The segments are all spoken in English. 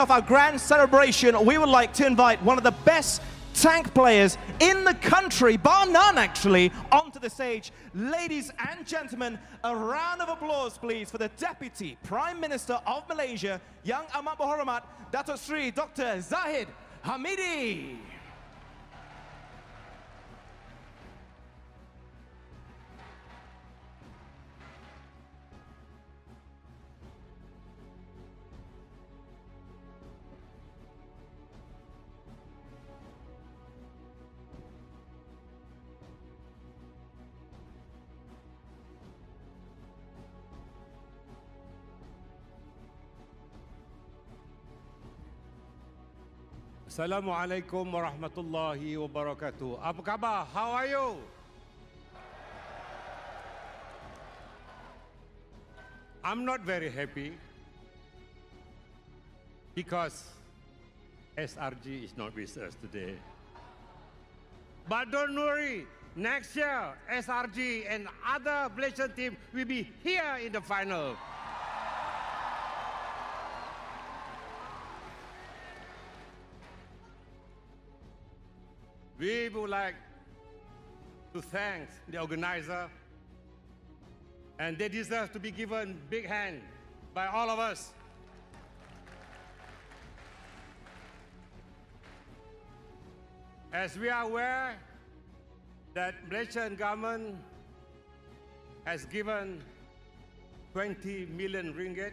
off our grand celebration, we would like to invite one of the best tank players in the country, bar none actually, onto the stage. Ladies and gentlemen, a round of applause please for the Deputy Prime Minister of Malaysia, Yang Amat Berhormat, Datuk Sri Dr. Zahid Hamidi. Assalamualaikum warahmatullahi wabarakatuh. Apa khabar? How are you? I'm not very happy because SRG is not with us today. But don't worry, next year SRG and other Malaysian team will be here in the final. We would like to thank the organizer, and they deserve to be given big hand by all of us. As we are aware that Malaysian government has given 20 million ringgit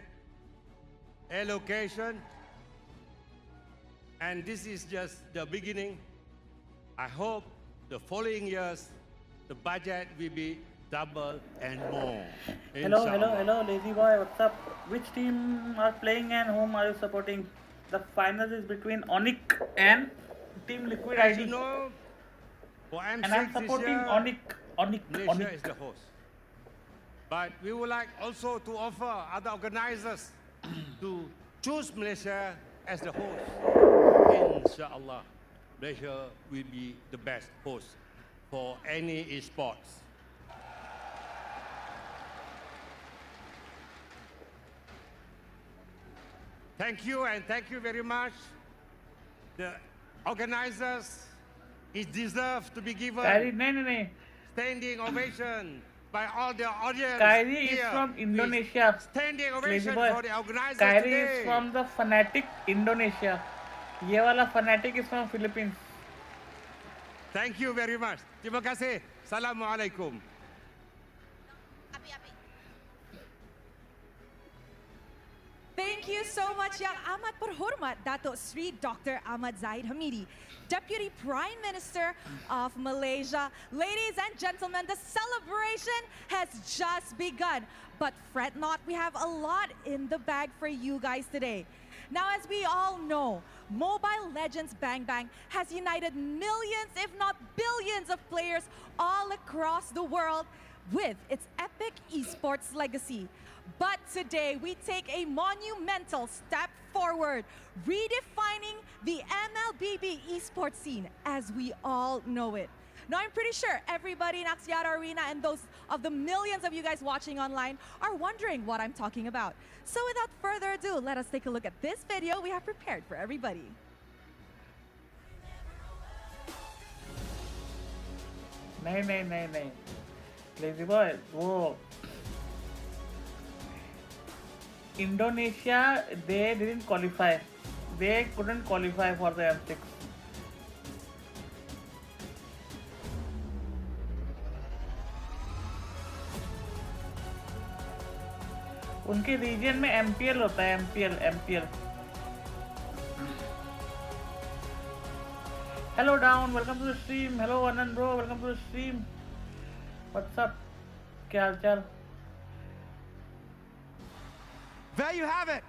allocation, and this is just the beginning. I hope the following years, the budget will be double and more. Hello, lazy boy, what's up? Which team are playing and whom are you supporting? The final is between Onyx and Team Liquid As ID. you know, for M6 And I'm supporting Onyx. Malaysia is the host. But we would like also to offer other organizers to choose Malaysia as the host. Inshallah, Malaysia will be the best host for any esports. Thank you, and thank you very much. The organizers is deserved to be given standing ovation by all the audience. Kyrie here. is from Please, Indonesia. standing Lazy ovation boy. for the organizers Kyrie today. is from the Fnatic Indonesia. ये वाला Fnatic is from Philippines. Thank you very much. Terima kasih. Assalamualaikum. Thank you so much, Yang Amat Berhormat Datuk Sri Dr. Ahmad Zahid Hamidi, Deputy Prime Minister of Malaysia. Ladies and gentlemen, the celebration has just begun. But fret not, we have a lot in the bag for you guys today. Now, as we all know, Mobile Legends Bang Bang has united millions, if not billions, of players all across the world with its epic esports legacy. But today, we take a monumental step forward, redefining the Mlbb esports scene as we all know it. Now, I'm pretty sure everybody in Axiata Arena and those of the millions of you guys watching online are wondering what I'm talking about. So without further ado, let us take a look at this video we have prepared for everybody. नहीं lazy boy, वो Indonesia, they didn't qualify. They couldn't qualify for the M6. उनके reason में MPL होता है, MPL. Hello Down, welcome to the stream. Hello Anand bro, welcome to the stream. What's up? क्या हाल चाल? There you have it.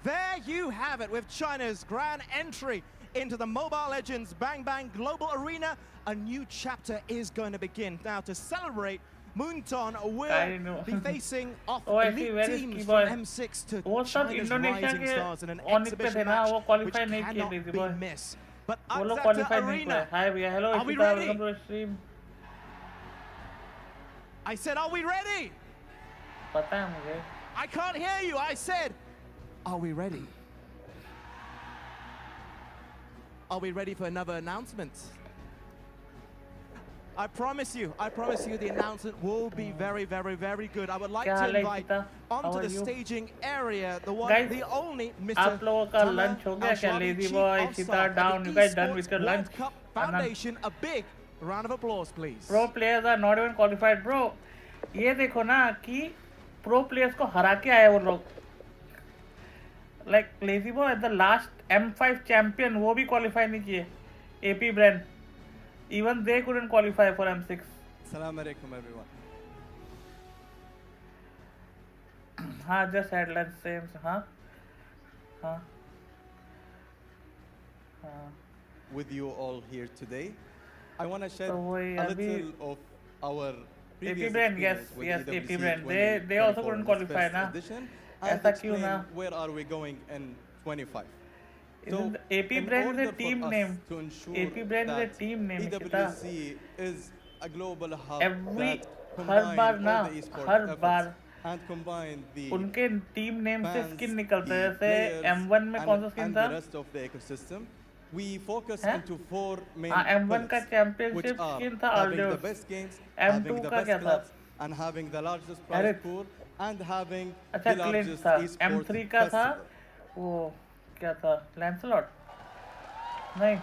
There you have it with China's grand entry into the Mobile Legends Bang Bang Global Arena. A new chapter is going to begin. Now to celebrate, Moonton will be facing off elite teams from M6 to China's rising stars in an exhibition match which cannot be missed. But Axiata Arena, hello, are we ready? Welcome to the stream. I said, are we ready? पता है मुझे. I can't hear you. I said, are we ready? are we ready for another announcement? I promise you, the announcement will be very, very, very good. I would like क्या to हाल है invite Gita? How onto are the you? staging area the one, Guys, the only Mr. आप लोगों का Tamer lunch हो गया क्या? Al-Shrabi, Lazy Chief boy, of Sita Staff at down. the You guys done Esports with your World lunch? Cup Anand. Foundation. A big round of applause, please. Pro players are not even qualified, bro. ये देखो ना कि pro players को हरा के आए वो लोग. Like Lazy boy, the last M5 champion, वो भी qualify नहीं किए. AP brand. Even they couldn't qualify for M6. Assalamu alaikum everyone. हाँ, just headlines same. हाँ. With you all here today, I want to share So वही a अभी little of our previous AP brand, yes, experience with yes, EWC AP brand. 2024 They also in couldn't its qualify first ना. edition, and ऐसा क्यों explain ना? where are we going in 25. Isn't AP in brand is a order for team us name. to ensure AP brand is a that team name, EWC is a global hub Every that her combine bar all ना, the esport her efforts bar and combine the उनके team name से fans, skin निकलता है. the जैसे players, M1 में कौन सा and skin the था? rest of the ecosystem. We focus हैं? into four main हाँ, M1 का pillars, championship which are skin था having the Aldous. best games, M2 having the का best क्या था? clubs, and having the largest prize Harith. pool, and having अच्छा the Clint largest था. esports M3 का था festival. वो क्या था? लैंसलॉट नहीं.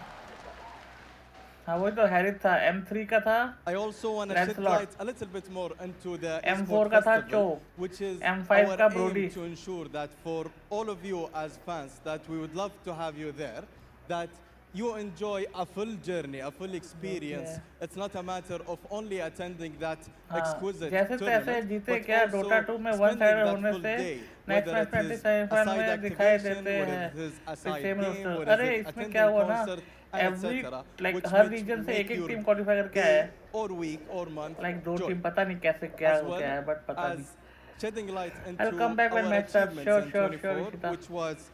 हाँ वही तो हैरिथ था. M3 का था I also want to shed Lancelot. light a little bit more into the M4 esports का था festival, Cho. which is M5 our का aim Brody. to ensure that for all of you as fans, that we would love to have you there, that you enjoy a full journey, a full experience. Okay. It's not a matter of only attending that हाँ, exquisite जैसे तैसे tournament, जीते but क्या also Dota 2 में one spending side that होने full से day, next whether match it 20 is a semifinal side में दिखाई activation, देते whether हैं. it is a फिर side same game, roster. whether अरे it is इसमें attending क्या हुआ ना, concert, and every etc., like which हर which रीजन से make एक एक your टीम क्वालिफाई करके आया है. day or week or month like दो joy. टीम पता नहीं कैसे क्या As हो well गया है बट पता as नहीं. shedding light I'll into come back when our match starts. achievements Sure, in sure, 24, Ishita. which was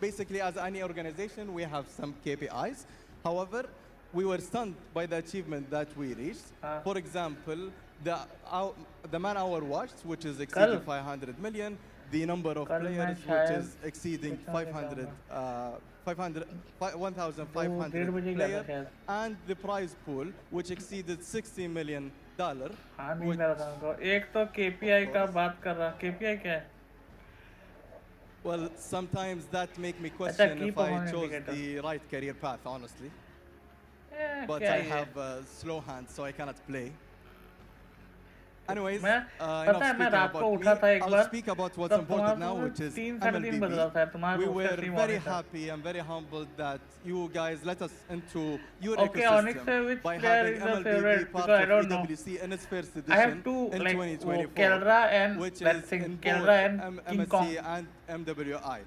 basically, as any organization, we have some KPIs. However, we were stunned by the achievement that we reached. For example, the man-hour watched, which is exceeding 500 million, the number of कल players, मैं which शायद is exceeding कितना देखा 1:30 बजे 1,500 गया था players, शायद. and the prize pool, which exceeded $60 million. हाँ नहीं लगा था उनको. एक तो KPI का बात कर रहा. KPI क्या है? Well, sometimes that make me question key if I performance chose indicator. the right career path, honestly. But क्या I ये? have slow hands, so I cannot play. Anyways, मैं enough पता है मैं speaking रात को about उठा me. था एक I'll bar. speak about what's तब important तुम्हारा now, तो which is 3-3:30 बज रहा था. तुम्हारा We roster were team very on था. happy and very humbled that you guys let us into your Okay, Onyx, ecosystem which by player having is your MLBB favorite? part Because I of don't know. EWC in its first I edition have two in like 2024, Kelra and which that is thing. in both Kelra and King Kong. MSC and MWI.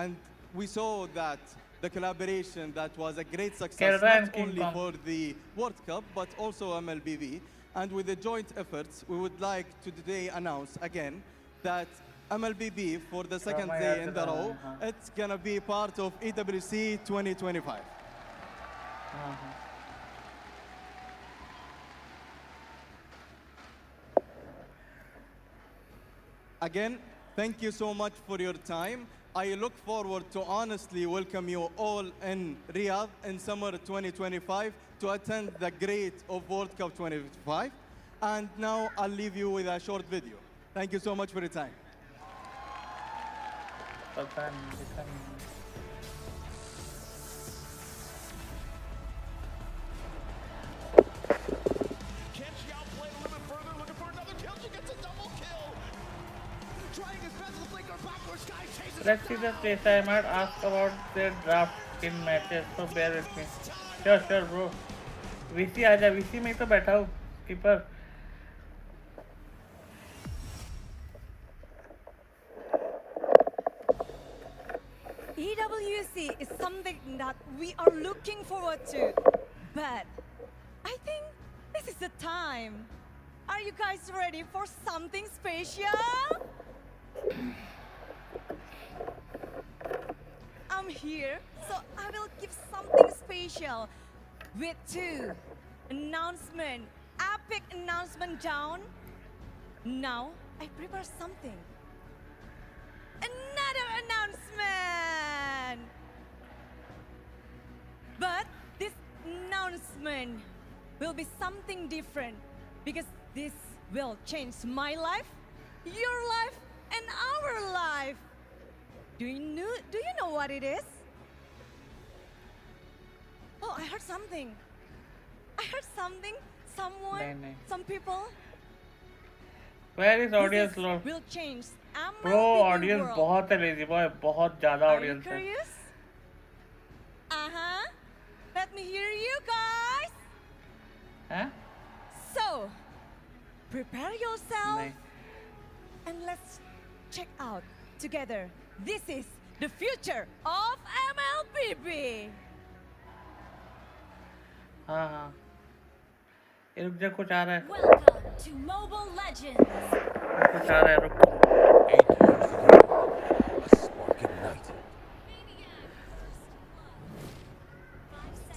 And we saw that the collaboration that was a great success Kelra and not King only Kong. for the World Cup but also MLBB. And with the joint efforts, we would like to today announce again that MLBB for the second my day God, in the row, it's gonna be part of EWC 2025. Again, thank you so much for your time. I look forward to honestly welcome you all in Riyadh in summer 2025 to attend the great of World Cup 2025. And now I'll leave you with a short video. Thank you so much for your time. पता नहीं दिखा नहीं. Can she outplay a little bit further? Looking for another kill. She gets a double kill. Trying his best to flicker backward. Sky chases. Let's see the place. I might ask about their draft in matches, so bear with me. Sure, sure, bro. VC आजा. VC में ही तो बैठा हूँ. Keeper. EWC is something that we are looking forward to. But I think this is the time. Are you guys ready for something special? I'm here, so I will give something special with two announcement, epic announcement down. Now I prepare something. Another announcement! announcement will be something different because this will change my life, your life, and our life. Do you know what it is? Oh, I heard something. I heard something. Someone, नहीं. some people. Where is This audience लोग? will change Bro, MLB audience world. बहुत है lazy boy, बहुत ज़्यादा Are you audience है. curious? Uh-huh. Let me hear you guys. हैं? So, prepare yourself नहीं. and let's check out together. This is the future of MLBB. हाँ हाँ. ये रुक जा, कुछ आ रहा है. Welcome to Mobile Legends. कुछ आ रहा है, रुक. 8 years ago, a spark ignited.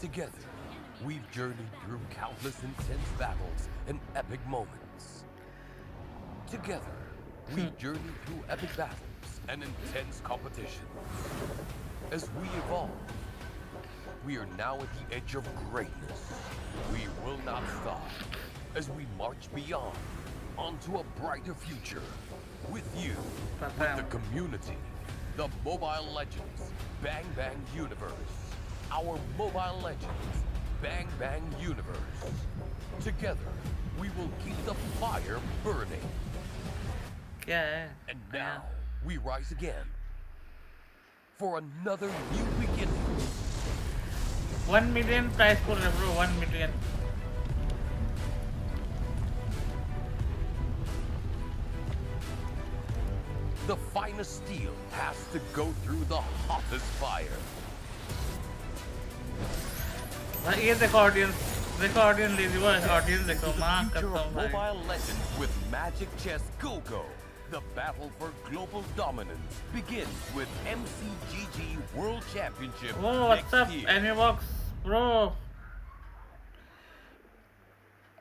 Together, we've journeyed through countless intense battles and epic moments. Together, we've journeyed through epic battles and intense competition. As we evolve, we are now at the edge of greatness. We will not stop as we march beyond onto a brighter future with you, with the community, the Mobile Legends Bang Bang Universe. Our Mobile Legends Bang Bang Universe. Together, we will keep the fire burning. क्या है? And now, we rise again for another new beginning. 1 million price pool है bro, 1 million. The finest steel has to go through the hottest fire. भाई ये देखो audience lazy boy, audience देखो, माँ Future कसम of भाई. Mobile Legends with Magic Chess Go-Go. The battle for global dominance begins with MCGG World Championship Oh, what's next up, year. Anime Box, bro?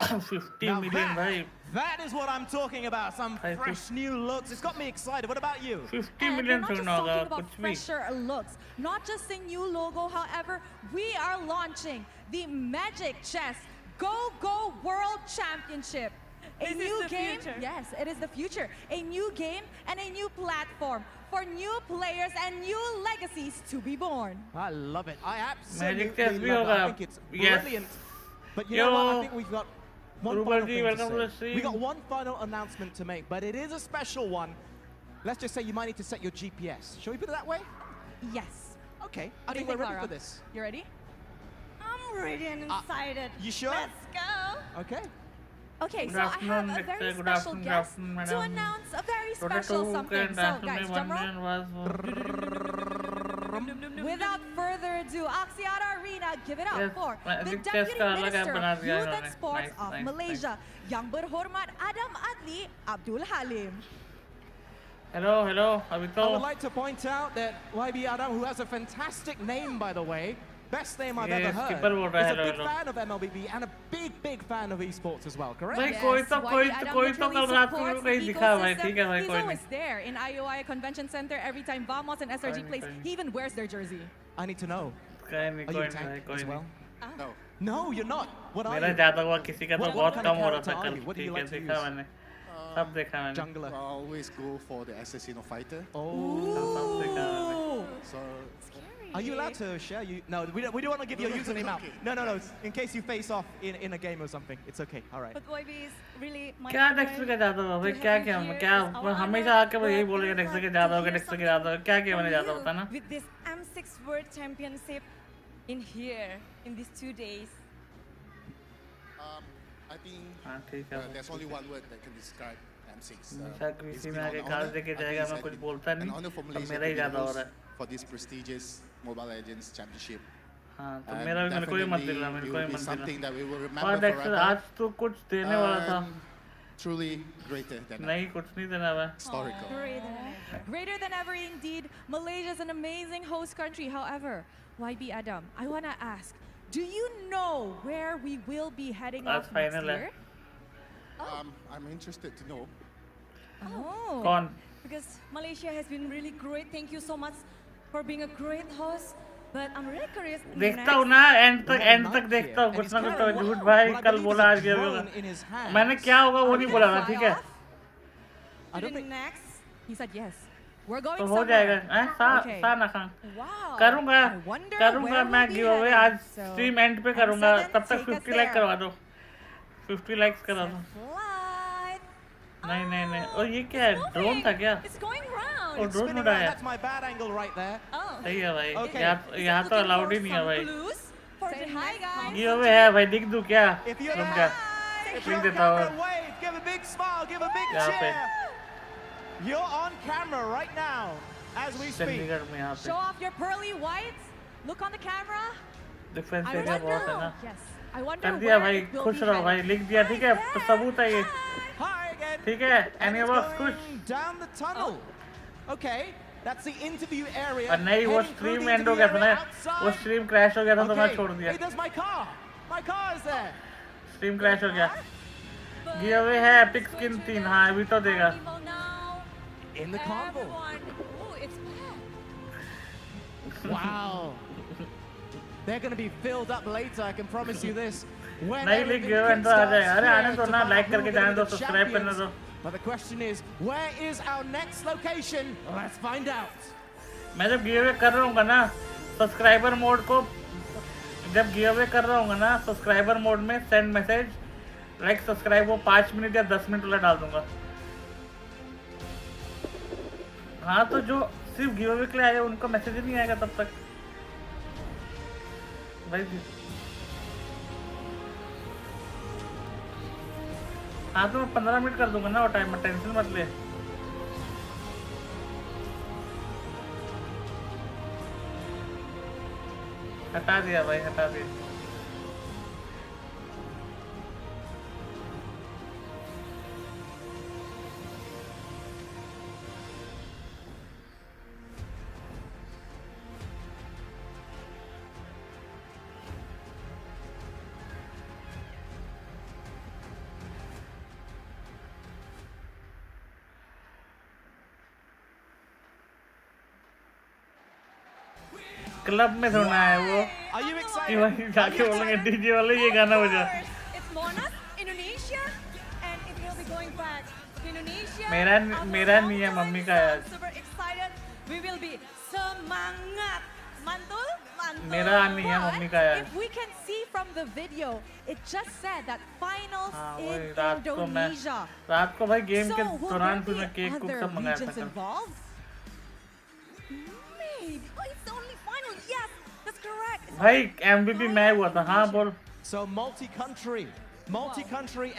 50 Now million भाई. that is what I'm talking about. Some Hey, fresh new looks. It's got me excited. What about you? 50 And million we're not थोड़ी just ना होगा, talking about कुछ भी. fresher looks, not just a new logo. However, we are launching the Magic Chess Go World Championship. A This is new the game. future. Yes, it is the future. A new game and a new platform for new players and new legacies to be born. I love it. I absolutely Magic Chess भी love it. I होगा. think it's Yes. brilliant. But you know what? I Yo. think we've got one Ruben final ji, thing welcome to to the say. stream. We got one final announcement to make, but it is a special one. Let's just say you might need to set your GPS. Shall we put it that way? Yes. Okay. I What do you think we're ready Lara? for this. You ready? I'm ready and excited. You sure? Let's go. Okay. Okay, Good so I afternoon, have a Victor. very Good special afternoon, guest good afternoon, to madam. announce a very Total special 2 something. and So, after guys, me 1 drum roll. million was. Without further ado, Axiata Arena, give it up Yes, for the Magic Chess Deputy का अलग Minister app बना of दिया Youth and इन्होंने. Sports Nice, of nice, Malaysia, Yang Berhormat Adam Adli Abdul Halim. Hello, अभी I would तो like to point out that YB Adam, who has a fantastic name, by the way, best name I've ये ever heard, skipper बोल रहा है, is a hello, big hello. fan of MLBB and a big fan of esports as well, correct? भाई Yes, कोई तो YB Adam कल literally रात को supports कहीं the दिखा भाई, ecosystem. ठीक है भाई, He's कोई always नहीं. there in IOI Convention Center every time Vamos and SRG नहीं, plays. कोई नहीं. He even wears their jersey. I need to know. कहीं नहीं, Are you कोई a tank नहीं, कोई as well? नहीं. No, you're not. What are मेरा you? ज्यादा हुआ किसी का तो What बहुत kind कम of हो रहा था character are कल, you? What do you ठीक है, like to देखा use? मैंने, सब देखा मैंने. Jungler. I always go for the assassin or fighter. Oh. सब देखा मैंने. So Are you allowed to share? No, we don't want to give your username out. No. In case you face off in a game or something. It's okay. All right. But YB is really my क्या honor Dexter का ज्यादा हुआ भाई, to क्या have you क्या here. क्या It's our हमेशा honor. आके वो यही But बोलेगा we would डेक्स्टर के like ज्यादा to होगा, hear डेक्स्टर के ज्यादा होगा, क्या क्या from मैंने ज्यादा you होता ना. With this M6 World Championship in here in these 2 days. I think हाँ ठीक है. there's only one word that can describe M6. हमेशा It's किसी been में आके an काज honor. देके I think जाएगा, it's मैं had कुछ been बोलता an नहीं, honor for अब Malaysia मेरा to ही be the ज्यादा हो host रहा है. for this prestigious Mobile Legends Championship. हाँ तो And मेरा भी मेरे को ही मत definitely दिला, मेरे it को ही will be मत something दिला. that we will और remember डेक्स्टर forever. आज तो कुछ देने वाला था. And truly greater than ever. नहीं, कुछ नहीं देना है. Historical. Greater than ever indeed. Malaysia is an amazing host country. However, YB Adam, I want to ask, do you know where we will be heading That's off next final, eh? year? I'm interested to know. Oh. कौन? Because Malaysia has been really great. Thank you so much for being a great host. But I'm really curious. देखता हूँ ना and तक देखता हूँ कुछ ना कुछ तो झूठ भाई कल बोला आज ये होगा मैंने क्या होगा वो नहीं बोला ना ठीक है I don't think next. He said yes. We're going तो हो somewhere. जाएगा सा ना खां Wow. करूँगा I wonder where मैं we'll be give away heading. आज So, स्ट्रीम एंड पे करूँगा M7, तब तक take us 50 लाइक there. करवा दो 50 लाइक्स करा दो Flight. नहीं और ये क्या है ड्रोन था क्या It's going round. और ड्रोन Spinning उड़ा around, है that's my bad angle right there. Oh. सही है भाई Okay. यहाँ तो अलाउड ही नहीं है भाई Clues for Say the hi, next guys. Give away है भाई दिख दूँ क्या If you're रुक there, जा if लिख you're on देता camera, हूँ wave, give a big smile, give a big यहाँ पे cheer. You're on camera right now as we speak. Chandigarh में यहाँ पे Show off your pearly whites. Look on the camera. Difference I area बहुत है wonder. ना Yes. I wonder कर दिया where भाई it will खुश be रहो heading. भाई लिख दिया ठीक है तो सबूत है ये Hi again. ठीक है And any it's box going खुश down the tunnel. Okay, that's the interview area. और नहीं वो Heading through stream the and हो interview गया था ना area outside. वो स्ट्रीम क्रैश हो गया था तो मैं Okay. छोड़ दिया Hey, there's my car. My car is there. Stream crash हो गया गिव अवे है एपिक स्किन 3 हाँ अभी तो देगा Carnival now. In the carnival. Everyone. Oh, it's packed. Wow. They're going to be filled up later, I can promise you this. When नहीं लिख everything give away तो आ kickstarts जाएगा अरे here आने दो to ना find लाइक out who करके are gonna जाने be दो the सब्सक्राइब करने champions. दो But the question is, where is our next location? Let's find out. मैं जब गिव अवे कर रहा हूँ ना सब्सक्राइबर मोड को जब गिव अवे कर रहा हूँ ना सब्सक्राइबर मोड में सेंड मैसेज लाइक सब्सक्राइब वो 5 मिनट या 10 मिनट वाला डाल दूंगा हाँ तो जो सिर्फ गिव अवे के लिए आए उनको मैसेज ही नहीं आएगा तब तक भाई हाँ तो मैं 15 मिनट कर दूंगा ना वो टाइम में टेंशन मत ले हटा दिया भाई हटा दिया क्लब में सुना है वो Are you कि excited? वहीं जाके बोलेंगे डीजे वाले ये गाना बजा It's Monas, Indonesia, and it will be going back to Indonesia. मेरा नहीं है मम्मी का है आज Super excited. We will be semangat. Mantul, mantul. मेरा नहीं है मम्मी का है आज If we can see from the video, it just said that finals हाँ in वही Indonesia. रात को भाई गेम So के will दौरान there फिर मैं be केक कुक other सब मंगाया regions था involved? Maybe. Oh, it's the only final. Yes, that's correct. भाई MVP मैं हुआ था हाँ बोल So multi-country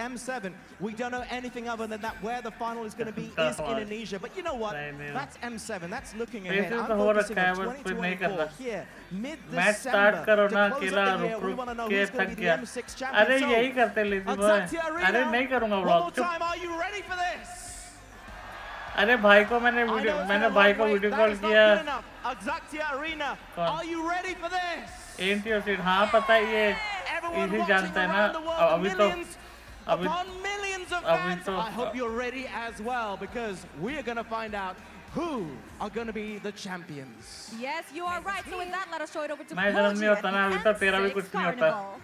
M7. We don't know anything other than that. Where the final is going to be is Indonesia. But you know what? नहीं। That's M7. That's looking Places ahead. I'm तो हो focusing रखा है, on बस कोई नहीं 2024 करता। here, match start करो mid-December. ना To close अकेला out the year, रुक we रुक want to know के who's going थक to be the गया M6 अरे champion. यही करते लेती बॉय Azakti Arena. अरे नहीं करूँगा One more व्लॉग चुप time. Are you ready for this? अरे भाई को I know it's मैंने been a भाई long को wait. Video That call is not किया good enough. Azakti Arena. कौन? Are you ready for this? Anti seat हाँ पता है ये Everyone इजी watching जानता है ना around the world, अभी तो millions अभी upon millions of अभी fans. तो I hope you're ready as well because we are going to find out who are going to be the champions. Yes, you are right. So with that, let us show it over to मैं जन्म नहीं Poji होता at ना the अभी तो तेरा भी M6 कुछ नहीं होता Carnival.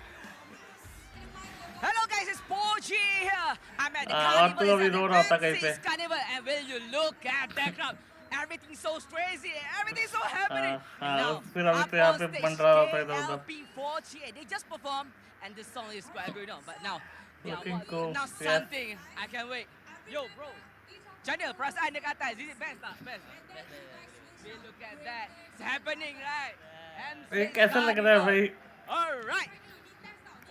Hello guys, it's Poji here. I'm at the और तू carnival. अभी It's रो at रहा होता the कहीं पे M6 carnival, and will you look at that crowd? Everything's so crazy. Everything's so happening. हाँ, Now, फिर अभी up तो यहाँ on पे stage, बन रहा होता है इधर उधर KLP4G, they just performed, and this song is quite good. But now, Looking cool, now yes. something I can't wait. Yo, bro. Channel, perasaan dekat atas. Is it best tak? Best. We look at that. It's happening, right? ये कैसा लग रहा है भाई All right.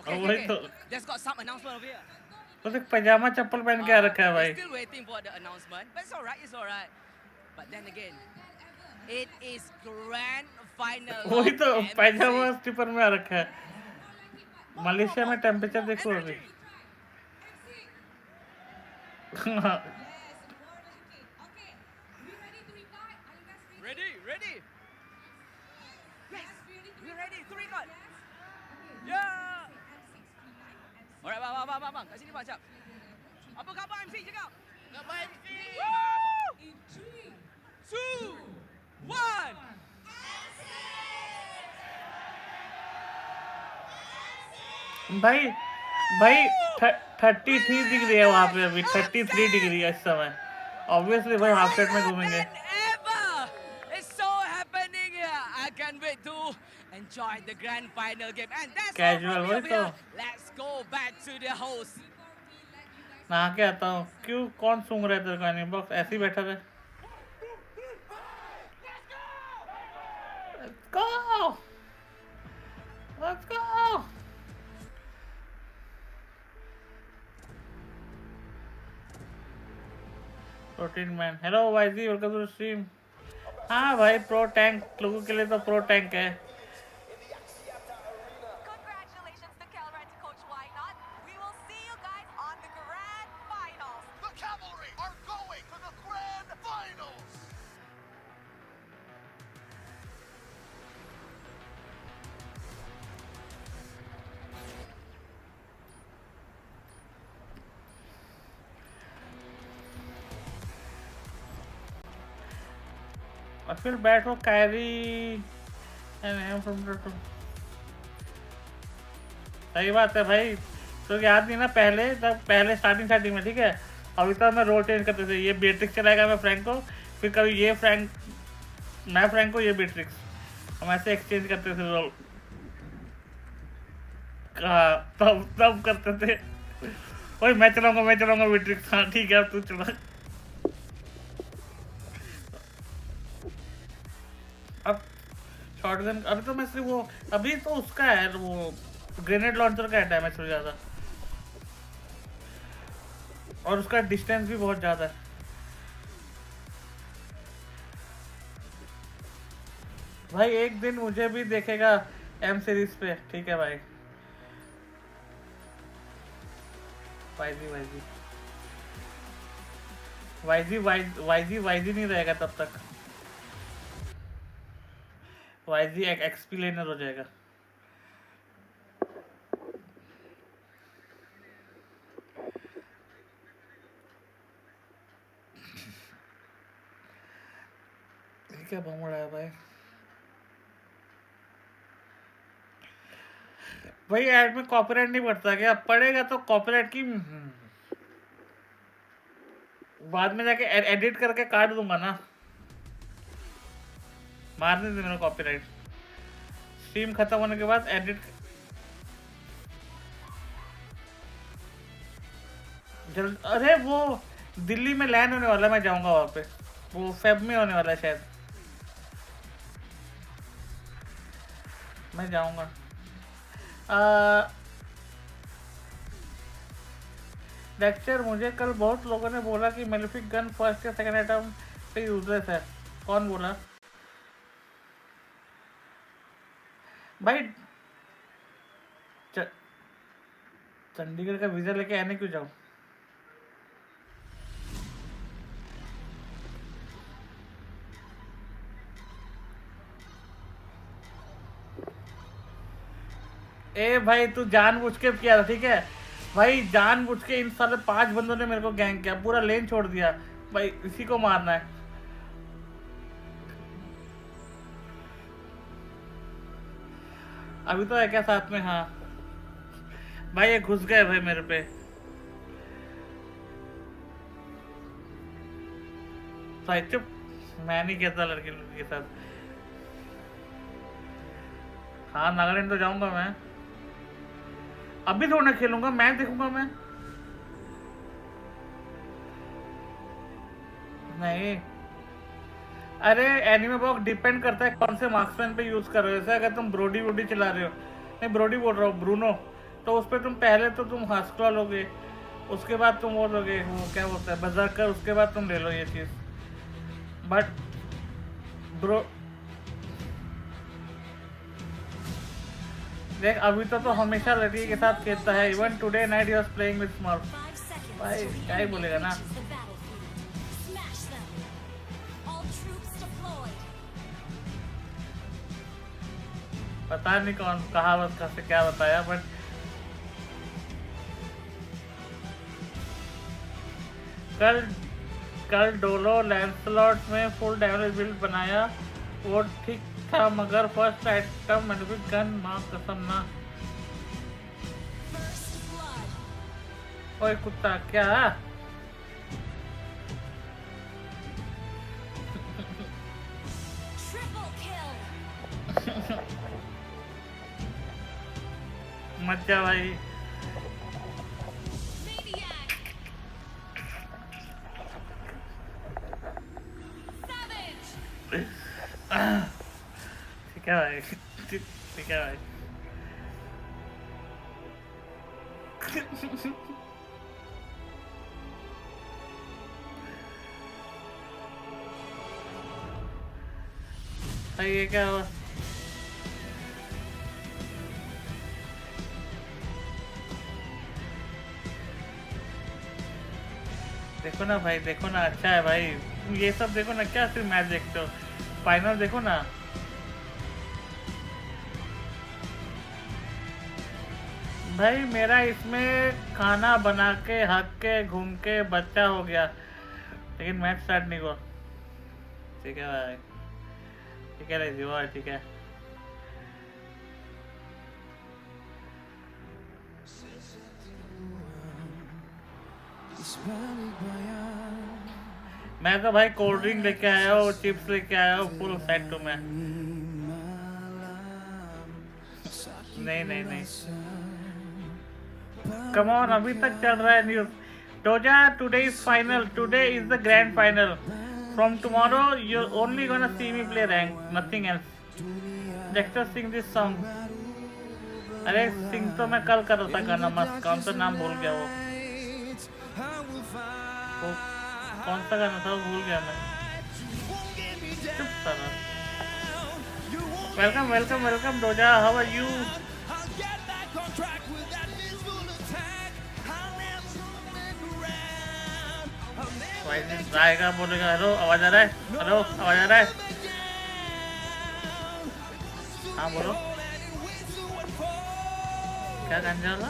और वही तो There's got some announcement over here. तो देख पैजामा चप्पल पहन के आ रखा है भाई We're still waiting for the announcement, but it's alright, it's alright. But then again, it is grand final. वही of तो M6. पैजामा स्लीपर में आ रखा है मलेशिया में टेम्परेचर देखो अभी Ready? Yes, we're ready to record. Yeah. Alright, bang. Kat sini bang, jap. Apa khabar MC cakap? Khabar MC. Woo! In 3, 2, 1. भाई भाई 33 डिग्री है वहाँ पे अभी, 33 डिग्री है इस समय। ऑब्वियसली भाई हाफ सेट में घूमेंगे। Ever! It's so happening here. I can't wait to enjoy the grand final game. And that's all Casual from me वही over तो। here. Let's go back to the host. नहा के आता हूँ। क्यों, कौन सूंघ रहा है तेरे को एनी बॉक्स? ऐसे ही बैठा रहे। Let's go! Let's go! Protein man, hello YG, welcome to stream. हाँ भाई, प्रो टैंक लोगों के लिए तो प्रो टैंक है। Congratulations to Kelra and to Coach Wynot. We will see you guys on the grand finals. The Cavalry are going to the grand finals. और फिर बैठो कैरी। सही बात है भाई, तो याद नहीं ना पहले स्टार्टिंग में, ठीक है। अभी तक मैं रोल चेंज करते थे, ये बेट्रिक्स चलाएगा मैं फ्रैंको, फिर कभी ये मैं फ्रैंको ये बेट्रिक्स, हम ऐसे एक्सचेंज करते थे रोल। तब करते थे। ओए मैं चलाऊंगा बेट्रिक्स। हाँ ठीक है, अब तू चला। अब शॉटगन, अभी तो मैं सिर्फ वो, अभी तो उसका है वो ग्रेनेड लॉन्चर का डैमेज हो ज़्यादा, और उसका डिस्टेंस भी बहुत ज़्यादा है। भाई एक दिन मुझे भी देखेगा एम सीरीज पे, ठीक है भाई। वाईजी नहीं रहेगा तब तक। वाईजी एक एक्सपी लेनर हो जाएगा। क्या बमड़ा है भाई। भाई ऐड में कॉपीराइट नहीं पड़ता क्या? पड़ेगा तो कॉपीराइट की बाद में जाके एडिट करके काट दूंगा ना, मारने दे मेरा कॉपीराइट। स्ट्रीम खत्म होने के बाद एडिट जल्द। अरे वो दिल्ली में लैंड होने वाला, मैं जाऊंगा वहां पे, वो फेब में होने वाला है शायद, मैं जाऊंगा। डेक्स्टर, मुझे कल बहुत लोगों ने बोला कि मेलिफिक गन फर्स्ट या सेकंड आइटम पे यूजलेस है। कौन बोला भाई? चंडीगढ़ का वीजा लेके आने क्यों जाऊं? ए भाई तू जानबूझ के किया था, ठीक है भाई, जानबूझ के इन साले 5 बंदों ने मेरे को गैंग किया, पूरा लेन छोड़ दिया भाई, इसी को मारना है। अभी तो है क्या साथ में? हाँ भाई ये घुस गए भाई मेरे पे। भाई चुप, मैं नहीं कहता लड़की के साथ। हाँ नागालैंड तो जाऊंगा मैं, अभी थोड़ा ना खेलूंगा, मैच देखूंगा मैं। नहीं अरे एनिमे बॉक्स डिपेंड करता है कौन से मार्क्समैन पे यूज कर रहे हो। जैसे अगर तुम ब्रोडी वोडी चला रहे हो, नहीं ब्रोडी बोल रहा हूँ, ब्रूनो, तो उस पर तुम पहले तो तुम हास्ट्रा लोगे, उसके बाद तुम वो लोगे, वो क्या बोलता है बजरकर, उसके बाद तुम ले लो ये चीज। बट ब्रो देख अभी तो हमेशा लड़की के साथ खेलता है। Even today night he was playing with smurf. भाई क्या ही बोलेगा ना। पता नहीं कौन कहावत का से क्या बताया, बट कल डोलो लैंसलॉट में फुल डैमेज बिल्ड बनाया, वो ठीक था, मगर फर्स्ट आइटम मैंने भी गन मां कसम ना। ओए कुत्ता क्या? मत जा भाई। ठीक है भाई, ठीक है भाई। ये क्या हुआ? देखो ना भाई, देखो ना, अच्छा है भाई। ये सब देखो ना, क्या सिर्फ मैच देखते हो? फाइनल देखो ना। भाई मेरा इसमें खाना बना के हक के घूम के बच्चा हो गया, लेकिन मैच स्टार्ट नहीं हुआ। ठीक है भाई, ठीक है भाई, ठीक है। मैं तो भाई कोल्ड ड्रिंक लेके आया हूँ, चिप्स लेके आया हूँ, फुल सेट टू मैं। नहीं नहीं नहीं, कम ऑन, अभी तक चल रहा है news. Doja, today is final. Today is the grand final. From tomorrow, you're only gonna see me play rank, nothing else. Dexter, sing this song. अरे सिंग तो मैं कल कर रहा था गाना, मस्त कौन सा नाम भूल गया वो कौन सा गाना था, भूल गया मैं। चुप साला। Welcome welcome welcome Doja, how are you? आएगा बोलेगा हेलो, आवाज आ रहा है? हेलो, आवाज आ रहा है? हाँ बोलो, क्या गाना वाला?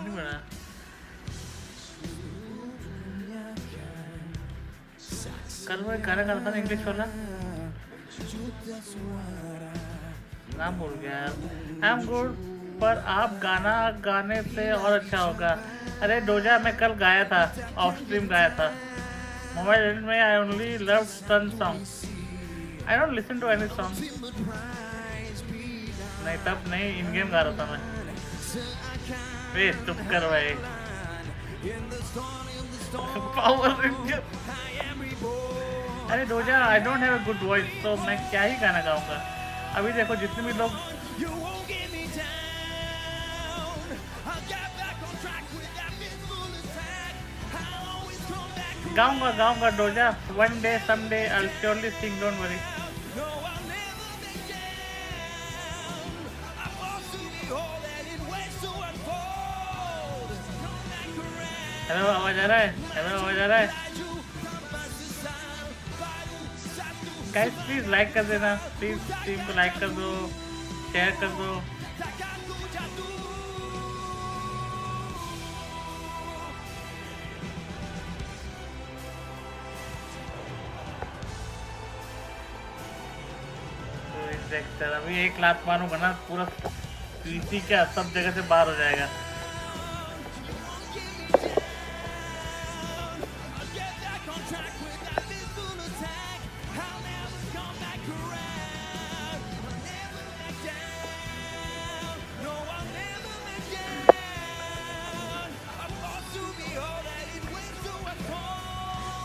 नहीं बड़ा कल वो गाना गाना था इंग्लिश वाला, नाम भूल गया यार। आई एम गुड, पर आप गाना गाने से और अच्छा होगा। अरे डोजा, मैं कल गाया था, ऑफ स्ट्रीम गाया था। मोबाइल में I only love sun song, I don't listen to any song. नहीं तब नहीं, इन गेम गा रहा था मैं। वे चुप कर भाई। Power ranger. अरे Doja, I don't have a good voice, तो मैं क्या ही गाना गाऊंगा। अभी देखो जितने भी लोग गाऊंगा Doja, one day someday I'll surely sing, don't worry. Hello, आवाज आ रहा है? हेलो, आवाज आ रहा है? गाइस प्लीज लाइक कर देना, प्लीज स्ट्रीम को लाइक कर दो, शेयर कर दो। डेक्स्टर, अभी एक लात मारूंगा ना, पूरा पीसी क्या सब जगह से बाहर हो जाएगा।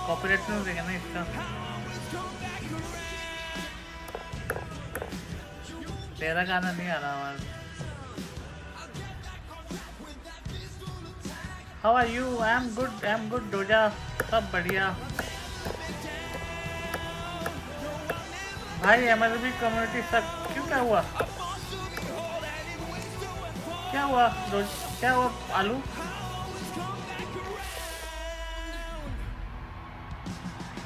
कॉपीराइट नहीं देगा ना इसका। तेरा गाना नहीं आ रहा आवाज। How are you? I am good Doja, सब बढ़िया। भाई MLB कम्युनिटी सब क्यों, क्या हुआ? क्या हुआ क्या हुआ आलू?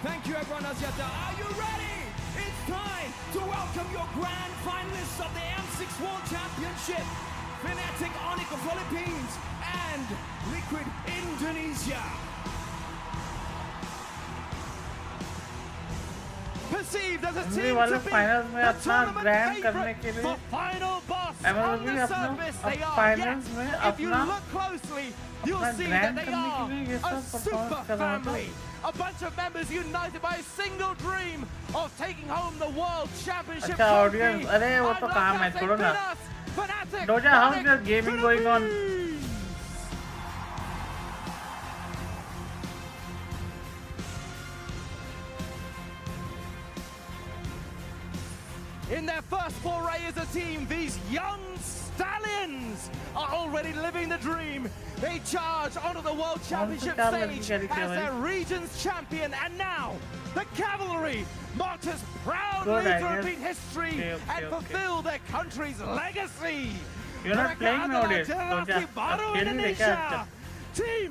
Thank you everyone, Asyata. Are you ready? It's time to welcome your grand finalists of the M6 World Championship. Fnatic Onyx of Philippines and Liquid Indonesia. perceived as a MLB team वाले to be finals में the अपना tournament grand करने favorite के लिए for final boss. On MLB the अपना surface, they are. Finals में Yes, if you अपना look closely, you'll अपना see ग्रैंड that they करने के लिए ये are a सब super परफॉर्मेंस कर रहा था। family. A bunch of members united by a single dream of taking home the World Championship अच्छा trophy. ऑडियंस, अरे वो तो I'm काम not है, gonna छोड़ो say ना। Finas, Fnatic, Doja, how's Onyx your gaming to the going on? bees. In their first foray as a team, these young stallions are already living the dream. They charge onto the World Championship stage as their region's champion, and now the cavalry march as proud Good, I leader guess. in history Okay, and fulfill their country's legacy. You're not playing nowadays, Doja. Baru अब खेल नहीं रहे क्या Indonesia. आजकल? Team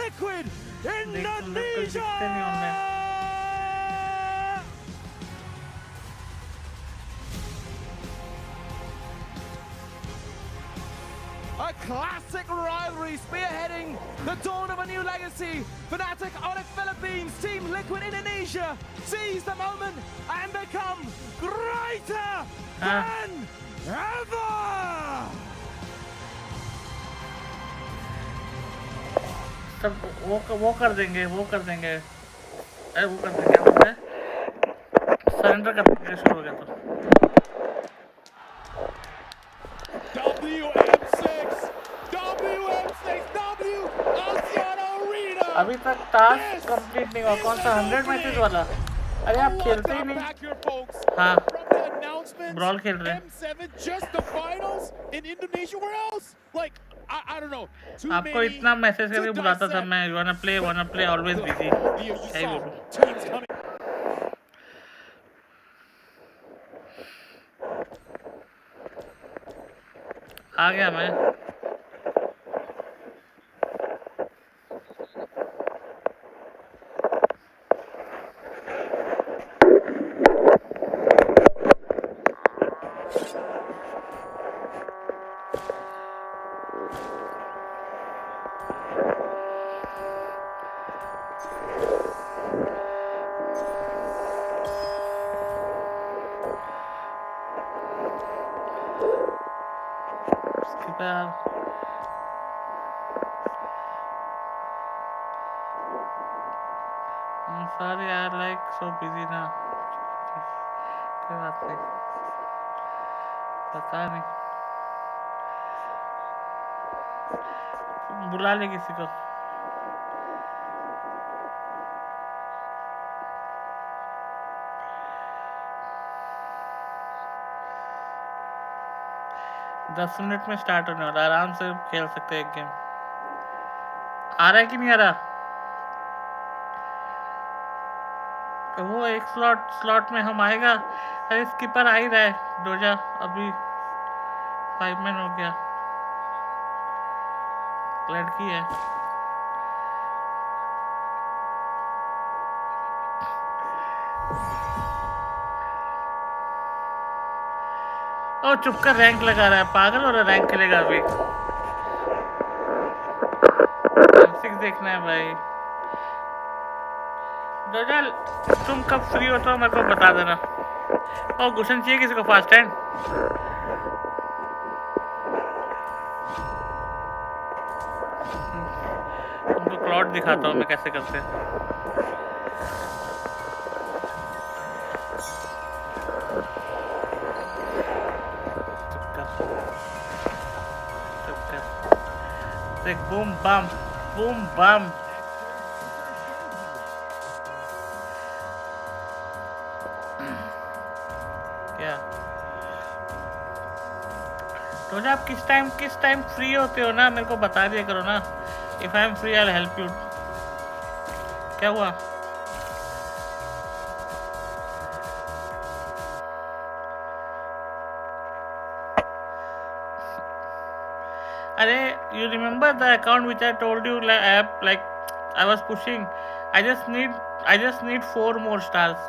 Liquid देख तो लोग कोई Indonesia. दिखते नहीं होंगे। A classic rivalry spearheading the dawn of a new legacy. Fnatic Onyx Philippines, Team Liquid Indonesia seize the moment and become greater than ever. सब वो कर देंगे अरे वो कर देंगे क्या बोलते हैं सरेंडर कर देंगे शुरू हो गया तो अभी तक टास्क कंप्लीट नहीं हुआ कौन सा 100 मैचेस वाला अरे आप खेलते ही नहीं हाँ ब्रॉल खेल रहे हैं आपको इतना मैसेज करके बुलाता था मैं wanna play always busy क्या ही बोलूं आ गया मैं यार sorry यार like so busy ना कोई बात नहीं पता नहीं बुला ले किसी को दस मिनट में स्टार्ट होने वाला आराम से खेल सकते हैं एक गेम आ रहा है कि नहीं आ रहा वो एक स्लॉट में हम आएगा अरे स्किपर आ ही रहा है डोजा अभी 5 मिनट हो गया लड़की है ओ चुप कर रैंक लगा रहा है पागल हो रहा है रैंक खेलेगा अभी 6 देखना है भाई डोजल तुम कब फ्री हो तो मेरे को बता देना और गुशन चाहिए किसी को फास्ट हैंड तुमको क्लॉट दिखाता हूँ मैं कैसे करते हैं boom bam क्या तो आप किस टाइम फ्री होते हो ना मेरे को बता दिया करो ना if I am free I will help you क्या हुआ अरे you remember the account which I told you app like I was pushing I just need 4 more stars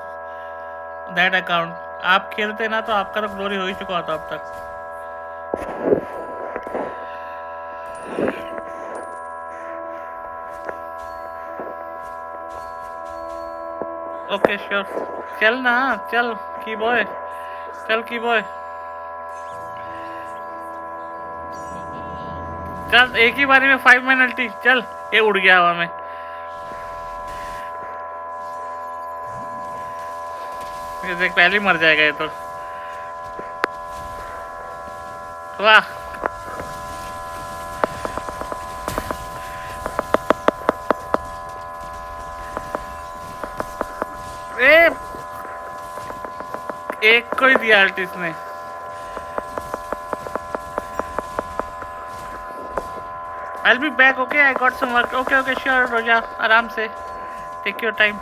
that account आप खेलते ना तो आपका तो ग्लोरी हो ही चुका होता अब तक ओके श्योर चल ना चल की बॉय चल की बॉय चल एक ही बारी में 5 पेनल्टी चल ये उड़ गया हवा में ये देख पहले ही मर जाएगा ये तो वाह एक को ही दिया आर्टिस्ट ने I'll be back okay I got some work okay sure रोजा आराम से take your time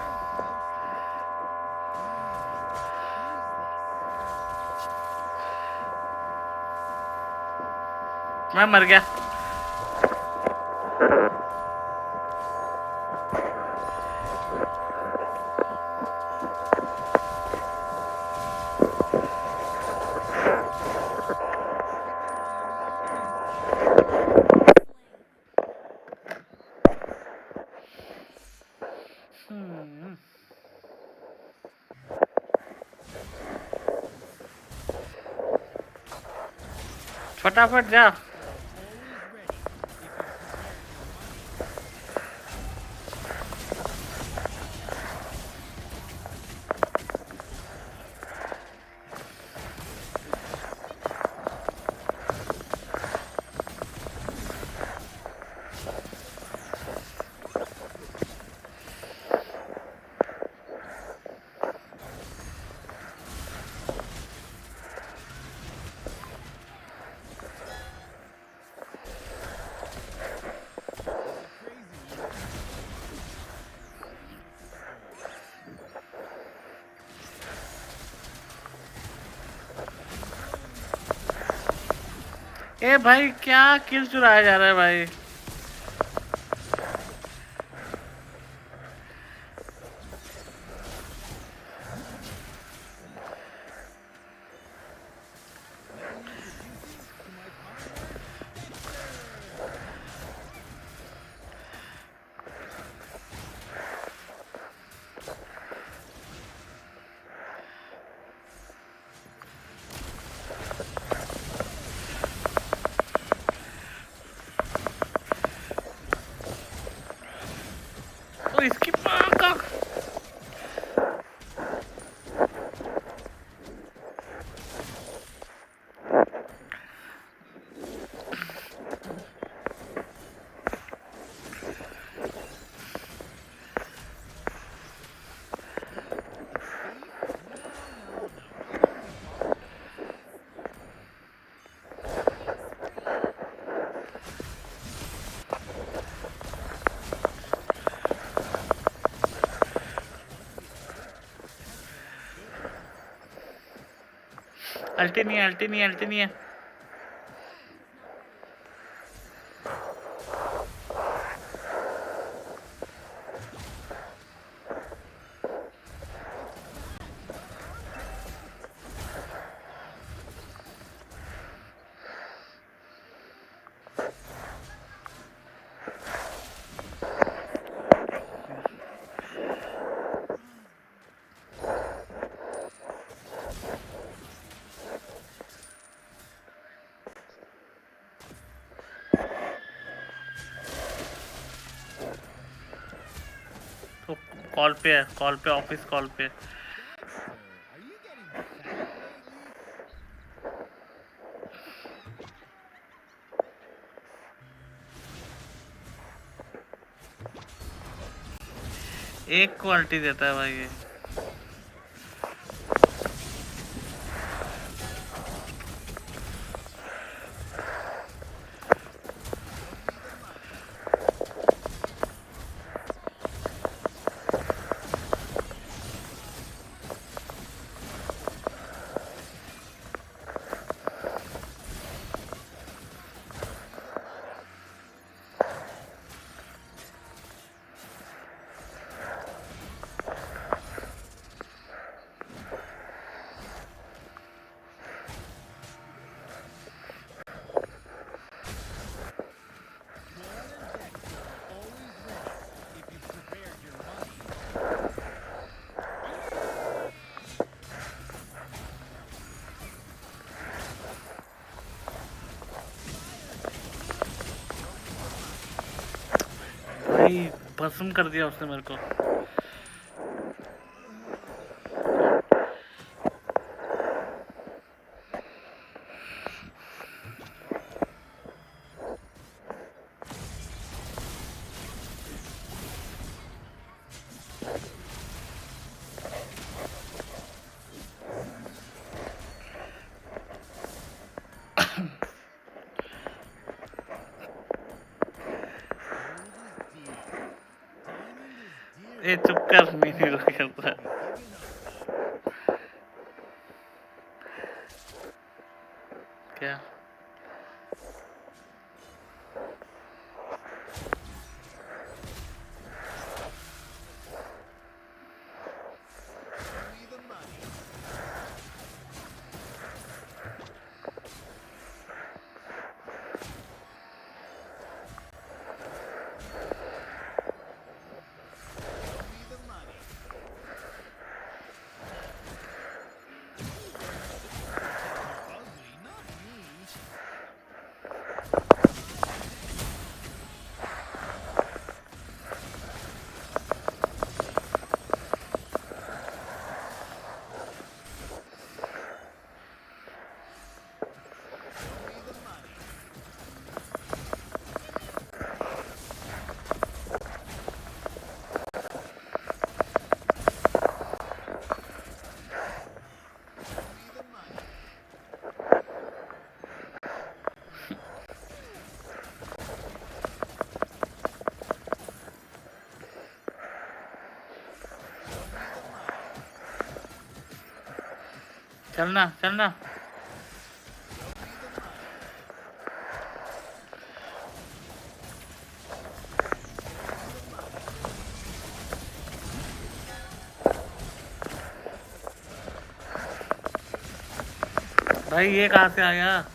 मैं मर गया फटाफट जा ए भाई क्या किल चुराया जा रहा है भाई इसकी मां का अल्टी नहीं है तो कॉल पे ऑफिस कॉल पे एक क्वालिटी देता है भाई ये भस्म कर दिया उसने मेरे को. ये चुप कर नहीं रोक करता. क्या चलना चलना. भाई ये कहाँ से आया?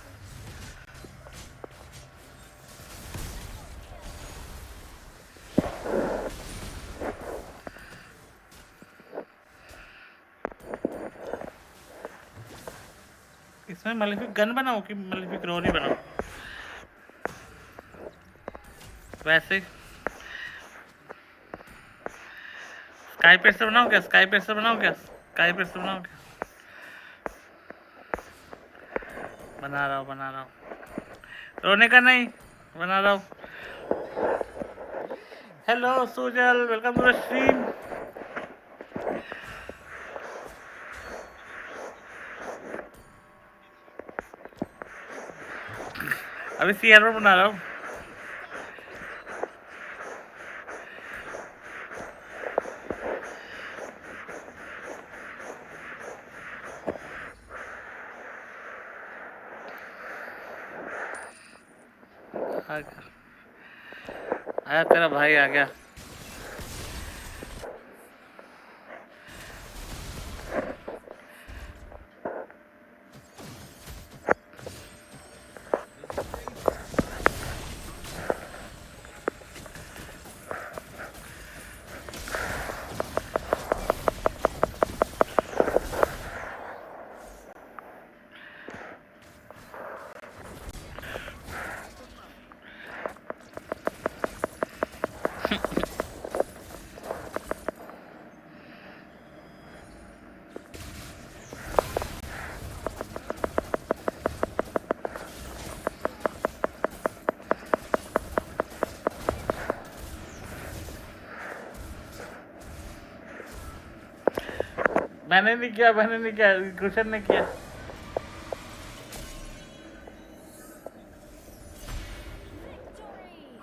इसमें मलेफिक गन बनाओ कि मलेफिक रो नहीं बनाओ? वैसे स्काई पेस्टर बनाओ क्या? स्काई पेस्टर बनाओ क्या? स्काई पेस्टर बनाओ क्या? बना रहा हूँ. रोने का नहीं, बना रहा हूँ. Hello Sujal, welcome to the stream. अभी सीआर बना रहा हूँ. आया तेरा भाई आ गया. मैंने नहीं किया, गुलशन ने किया.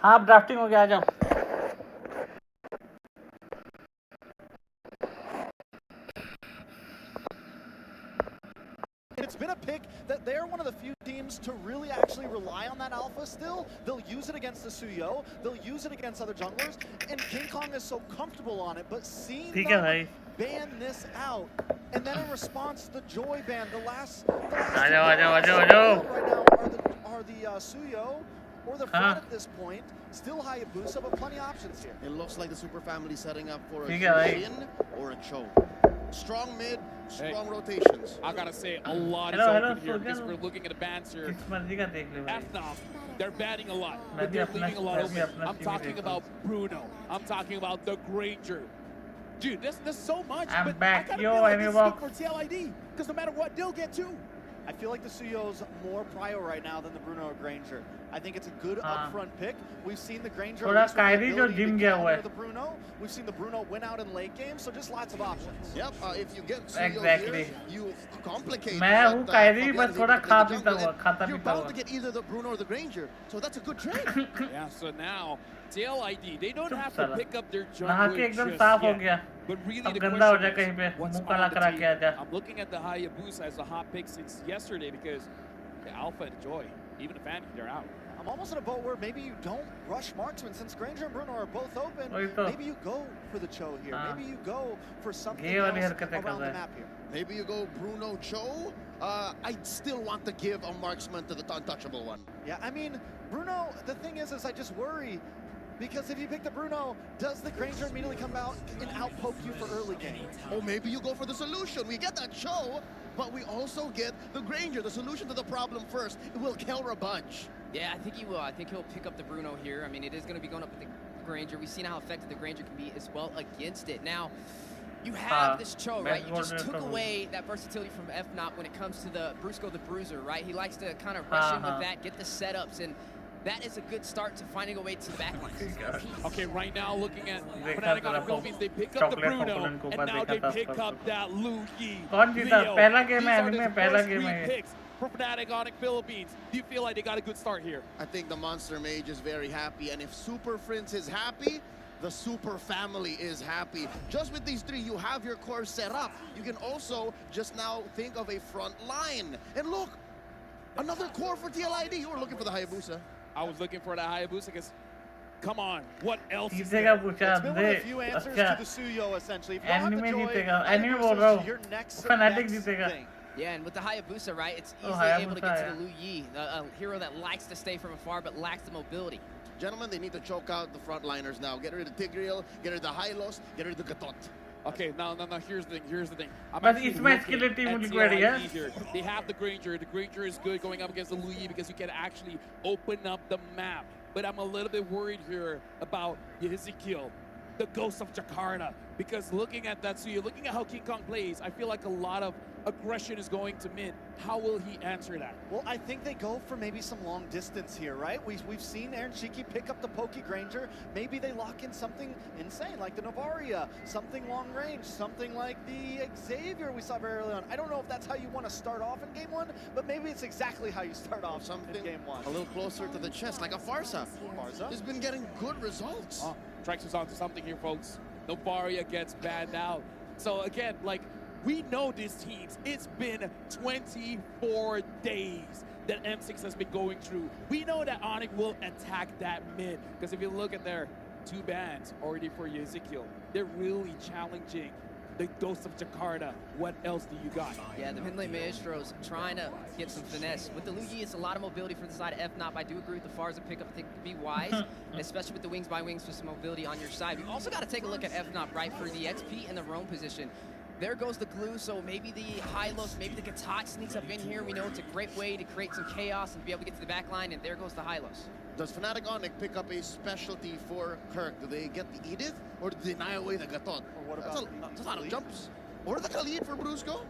हाँ ड्राफ्टिंग हो गया, आ जाओ. It's been a pick that they're one of the few teams to really actually rely on that alpha still. They'll use it against the Suyo, they'll use it against other junglers, and King Kong is so comfortable on it, but seeing them ban this out, and then in response the Joy ban, the last right now are the Suyo or the Flood at this point. Still Hayabusa, but plenty of options here. It looks like the Super Family setting up for a Shin or a choke. strong mid, strong rotations. I gotta say, a lot is Hello, open here because Sogan. we're looking at the bans here. किस मर्जी का देख ले भाई FNOM, they're batting a lot, मैं but भी they're अपना leaving a lot मैं भी open. अपना I'm TV talking देखता about Bruno. I'm talking about the Granger. Dude, there's so much. I'm but back. I kinda Yo, feel like Amy this is good Box. for TLID because no matter what, they'll get two. I feel like the Suyo's more prio right now than the Bruno or Granger. I think it's a good upfront pick. We've seen the Granger थोड़ा at least with the Kairi जो ability to gym गया हुआ counter है the Bruno. We've seen the Bruno win out in late game, so just lots of options. Yep, if you get Suyo Exactly. here, you complicate. मैं हूँ what, Kairi Fabian बस is थोड़ा able to खा play the पीता jungle, हुआ and खाता you're पीता bound हुआ to get either the Bruno or the Granger, so that's a good trade. Yeah, so now TLID, they don't चुप have to साला pick up their नहा jungler के एकदम just साफ हो yet. गया But really, अब the गंदा हो question जाए is, कहीं पे what's मुंह काला on the करा के आ table? जा I'm looking at the Hayabusa as a hot pick since yesterday because the Alpha and Joy, even if Andy, they're out. I'm almost in a boat where maybe you don't rush marksman since Granger and Bruno are both open. वही तो Maybe you go for the Cho here. हाँ Maybe you go for something ये वाली else हरकतें कर around रहा the है map here. Maybe you go Bruno Cho. I still want to give a marksman to the untouchable one. Yeah, I mean, Bruno, the thing is I just worry because if you pick the Bruno, does the Granger immediately come out and outpoke you for early game? Or maybe you go for the solution. We get that Cho, but we also get the Granger. The solution to the problem first. It will counter a bunch. Yeah, I think he will. I think he'll pick up the Bruno here. I mean, it is going to be going up with the Granger. We've seen how effective the Granger can be as well against it. Now, you have this Cho, right? You just took away that versatility from FNOT when it comes to the Brusco the Bruiser, right? He likes to kind of rush in with that, get the setups, and that is a good start to finding a way to the backline. Okay, right now looking at देखा Fnatic on तेरा the Philippines, they pick up the chocolate Bruno, component को and ऊपर now देखा they था pick उसका up that Lu Yi. कौन जीता Leo. पहला गेम These है are एनिमे the पहला first गेम three है picks for Fnatic on the Philippines. Do you feel like they got a good start here? I think the Monster Mage is very happy, and if Super Prince is happy, the Super Family is happy. Just with these three, you have your core set up. You can also just now think of a front line. And look, another core for TLID. You were looking for the Hayabusa. I was looking for the Hayabusa because, come on, what else is जीतेगा there? पूछा It's been one of they the few answers अच्छा to the Suyo, essentially. If you don't have anime the Joy, जीतेगा anime बोल Hayabusa रहा is हूँ your next fanatic best जीतेगा thing. Yeah, and with the Hayabusa, right, it's Oh, easily able to Hayabusa, get to yeah. the Lu Yi, a hero that likes to stay from afar but lacks the mobility. Gentlemen, they need to choke out the frontliners now. Get rid of Tigreal, get rid of the Hylos, get rid of the Gatot. Okay, now, here's the thing. I'm बस actually इस match के looking लिए team at liquid है TLID here. They have the Granger. The Granger is good going up against the Lu Yi because you can actually open up the map. But I'm a little bit worried here about Ezekiel, the Ghost of Jakarta, because looking at that, so you're looking at how King Kong plays, I feel like a lot of aggression is going to mid. How will he answer that? Well, I think they go for maybe some long distance here, right? We've seen Aaron Shiki pick up the Pokey Granger. Maybe they lock in something insane like the Novaria, something long range, something like the Xavier we saw very early on. I don't know if that's how you want to start off in game one, but maybe it's exactly how you start off Something in game one. a little closer to the chest, like a Farsa. Farsa has been getting good results. Oh, Trex is onto something here, folks. Novaria gets banned out. So again, like, we know these teams. It's been 24 days that M6 has been going through. We know that Onyx will attack that mid. Because if you look at their 2 bans already for Ezekiel, they're really challenging the Ghost of Jakarta. What else do you got? Yeah, the Mlbb Maestros trying to get some finesse. With the Lu Yi, it's a lot of mobility for the side of FNOP. I do agree with the Farza pickup. I think it could be wise, especially with the wings by wings for some mobility on your side. You also got to take a look at FNOP, right, for the XP and the roam position. There goes the glue, so maybe the Hylos, maybe the Gatot sneaks up in here. We know it's a great way to create some chaos and be able to get to the back line, and there goes the Hylos. Does Fnatic Onyx pick up a specialty for Kirk? Do they get the Edith, or do they deny away the Gatot? Or what That's about a lot of jumps. Or the Khalid for Brusco?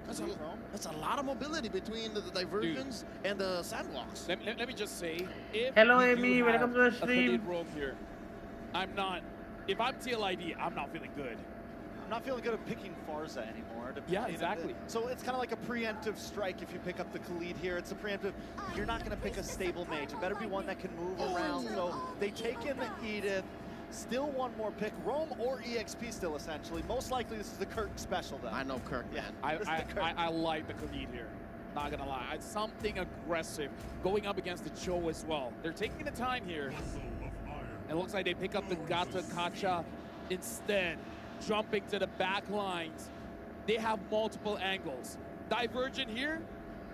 That's a lot of mobility between the diversions and the sandwalks. Let me just say, if Hello, we do Amy. have Welcome to the a stream. Khalid roam here, if I'm TLID, I'm not feeling good. I'm not feeling good at picking Farza anymore. Yeah, exactly. So it's kind of like a preemptive strike if you pick up the Khalid here. It's a preemptive. You're not going to pick a stable mage. It better be one that can move around. So they take in the Edith. Still one more pick. Roam or EXP still, essentially. Most likely this is the Kirk special, though. I know Kirk, Yeah, man. this is the Kirk. I like the Khalid here. Not gonna lie. It's something aggressive going up against the Cho as well. They're taking the time here. It looks like they pick up the Gata Kacha instead. Jumping to the back lines. They have multiple angles. Divergent here,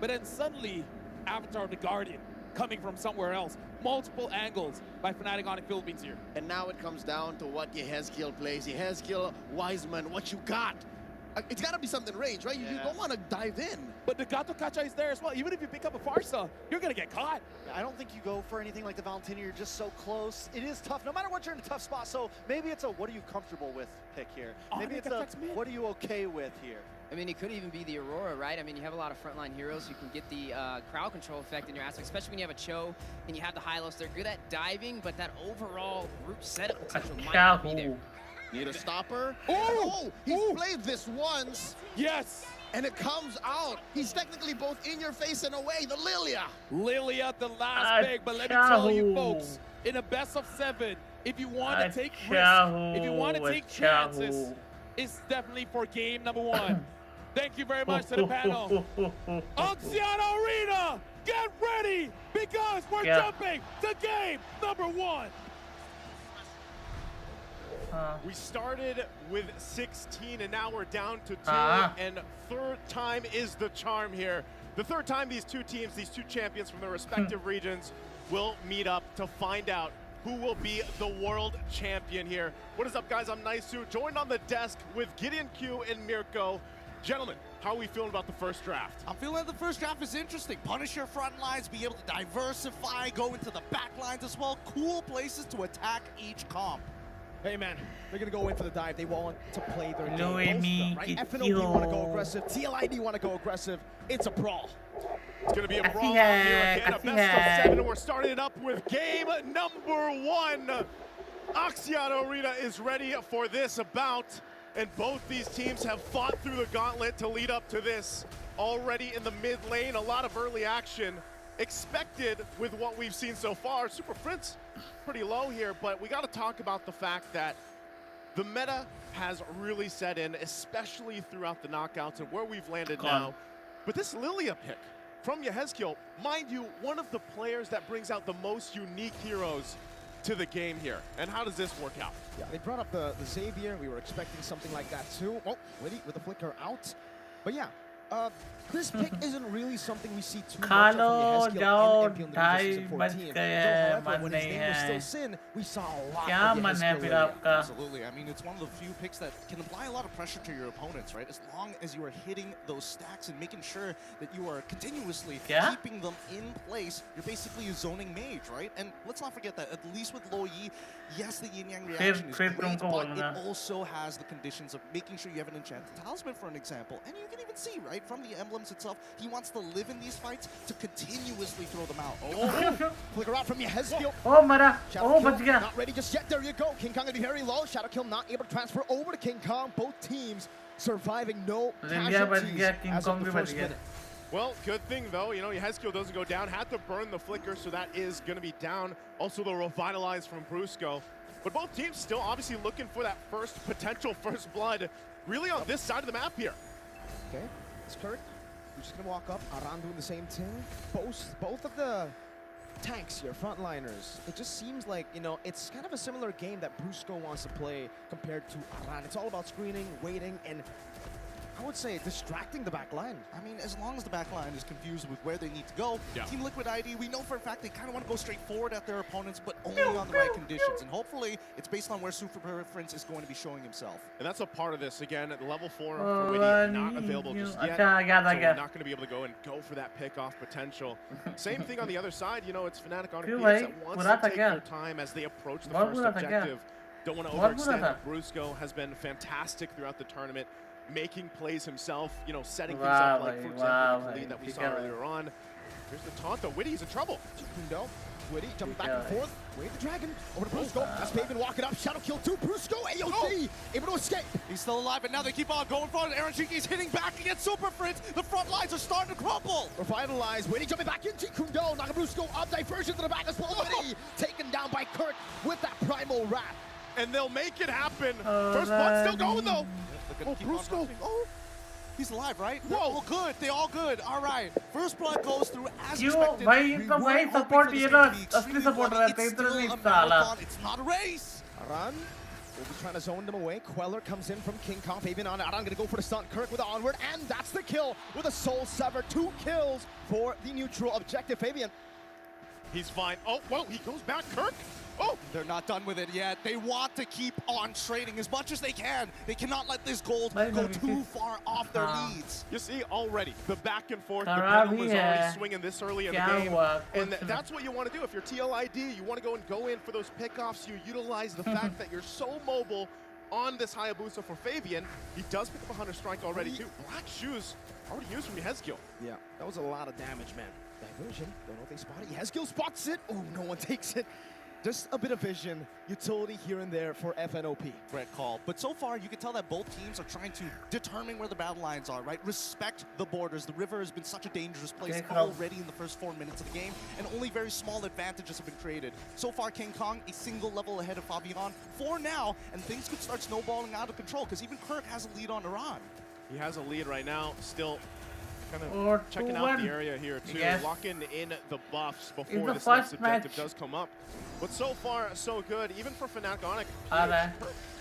but then suddenly Avatar of the Guardian coming from somewhere else. Multiple angles by Fnatic on the Philippines here. And now it comes down to what Yehezkiel plays. Yehezkiel, Wiseman, what you got? It's got to be something range, right? You don't want to dive in. But the Gato Kacha is there as well. Even if you pick up a Farsa, you're going to get caught. I don't think you go for anything like the Valentina. You're just so close. It is tough. No matter what, you're in a tough spot. So maybe it's a what are you comfortable with pick here. Maybe it's a what are you okay with here. I mean, it could even be the Aurora, right? I mean, you have a lot of frontline heroes who can get the crowd control effect in your aspect, especially when you have a Cho and you have the Hylos. They're good at diving, but that overall group setup potential might not be there. Need a stopper. Oh, he's played this once. Yes. And it comes out. He's technically both in your face and away. The Lilia. Lilia, the last pick. But let me tell you, folks, in a best of 7, if you want to take risks, if you want to take chances, it's definitely for game number 1. Thank you very much to the panel. Oxiana Arena, get ready because we're jumping to game number 1. We started with 16 and now we're down to 2, and third time is the charm here. The third time these two teams, these two champions from their respective regions will meet up to find out who will be the world champion here. What is up, guys? I'm Naisu, joined on the desk with Gideon Q and Mirko. Gentlemen, how are we feeling about the first draft? I'm feeling that the first draft is interesting. Punish your front lines, be able to diversify, go into the back lines as well. Cool places to attack each comp. Hey man, they're gonna go in for the dive. They want to play their game. Both of them, right? FNOB want to go aggressive. TLID want to go aggressive. It's a brawl. It's going to be a brawl out here again, a best of 7, and we're starting it up with game number 1. Oxiana Arena is ready for this bout, and both these teams have fought through the gauntlet to lead up to this. Already in the mid lane, a lot of early action expected with what we've seen so far. Super Prince pretty low here, but we got to talk about the fact that the meta has really set in, especially throughout the knockouts and where we've landed now. But this Lilia pick from Yehezkiel, mind you, one of the players that brings out the most unique heroes to the game here. And how does this work out? Yeah, they brought up the Xavier. We were expecting something like that too. Oh, Witty with the flicker out. But yeah, this pick isn't really something we see too much of from Yehezkiel in MP Season 14. However, when his name was still Sin, we saw a lot of Yehezkiel. Absolutely. I mean, it's one of the few picks that can apply a lot of pressure to your opponents, right? As long as you are hitting those stacks and making sure that you are continuously keeping them in place, you're basically zoning mage, right? And let's not forget that, at least with Lo Yi, yes, the yin-yang reaction is great, but it also has the conditions of making sure you have an enchanted talisman, for an example. And you can even see, right, from the emblems itself, he wants to live in these fights to continuously throw them out. Oh, flicker out from Yehezkiel. Oh, Mara. Oh, but yeah. Not ready just yet. There you go. King Kong gonna be very low. Shadowkill not able to transfer over to King Kong. Both teams surviving, no casualties as of the first minute. Well, good thing though, you know, Yehezkiel doesn't go down. Had to burn the flicker, so that is going to be down. Also the revitalize from Brusco. But both teams still obviously looking for that potential first blood, really on this side of the map here. Okay, it's Kurt. We're just gonna walk up. Aran doing the same thing. Both of the tanks here, frontliners. It just seems like, you know, it's kind of a similar game that Brusco wants to play compared to Aran. It's all about screening, waiting, and I would say distracting the back line. I mean, as long as the back line is confused with where they need to go, Team Liquid ID, we know for a fact they kind of want to go straight forward at their opponents, but only on the right conditions. And hopefully, it's based on where Super Preference is going to be showing himself. And that's a part of this. Again, at level 4 for Witty, not available just yet. So we're not going to be able to go for that pick-off potential. Same thing on the other side. You know, it's Fnatic on PX that wants to take their time as they approach the first objective. Don't want to overextend. Brusco has been fantastic throughout the tournament, making plays himself, you know, setting things up, like, for example, the lead that we saw earlier on. Here's the taunt, though. Witty's in trouble. Kundo, Witty jumping back and forth. Wave the dragon over to Brusco. That's Faven walking up. Shadow kill to Brusco. AOC able to escape. He's still alive, and now they keep on going for it. Aaron Shinki's hitting back against Super Fritz. The front lines are starting to crumble. Revitalize. Witty jumping back into Kundo. Naga Brusco up diversion to the back as well. Witty taken down by Kurt with that primal wrap. And they'll make it happen. First blood still going, though. Oh, Brusco. Oh, he's alive, right? Whoa, all good. They all good. All right. First blood goes through as expected. Why support ये ना असली support रहते हैं इधर नहीं साला. It's not a race. Aran will be trying to zone them away. Queller comes in from King Kong. Fabian on. Aran gonna go for the stunt. Kirk with the onward, and that's the kill with a soul sever. 2 kills for the neutral objective. Fabian. He's fine. Oh, whoa, he goes back. Kirk Oh! They're not done with it yet. They want to keep on trading as much as they can. They cannot let this gold go too far off their leads. You see already the back and forth, the Kharabi pendulum is already swinging this early in the Kya game. hua? And that's what you want to do. If you're TLID, you want to go in for those pickoffs. You utilize the fact that you're so mobile on this Hayabusa for Fabian. He does pick up a Hunter Strike already too. Black Shoes already used from Yehezkiel. Yeah, that was a lot of damage, man. Diversion, don't know if they spot it. Yehezkiel spots it. Oh, no one takes it. Just a bit of vision, utility here and there for FNOP. Great call. But so far, you can tell that both teams are trying to determine where the battle lines are, right? Respect the borders. The river has been such a dangerous place already in the first 4 minutes of the game, and only very small advantages have been created. So far, King Kong a single level ahead of Fabian for now, and things could start snowballing out of control, because even Kirk has a lead on Iran. He has a lead right now, still kind Or of checking out the area here too, locking in the buffs before this next objective does come up. But so far, so good. Even for Fnatic Onyx,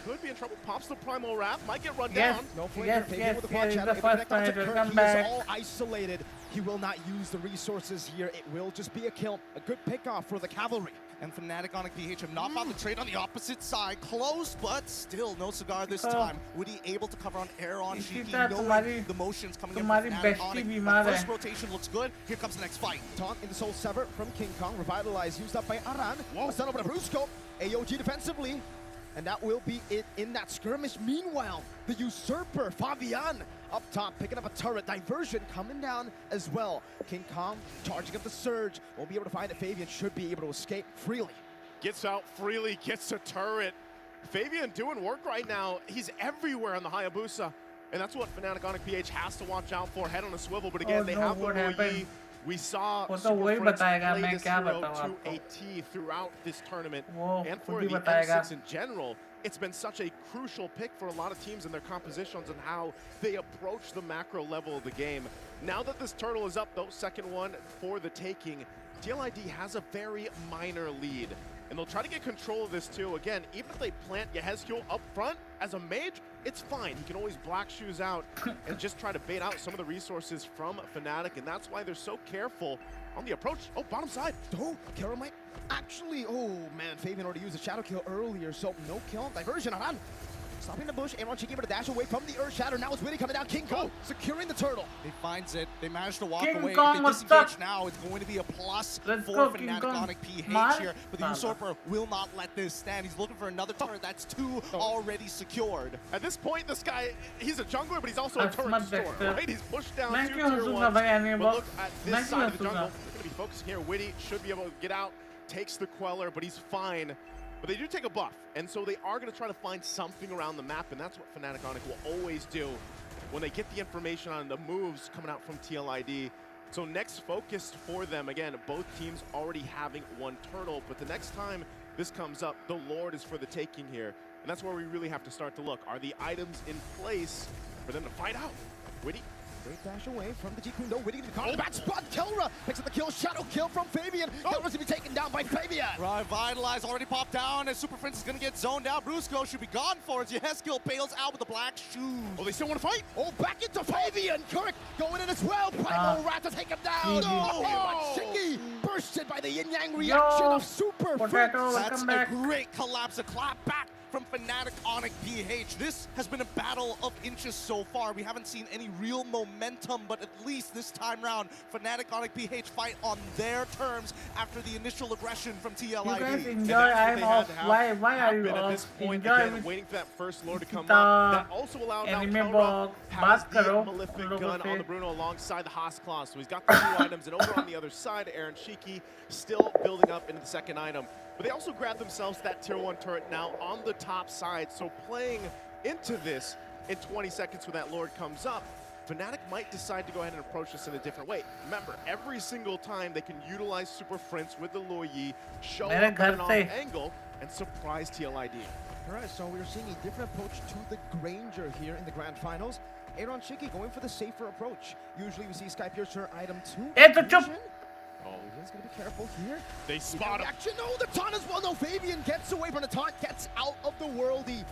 could be in trouble. Pops the Primal Wrath, might get run down. No flavor, with the punch out. He is all isolated. He will not use the resources here. It will just be a kill. A good pickoff for the Cavalry. And Fnatic Onyx PH have not found the trade on the opposite side. Close, but still no cigar this time. Woody able to cover on air on Shiki, knowing the motions coming in from Fnatic Onyx. First rotation looks good. Here comes the next fight. Taunt in the Soul Sever from King Kong. Revitalize used up by Aran. Whoa. Sent over to Brusco. AOG defensively. And that will be it in that skirmish. Meanwhile, the Usurper, Fabian, up top, picking up a turret. Diversion coming down as well. King Kong charging up the surge. Won't be able to find it. Fabian should be able to escape freely. Gets out freely, gets a turret. Fabian doing work right now. He's everywhere on the Hayabusa. And that's what Fnatic Onyx PH has to watch out for. Head on a swivel, but again, they have the Yi. We saw Super Friends play this hero to a T throughout this tournament. And for the M6 in general, it's been such a crucial pick for a lot of teams in their compositions and how they approach the macro level of the game. Now that this turtle is up, though, second one for the taking, TLID has a very minor lead. And they'll try to get control of this too. Again, even if they plant Yehezkiel up front as a mage, it's fine. He can always Black Shoes out and just try to bait out some of the resources from Fnatic, and that's why they're so careful on the approach. Oh, bottom side. Oh, Kara might actually, oh man, Fabian already used a shadow kill earlier, so no kill. Diversion, Aran. Stopping the bush, Aaron Cheeky able to dash away from the Earth Shatter. Now it's Witty coming down. King Kong securing the turtle. He finds it. They managed to walk King away. Kong if they disengage now, it's going to be a plus for Fnatic Onyx PH here. But the Usurper will not let this stand. He's looking for another turret. That's two already secured. At this point, this guy, he's a jungler, but he's also a turret destroyer, right? He's pushed down two tier 1s. But look at this side of the jungle. They're going to be focusing here. Witty should be able to get out, takes the Queller, but he's fine. But they do take a buff, and so they are going to try to find something around the map, and that's what Fnatic Onyx will always do when they get the information on the moves coming out from TLID. So next focused for them, again, both teams already having one turtle, but the next time this comes up, the Lord is for the taking here. And that's where we really have to start to look. Are the items in place for them to find out? Witty. Great dash away from the G-Queen. No, Witty to the bad spot. Kelra picks up the kill. Shadow kill from Fabian. Kelra's going to be taken down by Fabian. Revitalize already popped down as Super Prince is going to get zoned out. Brusco should be gone for it. Yehezkiel bails out with the Black Shoes. Oh, they still want to fight? Oh, back into Fabian. Kirk going in as well. Primal Rat to take him down. Shiki bursted by the yin-yang reaction of Super Prince. That's a great collapse. A clap back from Fnatic Onyx PH. This has been a battle of inches so far. We haven't seen any real momentum, but at least this time round, Fnatic Onyx PH fight on their terms after the initial aggression from TLID. You guys enjoy, I'm off. Why are you at off? this point, Enjoy again, waiting for that first lord to come up. That also allowed now Kelra has the Malefic gun on the Bruno alongside the Haas Claw. So he's got the two items, and over on the other side, Aaron Shiki still building up into the second item. But they also grabbed themselves that tier 1 turret now on the top side. So playing into this in 20 seconds when that Lord comes up, Fnatic might decide to go ahead and approach this in a different way. Remember, every single time they can utilize Super Prince with the Yi, show up at an off angle, and surprise TLID. All right, so we're seeing a different approach to the Granger here in the Grand Finals. Aaron Shiki going for the safer approach. Usually we see Sky Piercer item 2. Oh, he's going to be careful here. They spot him. Action. No, the taunt as well. No, Fabian gets away from the taunt, gets out of the worldie.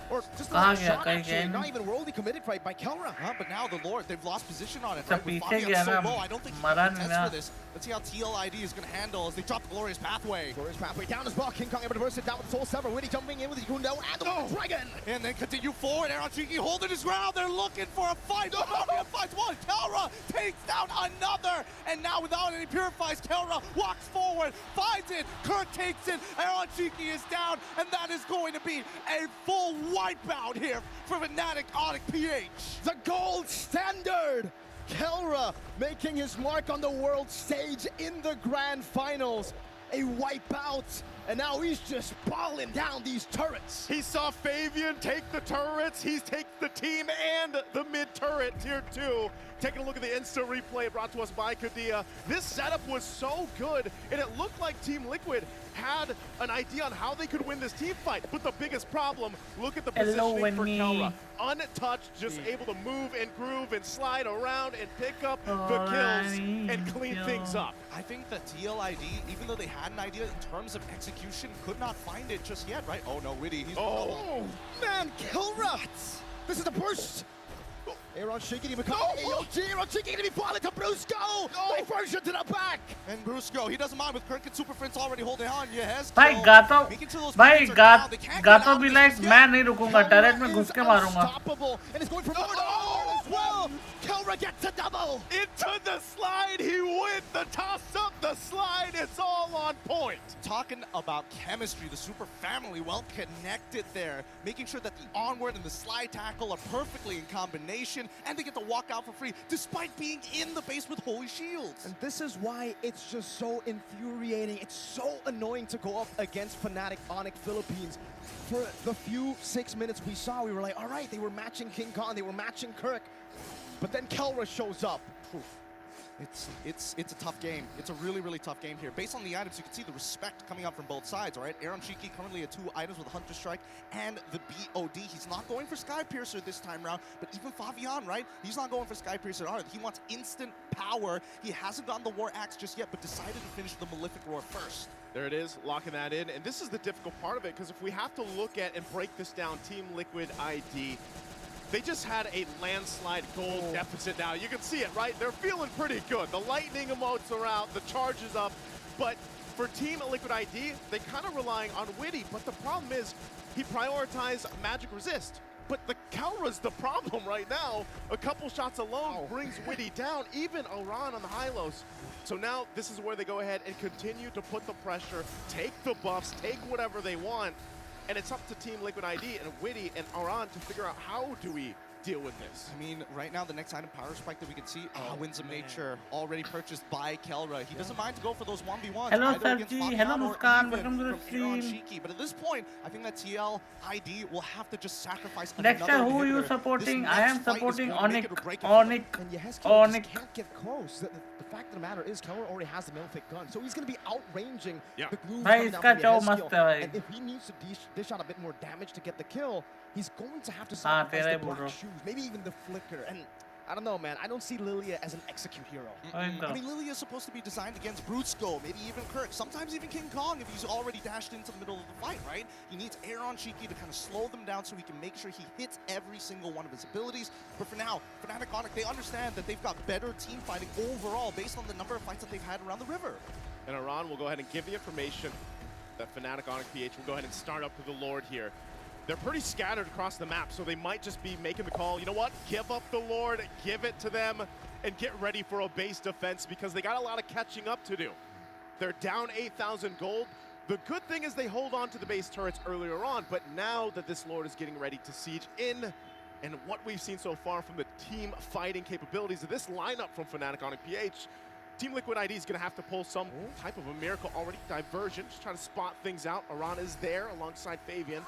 or just a कहाँ little गया shot कहीं actually, गया not even worldly committed by Kelra. But now the Lord, they've lost position on it. सब Right? With पीछे Fabian गया so ना low, I don't think he मरा can नहीं contest ना for this. Let's see how TLID is going to handle as they drop the Glorious Pathway. Glorious Pathway down as well. King Kong able to burst it down with Soul Sever. Witty jumping in with the Gundo and the Dragon. And then continue forward. Aaron Cheeky holding his ground. They're looking for a fight. Fabian fights one. Kelra takes down another. And now without any purifies, Kelra walks forward, finds it. Kirk takes it. Aaron Cheeky is down. And that is going to be a full wipeout here for Fnatic Onyx PH. The gold standard. Kelra making his mark on the world stage in the grand finals. A wipeout. And now he's just balling down these turrets. He saw Fabian take the turrets. He's taken the team and the mid turret, tier 2. Taking a look at the instant replay brought to us by Kadia. This setup was so good, and it looked like Team Liquid had an idea on how they could win this team fight. But the biggest problem, look at the positioning for Kelra. Untouched, just able to move and groove and slide around and pick up the kills and clean things up. I think that TLID, even though they had an idea in terms of execution, could not find it just yet, right? Oh no, Witty, he's Man, Kelra! This is the burst! Aaron shaking him, AOG, Aaron shaking him, falling to Brusco! Diversion to the back! And Brusco, he doesn't mind with Kirk and Super Prince already holding on. Yes, भाई गातो भी like मैं नहीं रुकूंगा talent में घुस के मारूंगा And he's going for more as well! Kelra gets a double! Into the slide, he went the toss up, the slide, it's all on point. Talking about chemistry, the Super family well connected there, making sure that the onward and the slide tackle are perfectly in combination, and they get to walk out for free despite being in the base with Holy Shields. And this is why it's just so infuriating. It's so annoying to go up against Fnatic Onyx Philippines. For the few 6 minutes we saw, we were like, all right, they were matching King Kong, they were matching Kirk. But then Kelra shows up. It's a tough game. It's a really, really tough game here. Based on the items, you can see the respect coming out from both sides, all right? Aaron Cheeky currently at 2 items with Hunter Strike and the BOD. He's not going for Sky Piercer this time around, but even Fabian, right? He's not going for Sky Piercer either. He wants instant power. He hasn't gotten the War Axe just yet, but decided to finish the Malefic Roar first. There it is, locking that in. And this is the difficult part of it, because if we have to look at and break this down, Team Liquid ID, they just had a landslide gold deficit now. You can see it, right? They're feeling pretty good. The lightning emotes are out, the charge is up. But for Team Liquid ID, they kind of relying on Witty. But the problem is, he prioritized Magic Resist. But the Kelra's the problem right now. A couple shots alone brings Witty down, even Aran on the high-lows. So now this is where they go ahead and continue to put the pressure, take the buffs, take whatever they want. And it's up to Team Liquid ID and Witty and Aran to figure out how do we deal with this. I mean, right now the next item, Power Spike that we can see, Winds of Nature, already purchased by Kelra. He doesn't mind to go for those 1v1s. Hello Sergi, hello Muskan, welcome to the stream. But at this point, I think that TLID will have to just sacrifice DEXTER, who are you supporting? I am supporting Onyx. And yes, Kelra just can't get close. The fact of the matter is, Kelra already has the Malefic gun, so he's going to be outranging the glue coming down from the Hezkiel. And if he needs to dish out a bit more damage to get the kill, he's going to have to sacrifice the black shoes, maybe even the flicker. And I don't know, man. I don't see Lilia as an execute hero. I mean, Lilia is supposed to be designed against Brutsko, maybe even Kirk, sometimes even King Kong if he's already dashed into the middle of the fight, right? He needs Aaron Cheeky to kind of slow them down so he can make sure he hits every single one of his abilities. But for now, Fnatic Onyx, they understand that they've got better team fighting overall based on the number of fights that they've had around the river. And Aran will go ahead and give the information that Fnatic Onyx PH will go ahead and start up to the Lord here. They're pretty scattered across the map, so they might just be making the call, you know what, give up the Lord, give it to them, and get ready for a base defense because they got a lot of catching up to do. They're down 8,000 gold. The good thing is they hold on to the base turrets earlier on, but now that this Lord is getting ready to siege in, and what we've seen so far from the team fighting capabilities of this lineup from Fnatic Onyx PH, Team Liquid ID is going to have to pull some type of a miracle already. Diversion, just trying to spot things out. Aran is there alongside Fabian.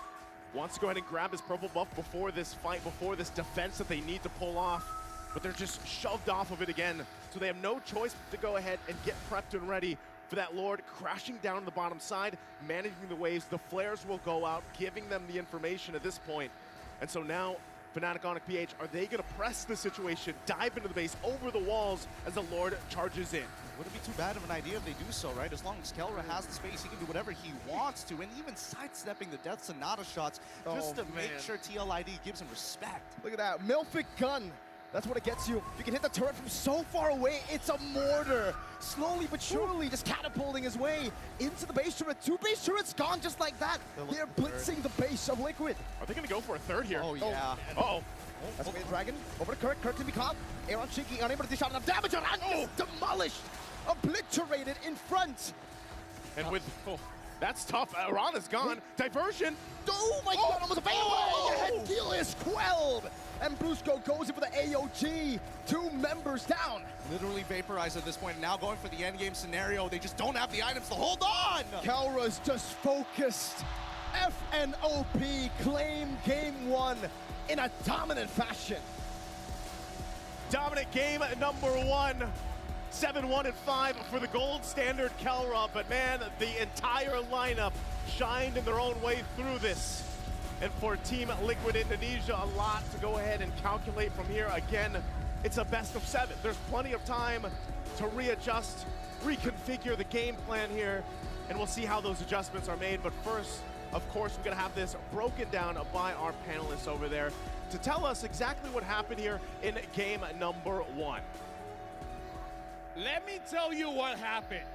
Wants to go ahead and grab his purple buff before this fight, before this defense that they need to pull off. But they're just shoved off of it again. So they have no choice but to go ahead and get prepped and ready for that Lord crashing down on the bottom side, managing the waves. The flares will go out, giving them the information at this point. And so now Fnatic Onic PH, are they going to press the situation, dive into the base, over the walls as the Lord charges in? Wouldn't be too bad of an idea if they do so, right? As long as Kelra has the space, he can do whatever he wants to, and even sidestepping the Death Sonata shots just to make sure TLID gives him respect. Look at that, Milfic gun. That's what it gets you. You can hit the turret from so far away. It's a mortar. Slowly but surely just catapulting his way into the base turret. 2 base turrets gone just like that. They're blitzing the base of Liquid. Are they going to go for a third here? Oh, yeah. Uh-oh. That's a dragon. Over to Kirk. Kirk can be caught. Aaron Cheeky unable to dish out enough damage. Aran demolished. Obliterated in front. And with... that's tough. Aran is gone. Diversion. Oh my god, almost a fadeaway. The head deal is quelled. And Brusco goes in for the AOG. 2 members down. Literally vaporized at this point. Now going for the endgame scenario. They just don't have the items to hold on. Kelra's just focused. FNOP claim game 1 in a dominant fashion. Dominant game number 1. 7-1-5 for the gold standard Kelra, but man, the entire lineup shined in their own way through this. And for Team Liquid Indonesia, a lot to go ahead and calculate from here. Again, it's a best of 7. There's plenty of time to readjust, reconfigure the game plan here, and we'll see how those adjustments are made. But first, of course, we're gonna have this broken down by our panelists over there to tell us exactly what happened here in game number 1. Let me tell you what happened.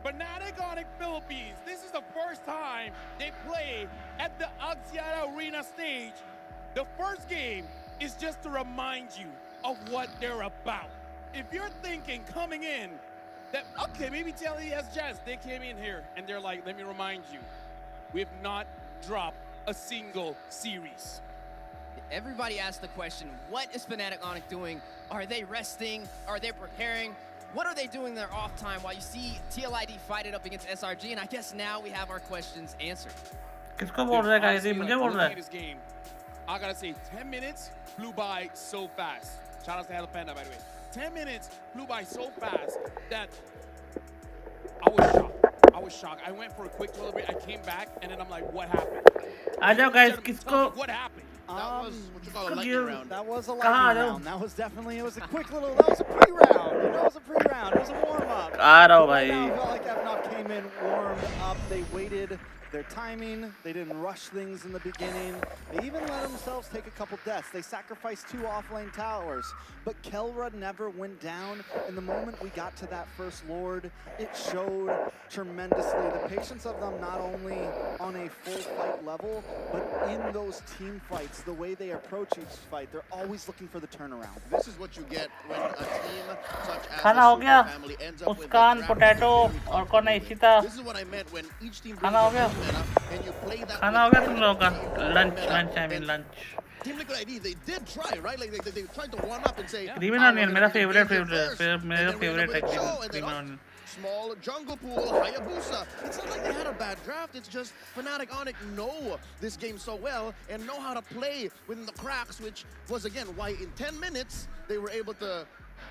Fnatic Onic Philippines, this is the first time they play at the Axiata Arena stage. The first game is just to remind you of what they're about. If you're thinking coming in that, okay, maybe TLES Jazz, they came in here and they're like, let me remind you, we have not dropped a single series. Everybody asked the question, what is Fnatic Onic doing? Are they resting? Are they preparing? What are they doing in their off time while you see TLID fight it up against SRG? And I guess now we have our questions answered. किसको बोल रहा है guys? ये मुझे बोल रहा है. This game, I gotta say, 10 minutes flew by so fast. Shout out to Hello Panda, by the way. 10 minutes flew by so fast that I was shocked. I was shocked. I went for a quick toilet break. I came back, and then I'm like, what happened? आ जाओ guys, किसको? What happened? That was what you call a lightning round. That was a lightning round. That was definitely, it was a quick little, that was a pre-round. You know, it was a pre-round. It was a warm-up. आ रहा हूँ भाई. It felt like FNOP came in, warmed up. They waited their timing. They didn't rush things in the beginning. They even let themselves take a couple deaths. They sacrificed 2 off-lane towers. But Kelra never went down. And the moment we got to that first Lord, it showed tremendously the patience of them, not only on a full fight level, but in those team fights, the way they approach each fight, they're always looking for the turnaround. This is what you get when a team such as खाना हो गया? the family ends up with Muskan, potato और कौन है Ishita? This is what I meant when each team खाना हो गया? and you play that. खाना हो गया तुम लोगों का? Lunch, I mean lunch. Team Liquid ID, they did try, right? Like they tried to one up and say. Creamy onion, मेरा favorite है creamy onion. Small jungle pool, Hayabusa. It's not like they had a bad draft. It's just Fnatic Onic know this game so well and know how to play within the cracks, which was again why in 10 minutes they were able to,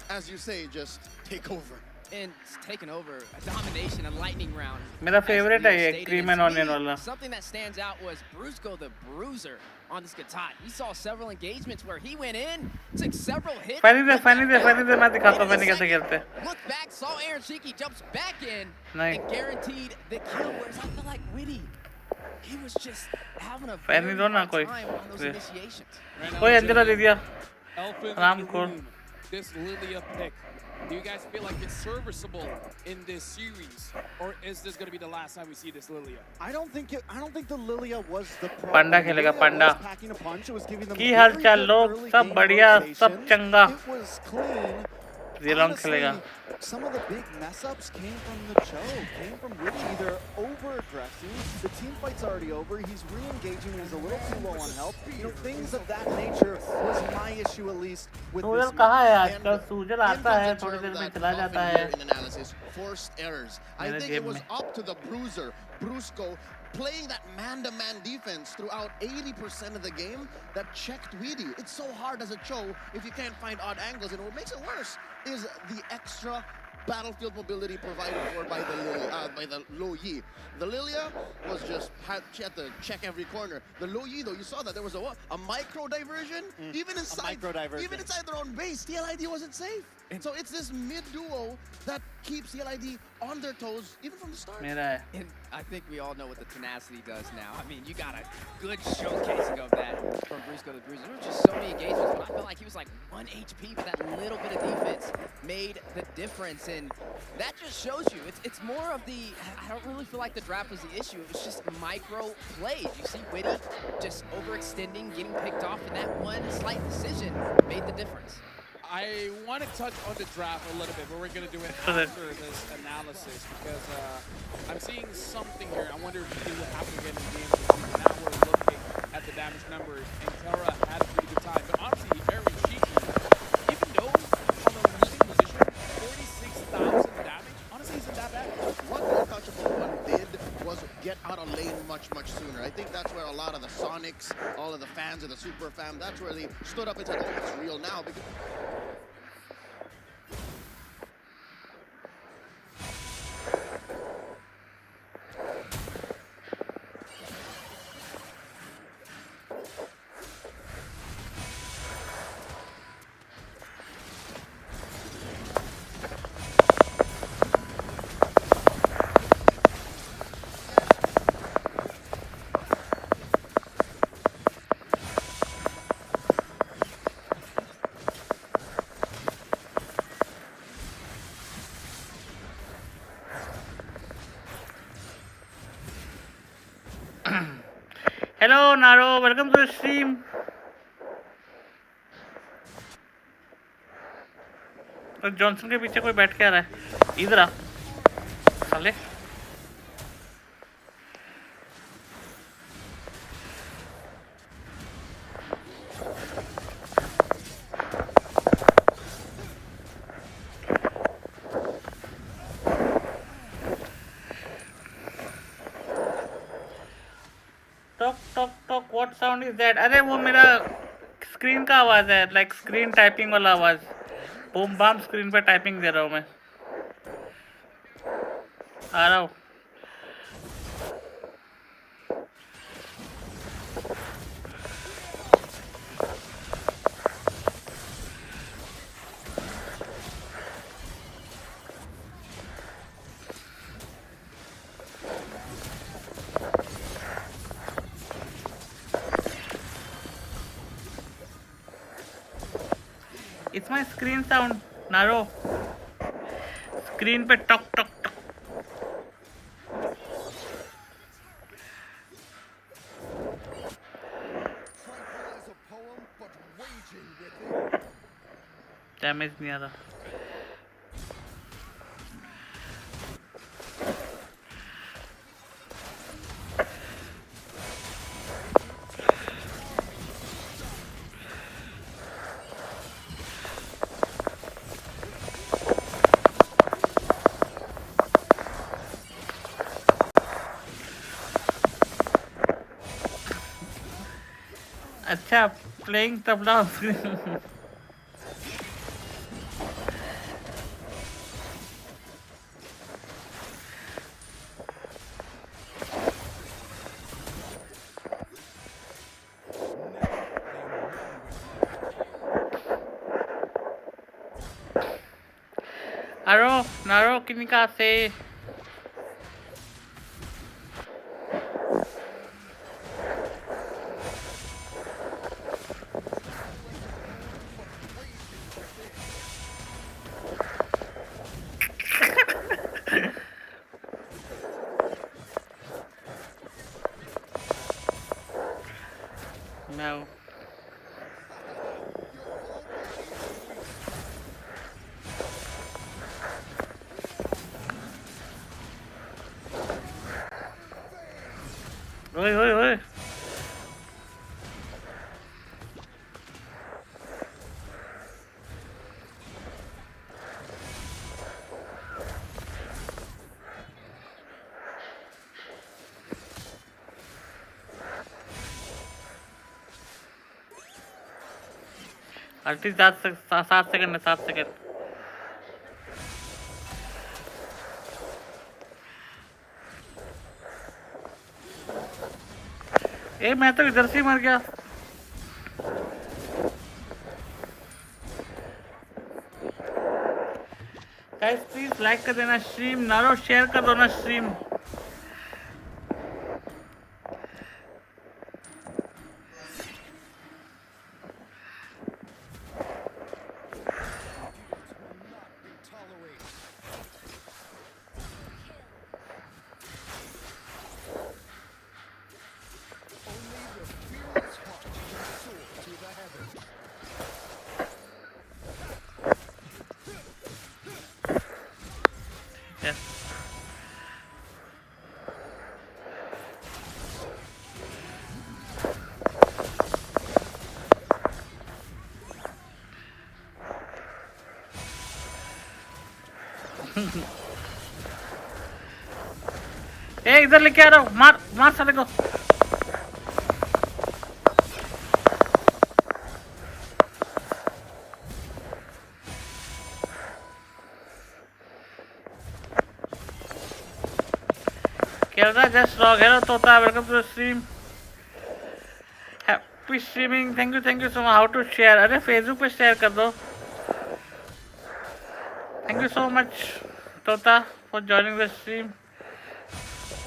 as you say, just take over. And taken over a domination, a lightning round. मेरा favorite है ये cream and onion वाला. Something that stands out was Brusco the Bruiser on this guitar. We saw several engagements where he went in, took several hits. Funny दे मैं दिखाता हूँ funny कैसे खेलते. Looked back, saw Aaron Cheeky, jumps back in, नहीं. and guaranteed the kill. Whereas I feel like Witty, he was just having a funny very दो ना hard कोई. time on those initiations. कोई अंदर दे दिया. Elephant राम in the को. room. This Lilia pick. Do you guys feel like it's serviceable in this series, or is this going to be the last time we see this Lilia? I don't think the Lilia was the problem. पांडा खेलेगा पांडा. Packing a punch. It was giving them की हाल चाल लोग सब बढ़िया सब चंगा. It was clean. Zilong खेलेगा. Some of the big mess ups came from the choke, came from Witty either over-aggressing, the team fight's already over, he's re-engaging, he's a little too low on health. You know, things of that nature was my issue at least with this Sujal कहाँ है आजकल? सूजल आता है थोड़ी देर में चला जाता है. Forced errors. I think it was up to the Bruiser, Brusco, playing that man-to-man defense throughout 80% of the game that checked Weedy. It's so hard as a Cho if you can't find odd angles, and what makes it worse is the extra battlefield mobility provided for by the Lo Yi. The Lilia was just she had to check every corner. The Lo Yi though, you saw that there was a micro diversion, even inside their own base. TLID wasn't safe. And so it's this mid duo that keeps TLID on their toes even from the start. And I think we all know what the tenacity does now. I mean, you got a good showcasing of that from Brusco the Bruiser. There were just so many engagements, but I felt like he was like 1 HP, but that little bit of defense made the difference. And that just shows you, it's more of the, I don't really feel like the draft was the issue. It was just micro plays. You see Witty just overextending, getting picked off, and that one slight decision made the difference. I want to touch on the draft a little bit, but we're going to do it after this analysis because I'm seeing something here. I wonder if it will happen again in games. Now we're looking at the damage numbers, and Terra had a pretty good time. But honestly, Aaron Shiki, even though on the losing position, 46,000 damage, honestly, isn't that bad. What the Untouchable one did was get out of lane much sooner. I think that's where a lot of the Sonics, all of the fans of the Super Fam, that's where they stood up and said, oh, it's real now. Because Hello Naro, welcome to the stream. तो Johnson के पीछे कोई बैठ के आ रहा है इधर आ साले talk what sound is that अरे वो मेरा स्क्रीन का आवाज है लाइक स्क्रीन टाइपिंग वाला आवाज बूम बाम स्क्रीन पे टाइपिंग दे रहा हूँ मैं आ रहा हूँ It's my screen sound, Naro. Screen पे टक टक टक. Damage नहीं आ रहा. अच्छा playing tabla Naro kinikase No. Oi. At least 7 seconds. ए मैं तो इधर से ही मर गया। गाइस प्लीज लाइक कर देना स्ट्रीम, नारो शेयर कर दो ना स्ट्रीम। ए इधर लेके आ रहा हूँ, मार मार साले को। Kerala just log. Hello Tota, welcome to the stream. Happy streaming. Thank you so much. How to share? अरे Facebook पे share कर दो। Thank you so much Tota for joining the stream.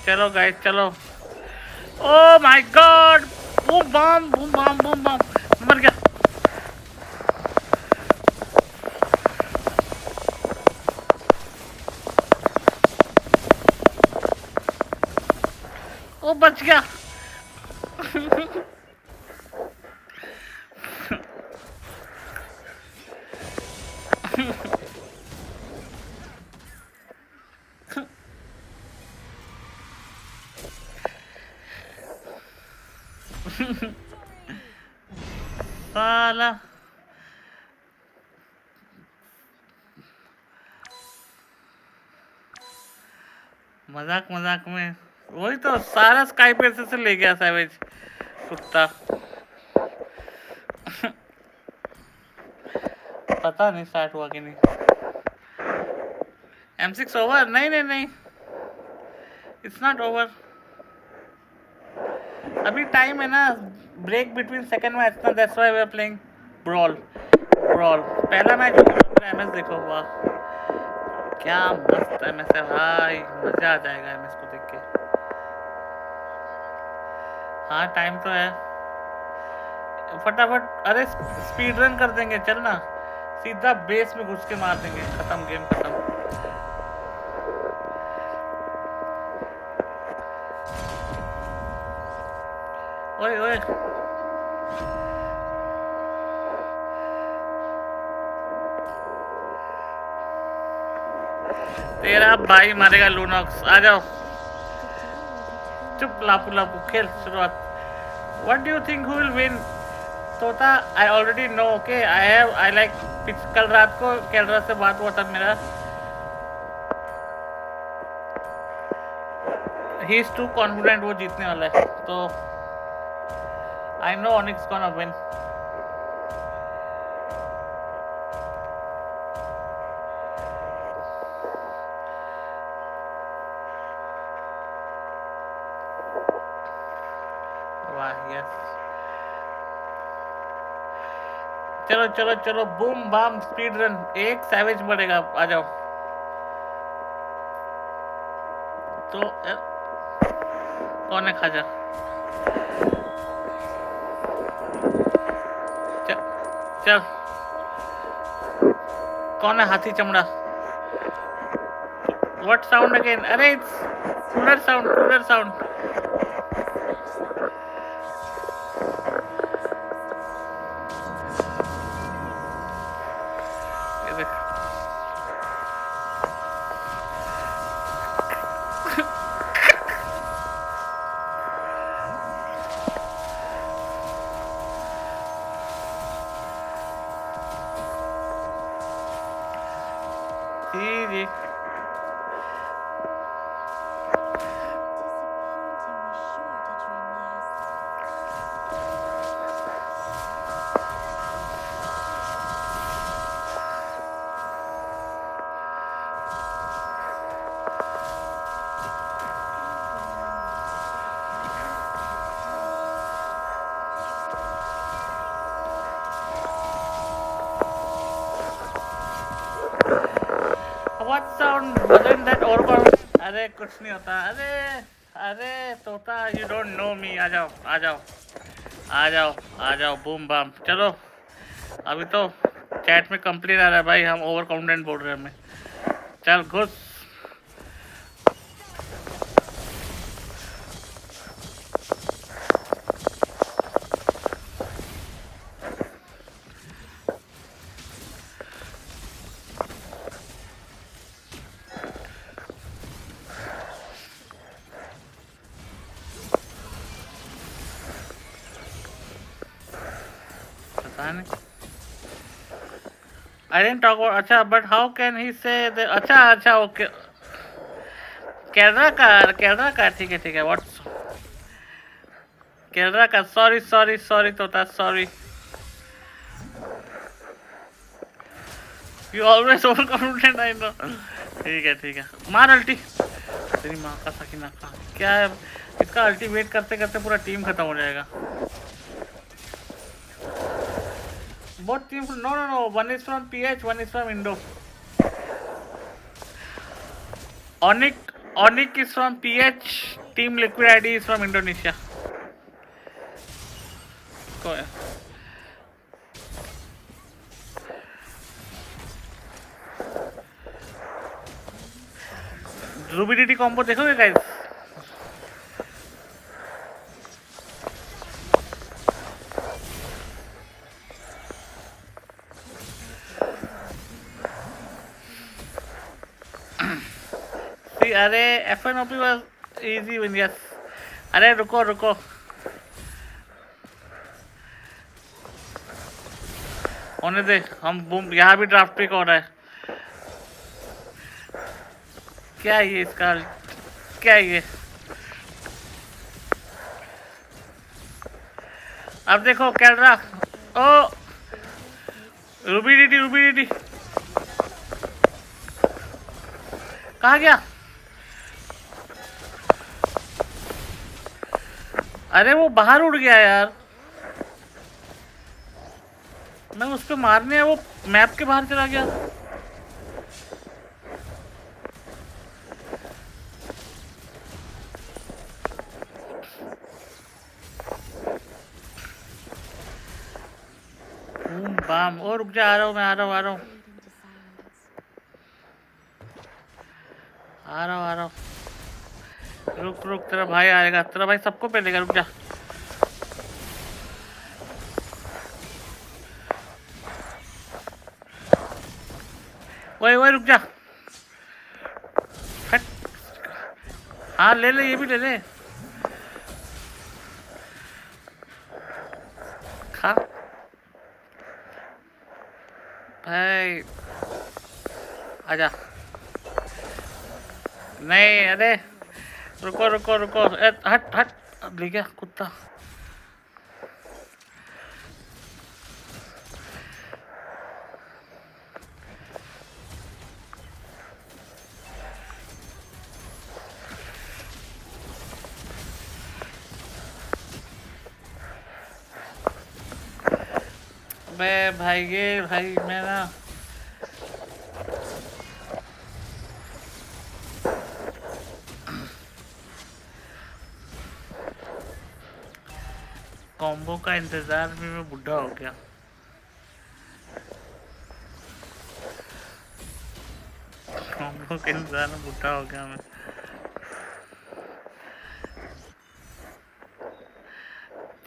चलो guys चलो। Oh my God! Boom bomb, boom bomb, boom bomb. मर गया। ओ बच गया। साला मजाक मजाक में वही तो सारा स्काई पे से ले गया सैवेज कुत्ता। पता नहीं स्टार्ट हुआ कि नहीं। M6 over? नहीं नहीं नहीं, इट्स नॉट ओवर। अभी टाइम है ना, ब्रेक बिटवीन सेकंड मैच ना, that's why we are playing Brawl. पहला मैच एमएस देखो, वाह क्या मस्त एमएस है भाई, मजा आ जाएगा एमएस को देख के। हाँ टाइम तो है, फटाफट। अरे स्पीड रन कर देंगे, चलना सीधा बेस में घुस के मार देंगे, खत्म गेम खत्म। ओए ओए तेरा भाई मारेगा लूनॉक्स, आ जाओ। चुप लापू लापू, खेल शुरुआत। What do you think who will win? तोता I already know, okay I like. कल रात को कैलरा से बात हुआ था मेरा, ही इज टू कॉन्फिडेंट वो जीतने वाला है, तो I know onyx gonna win. चलो चलो चलो, बूम बाम स्पीड रन, एक सैवेज बढ़ेगा, आ जाओ। तो कौन है खाजा? चल कौन है हाथी चमड़ा? What sound again? अरे it's cooler sound, cooler sound. what sound wasn't that overcome? अरे कुछ नहीं होता. अरे तोता, you don't know me. आ जाओ बूम बम. चलो अभी तो चैट में कंप्लेन आ रहा है भाई, हम ओवर कॉन्फिडेंट बोल रहे हैं हमें. चल घुस. I didn't talk about. अच्छा, but how can he say that? अच्छा okay. केरला का ठीक है. What? केरला का. Sorry तोता, sorry. You always overconfident, I know. ठीक है. मार अल्टी. तेरी माँ का सकीना का. क्या है? इसका अल्टी वेट करते करते पूरा टीम खत्म हो जाएगा. Both teams? No. One is from PH, one is from Indo. Onyx is from PH. Team Liquid ID is from Indonesia. Go ahead. Rubidity combo देखोगे guys? अरे FNOP was easy win, yes. अरे रुको. होने दे. हम boom. यहाँ भी draft pick हो रहा है. क्या है ये इसका? क्या है ये? अब देखो कैलरा. ओ रूबी कहाँ गया? अरे वो बाहर उड़ गया यार. मैं उसको मारने वो मैप के बाहर चला गया. बाम. और रुक जा. आ रहा हूँ. रुक. तेरा भाई आएगा. तेरा भाई सबको पहलेगा. रुक जा. ओए रुक जा. हाँ ले ये भी ले ले. खा भाई. आजा. नहीं अरे रुको. हट. ले गया कुत्ता. भाई मैं ना कॉम्बो का इंतजार में मैं बुढ़ा हो गया. कॉम्बो के इंतजार में बुढ़ा हो गया मैं.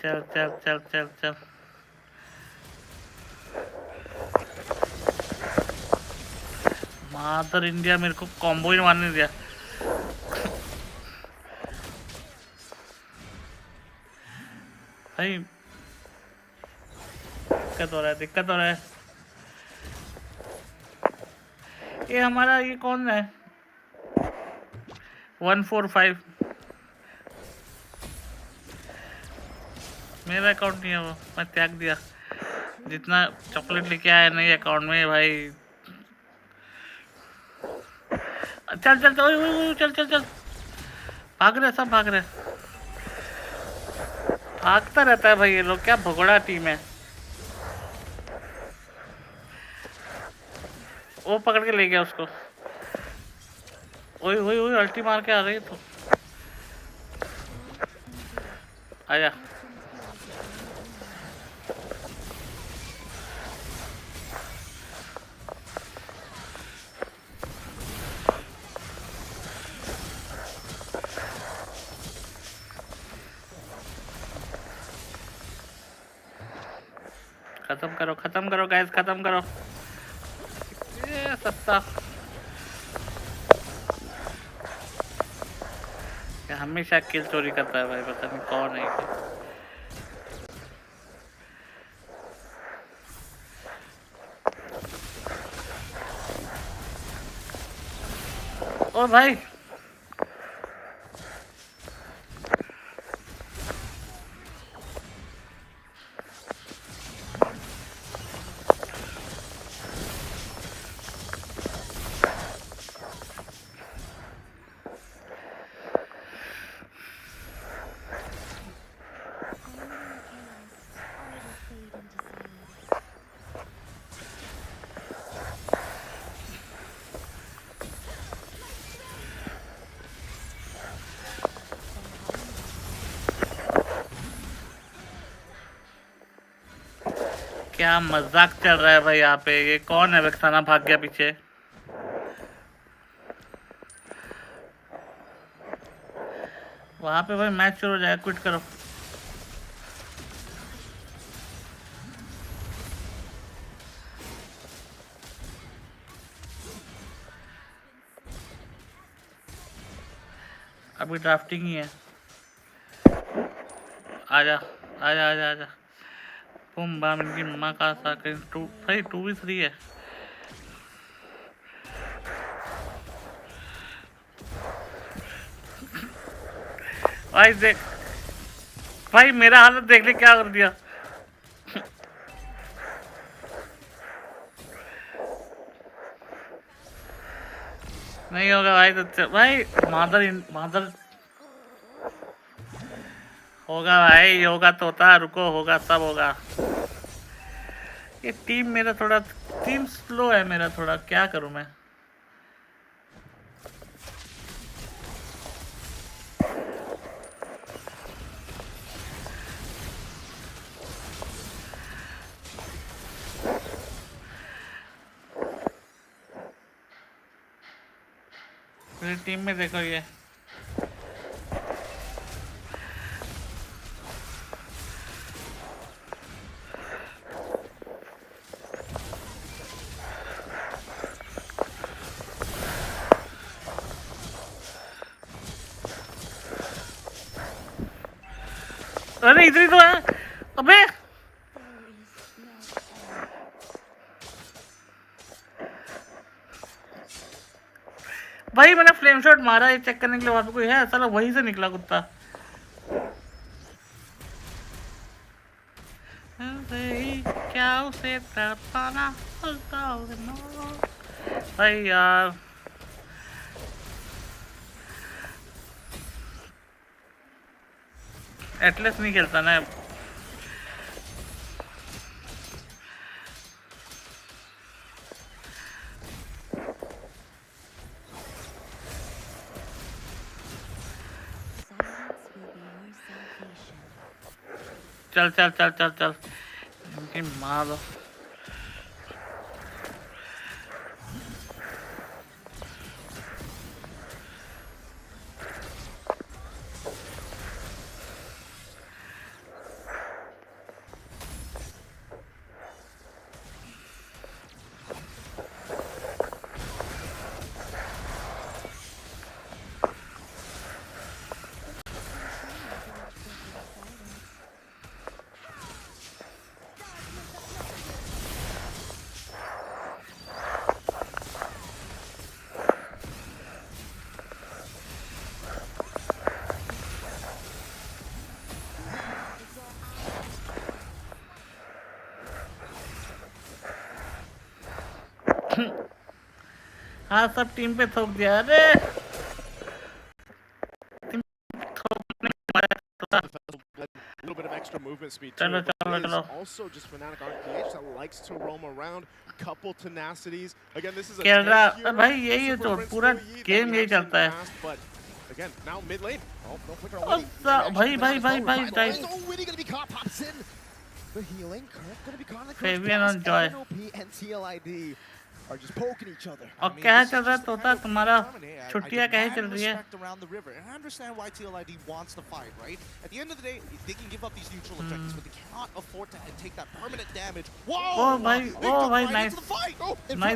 चल. मादर इंडिया मेरे को कॉम्बो ही मारने दिया. भाई दिक्कत हो रहा है. ये हमारा ये कौन है? 145. मेरा अकाउंट नहीं है वो. मैं त्याग दिया. जितना चॉकलेट लेके आया नहीं अकाउंट में भाई. चल. भाग रहे सब. भागता रहता है भाई ये लोग. क्या भगोड़ा टीम है. वो पकड़ के ले गया उसको. ओए ओए ओए अल्टी मार के आ रही है तो आजा खत्म करो गैस खत्म करो ये सस्ता हमेशा किल चोरी करता है भाई पता नहीं कौन है ओ भाई क्या मजाक चल रहा है भाई यहाँ पे ये कौन है वक्साना भाग गया पीछे वहां पे भाई मैच शुरू हो जाएगा क्विट करो अभी ड्राफ्टिंग ही है आजा आजा आजा आजा बुम बाम इनकी माँ का साकर टू भाई 2v3 है भाई देख भाई मेरा हालत देख ले क्या कर दिया नहीं होगा भाई तो भाई मादर होगा भाई होगा तोता रुको होगा सब होगा ये टीम मेरा थोड़ा टीम स्लो है मेरा थोड़ा क्या करूं मैं मेरी टीम में देखो ये अरे इधर ही तो है अबे भाई मैंने फ्लेम शॉट मारा ये चेक करने के लिए वहां पे कोई है साला वहीं से निकला कुत्ता क्या उसे तड़पाना भाई यार एटलस नहीं खेलता ना चल चल चल चल चल इनकी मार दो हाँ सब टीम पे थोक दिया अरे A little bit of extra movement speed चलो too. चलो it is also just Fnatic RPH that likes to roam around. Couple tenacities. Again, this is a भाई यही है तो पूरा गेम यही चलता है but again, now mid lane. Oh, no flicker भाई So Witty gonna be caught, pops in. The healing, Kirk gonna be caught in the Fabian on Joy. FNOP and TLID are just poking each other. और क्या चल रहा है तोता तुम्हारा छुट्टियां कहीं चल रही है around the river, and I understand why TLID wants to fight, right? At the end of the day, they can give up these neutral objectives, but they cannot afford to take that permanent damage. ओ भाई nice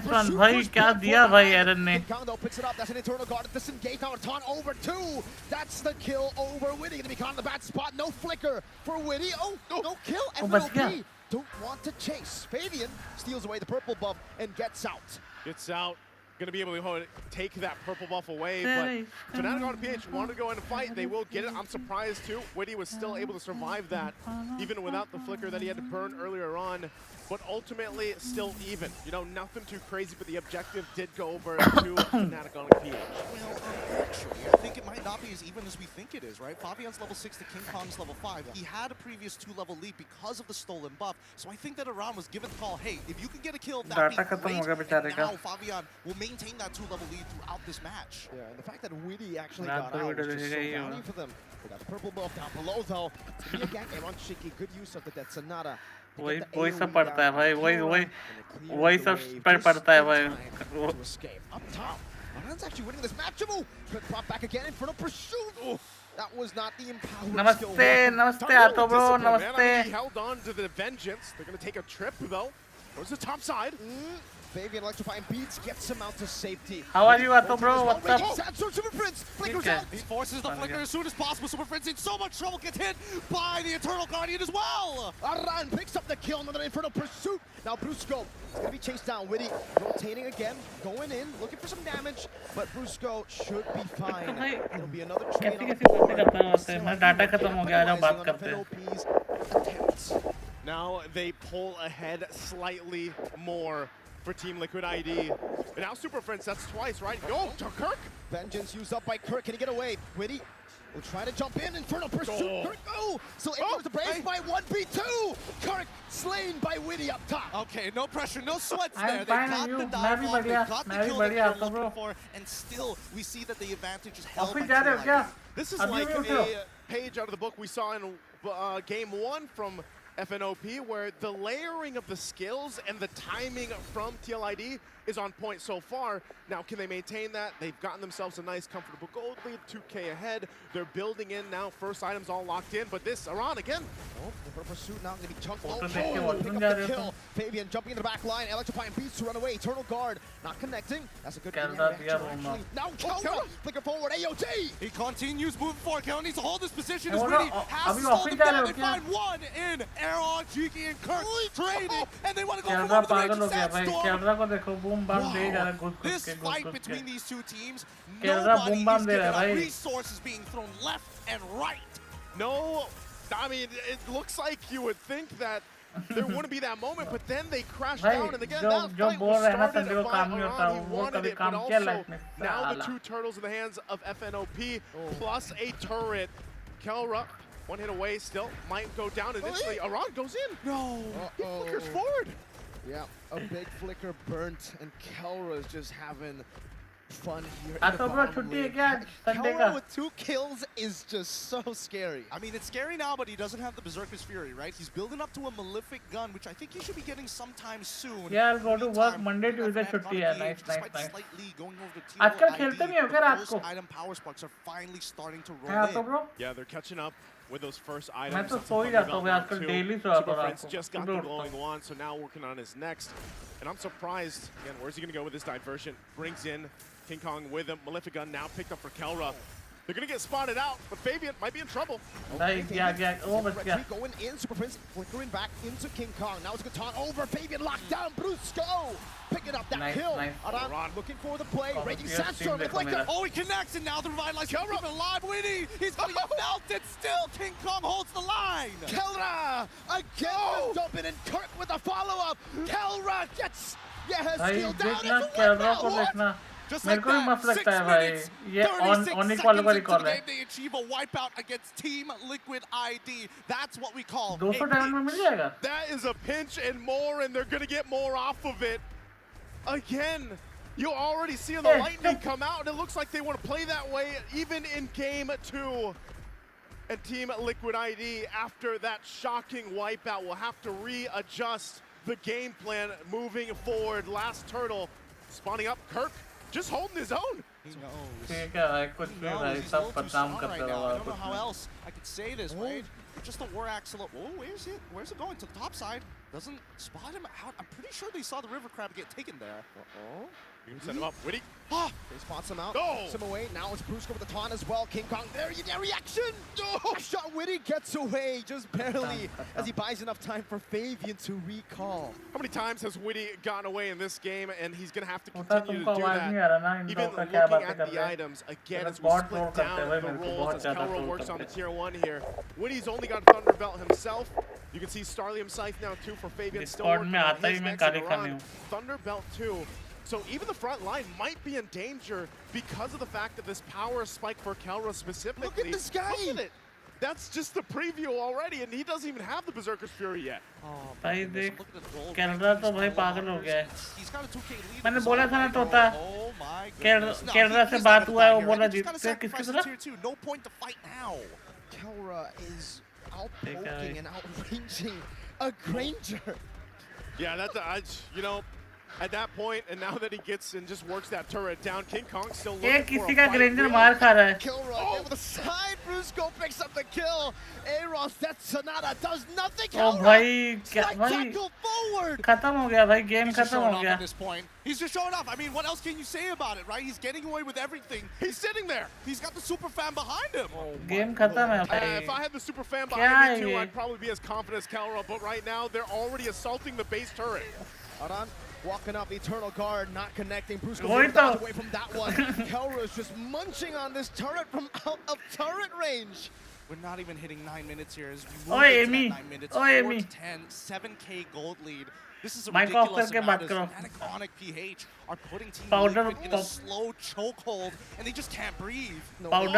one भाई क्या दिया भाई एरन ने Kong picks it up. That's an internal guard. Disengage now. Taunt over two. That's the kill over Witty. Gonna be caught in the bad spot. No flicker for Witty. Oh, no kill. FNOP don't want to chase. Fabian steals away the purple buff and gets out. Gets out. Going to be able to take that purple buff away, but Fnatic RPH wanted to go in and fight. They will get it. I'm surprised too. Witty was still able to survive that, even without the flicker that he had to burn earlier on. But ultimately, still even. You know, nothing too crazy, but the objective did go over to Fnatic RPH. Well, actually, I think it might not be as even as we think it is, right? Fabian's level 6 to King Kong's level 5. He had a previous 2-level lead because of the stolen buff. So I think that Aram was given the call, hey, if you can get a kill, that'd be great. And now Fabian will maintain that 2-level lead throughout this match. Yeah, and the fact that Witty actually got out was just so value for them. They got the purple buff down below, though. To be a gank around Shiki, good use of the Death Sonata. वही सब पड़ता है भाई वही सब पड़ता है भाई Up top, Aran's actually winning this match. Quick pop back again in front of Pursuit. That was not the empowered skill. नमस्ते आतो bro नमस्ते. He held on to the vengeance. They're going to take a trip though. Towards the top side. Fabian electrifying beats, gets him out to safety. How are you, Ato bro? What's up? Super Prince flickers out. He forces the flicker as soon as possible. Super Prince in so much trouble, gets hit by the Eternal Guardian as well. Aran picks up the kill, another Infernal Pursuit. Now Brusco is going to be chased down. Witty rotating again, going in, looking for some damage, but Brusco should be fine. It'll be another trade on Now they pull ahead slightly more for Team Liquid ID. And now Super Friends, that's twice, right? Go to Kirk. Vengeance used up by Kirk. Can he get away? Witty will try to jump in. Infernal Pursuit. Kirk, so it goes to Brave by 1v2. Kirk slain by Witty up top. Okay, no pressure, no sweats there. They got the dive off, they got the kill that they were looking for, and still we see that the advantage is held by TLID. This is like a page out of the book we saw in game 1 from FNOP, where the layering of the skills and the timing from TLID is on point so far. Now, can they maintain that? They've gotten themselves a nice, comfortable gold lead, 2K ahead. They're building in now, first items all locked in, but this, Aran again. Oh, the pursuit now going to be chunked low. Pick up the kill. Fabian jumping in the back line, electrifying beats to run away. Eternal Guard not connecting. That's a good reaction. Now Kelra, flicker forward, AOT. He continues moving forward. Kelra needs to hold this position as Witty has to slow them down and find one in Aaron, Jiki, and Kirk trading, and they want to go for the Sandstorm. Wow. This fight between these two teams, nobody is giving up. Resources being thrown left and right. No, I mean, it looks like you would think that there wouldn't be that moment, but then they crashed down, and again, that fight was started by Aran. He wanted it, but also now the two turtles in the hands of FNOP, plus a turret. Kelra, one hit away still, might go down eventually. Aran goes in. No, he flickers forward. Yeah, a big flicker burnt, and Kelra is just having fun here. Kelra with 2 kills is just so scary. I mean, it's scary now, but he doesn't have the Berserker's Fury, right? He's building up to a Malefic gun, which I think he should be getting sometime soon. Yeah, I'll go to work Monday, Tuesday, छुट्टी है. Nice. आजकल खेलते नहीं हो क्या रात को? Item power sparks are finally starting to roll in. Yeah, they're catching up with those first items. मैं तो सो ही जाता हूँ आजकल daily सो जाता हूँ रात को. Just got the glowing wand, so now working on his next. And I'm surprised, again, where's he going to go with this diversion? Brings in King Kong with him. Malefic gun now picked up for Kelra. They're going to get spotted out, but Fabian might be in trouble. Going in, Super Prince flickering back into King Kong. Now it's a good taunt over. Fabian locked down. Brusco picking up that kill. Aran looking for the play. Raging Sandstorm. Oh, he connects, and now the revitalized Kelra alive. Witty, he's going to get melted still. King Kong holds the line. Kelra again jumping in. Kirk with a follow-up. Kelra gets steal down. Just मेरे like को भी that, मस्त 6 लगता है भाई minutes, ये 36 ऑनिक वालों का seconds into रिकॉर्ड the है game, they achieve a wipeout against Team Liquid ID. That's what we call 200 a diamond में मिल जाएगा That is a pinch and more, and they're going to get more off of it. Again, you already see the lightning come out, and it looks like they want to play that way even in game 2. And Team Liquid ID, after that shocking wipeout, will have to readjust the game plan moving forward. Last turtle spawning up. Kirk just holding his own. He knows. ठीक है भाई कुछ भी भाई He's a सब little too बदनाम strong करते right now. रहो I don't know कुछ how भी else I could say this, right? Just the war axe. Oh, where's it? Where's it going? To the top side. Doesn't spot him out. I'm pretty sure they saw the river crab get taken there. You can set him up. Witty. They spots him out. Oh. Him away. Now it's Brusco with the taunt as well. King Kong there. You get reaction. Oh, shot. Witty gets away just barely as he buys enough time for Fabian to recall. How many times has Witty gotten away in this game, and he's going to have to होता continue तुमको to do आवाज नहीं आ that. रहा ना इन Even लोगों का क्या looking बातें at कर the रहे हैं items, again, as we बहुत split troll करते down हैं भाई the मेरे को roles बहुत as ज़्यादा Kelro troll works on करते the हैं tier 1 here. Witty's only got Thunderbelt himself. You can see Starlium Scythe now too for Fabian. Still Discord working में on आता ही his मैं next काली run. खानी हूँ Thunderbelt too. So even the front line might be in danger because of the fact that this power spike for Kelra specifically. Look at this guy! Look at it. That's just the preview already, and he doesn't even have the Berserker's Fury yet. भाई देख कैलरा तो भाई पागल हो गया है मैंने बोला था ना तोता कैलरा से बात हुआ है वो बोला जीतते हैं किसकी तरफ No point to fight now. Kelra is outpoking and outranging a Granger. Yeah, that's you know, at that point, and now that he gets and just works that turret down, King Kong still looking ये for किसी a का fight, Granger really. मार खा रहा है Kilroy with the side. Brusco picks up the kill. Aros, that Sonata does nothing. O Kelra, भाई क्या slight भाई tackle forward. खत्म हो गया भाई गेम He's just खत्म showing हो off गया at this point. He's just showing off. I mean, what else can you say about it, right? He's getting away with everything. He's sitting there. He's got the super fan behind him. Game खत्म है भाई If I had the super fan क्या behind me है too, ये? I'd probably be as confident as Kelra, but right now they're already assaulting the base turret. Aran walking up the Eternal Guard, not connecting. Brusco Wait able to dodge up. away from that one. Kelra's just munching on this turret from out of turret range. We're not even hitting 9 minutes here as we move Oi, into Amy. that 9 minutes. Oi, 4 Amy. to 10, 7K gold lead. This is a Mic off ridiculous करके amount बात as करो Fnatic Onyx PH are putting Team Powder Liquid in a pop. slow chokehold, and they just can't breathe. powder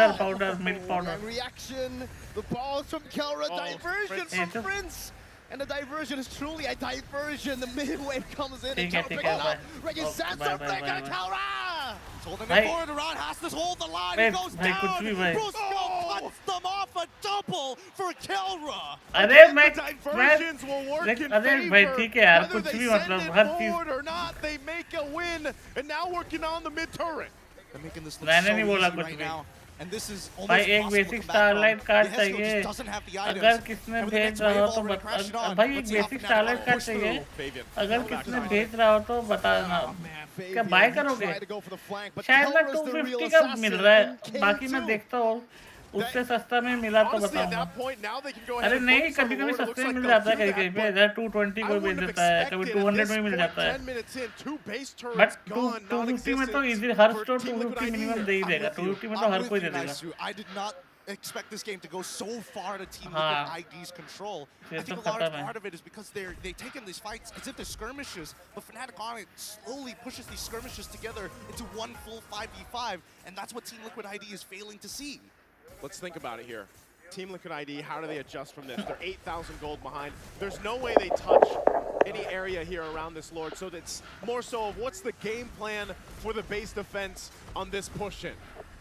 milk powder And reaction, the balls from Kelra, diversion Prince. from Prince. And the diversion is truly a diversion. The mid-wave comes in and ठीक है, Kelra ठीक picks है, it up. bye. Reggie Oh, Sands bye, are bye, breaking bye, it, bye. Kelra! Holding Hey. it forward around, has to hold the line. Hey, He goes hey, कुछ down. भी भाई Brusco cuts them off a double for Kelra. अरे मैं Diversions will work in अरे favor. भाई ठीक है यार Whether कुछ they भी send मतलब it हर चीज forward or not, they make a win, and now working on the mid turret. They're making this look मैंने so नहीं बोला easy कुछ right भी now. And this is भाई almost एक impossible to basic come back from. Starlight card The Hesco चाहिए just doesn't have the items. अगर किसने And with the भेज next रहा हो wave तो already crashing बता on, भाई let's एक see how basic Fnatic starlight card push चाहिए through. Fabian. अगर किसने भेज रहा हो तो बताना क्या बाय करोगे Tried to go for the flank, but शायद मैं Kelra's the real 250 का मिल रहा है assassin in बाकी मैं K2. देखता हूँ उससे सस्ता में मिला तो Honestly, at बताऊंगा that point, now they can go ahead अरे and नहीं focus on कभी the कभी Lord. It looks सस्ते में like मिल they'll जाता है do कहीं that, कहीं पे but इधर 220 I कोई भेज wouldn't have देता है कभी expected at 200 this में मिल point, जाता है 10 minutes in, 2 base but turrets gone, 250 में तो non-existent easy her for store Team Liquid 250 ID minimum here. दे ही देगा 250 में तो हर कोई दे देगा I did not expect this game to go so far to Team हाँ, Liquid ID's control. I ये think तो a large खत्म है part of it is because they taken these fights as if they're skirmishes, but Fnatic Onyx slowly pushes these skirmishes together into one full 5v5, and that's what Team Liquid ID is failing to see. Let's think about it here. Team Liquid ID, how do they adjust from this? They're 8,000 gold behind. There's no way they touch any area here around this Lord, so that's more so of what's the game plan for the base defense on this push-in.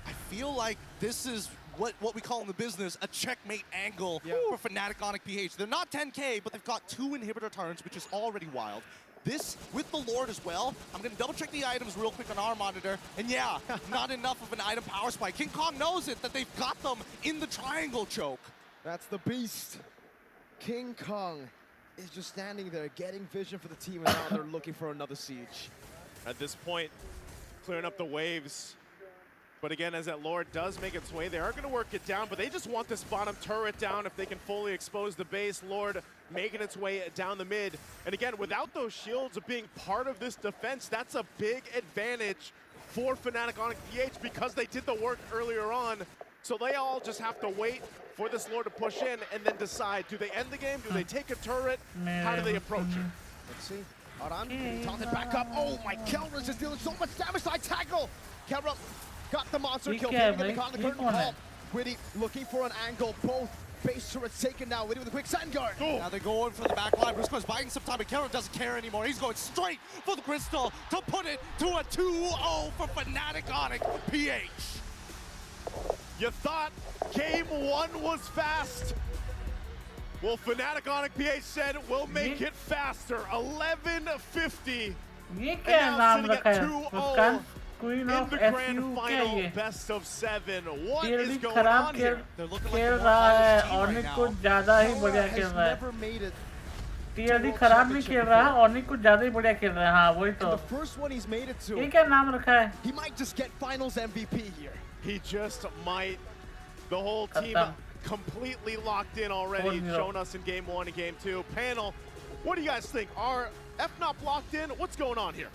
I feel like this is what we call in the business a checkmate angle for Fnatic Onyx PH. They're not 10K, but they've got 2 inhibitor turns, which is already wild. This, with the Lord as well, I'm going to double check the items real quick on our monitor. And yeah, not enough of an item power spike. King Kong knows it, that they've got them in the triangle choke. That's the beast. King Kong is just standing there, getting vision for the team, and now they're looking for another siege. At this point, clearing up the waves. But again, as that Lord does make its way, they are going to work it down, but they just want this bottom turret down if they can fully expose the base. Lord making its way down the mid. And again, without those shields of being part of this defense, that's a big advantage for Fnatic Onyx PH because they did the work earlier on. So they all just have to wait for this Lord to push in and then decide, do they end the game? Do they take a turret? How do they approach it? Let's see. Aran getting taunted back up. Oh my, Kelra's just dealing so much damage. Side tackle. Kelra got the monster kill. Getting in the corner, the curtain call. Witty looking for an angle. Both base turrets taken now. Witty with a quick sand guard. Now they're going for the back line. Briscoe's buying some time, but Kelra doesn't care anymore. He's going straight for the crystal to put it to a 2-0 for Fnatic Onyx PH. You thought game one was fast? Well, Fnatic Onyx PH said we'll make it faster. 11:50. ये क्या नाम रखा है उसका? Queen in of the grand SU final, क्या ये? best of 7. What TLD is going खराब on here? खेल रहा है ऑनिक कुछ ज़्यादा ही बढ़िया खेल रहा है. TLD खराब नहीं खेल रहा है, ऑनिक कुछ ज़्यादा ही बढ़िया खेल रहा है. हाँ वही तो. ये क्या नाम रखा है? He might just get finals MVP here. He just might. The whole team completely locked in already, shown us in game 1 and game 2. Panel, what do you guys think? Are FNOP locked in? What's going on here?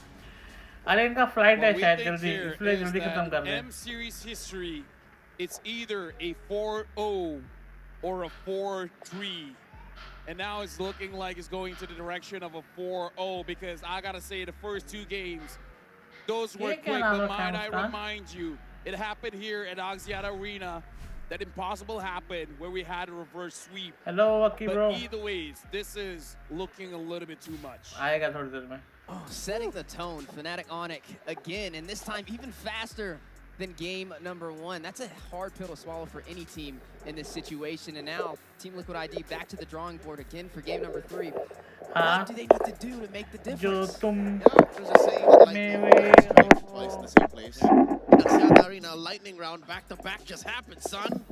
अरे इनका flight है शायद think जल्दी, here इसलिए is जल्दी खत्म that कर रहे हैं. M series history, it's either a 4-0 or a 4-3. And now it's looking like it's going to the direction of a 4-0 because I gotta say the first two games, those were quick. But might I remind you, it happened here at Axiata Arena. That impossible happened where we had a reverse sweep. Hello, Aki bro. But either ways, this is looking a little bit too much. आएगा थोड़ी देर में. Setting the tone, Fnatic Onyx again, and this time even faster than game number 1. That's a hard pill to swallow for any team in this situation. And now, Team Liquid ID back to the drawing board again for game number 3. What do they need to do to make the difference? There's a saying that lightning twice in the same place. Axiata Arena lightning round back to back just happened, son.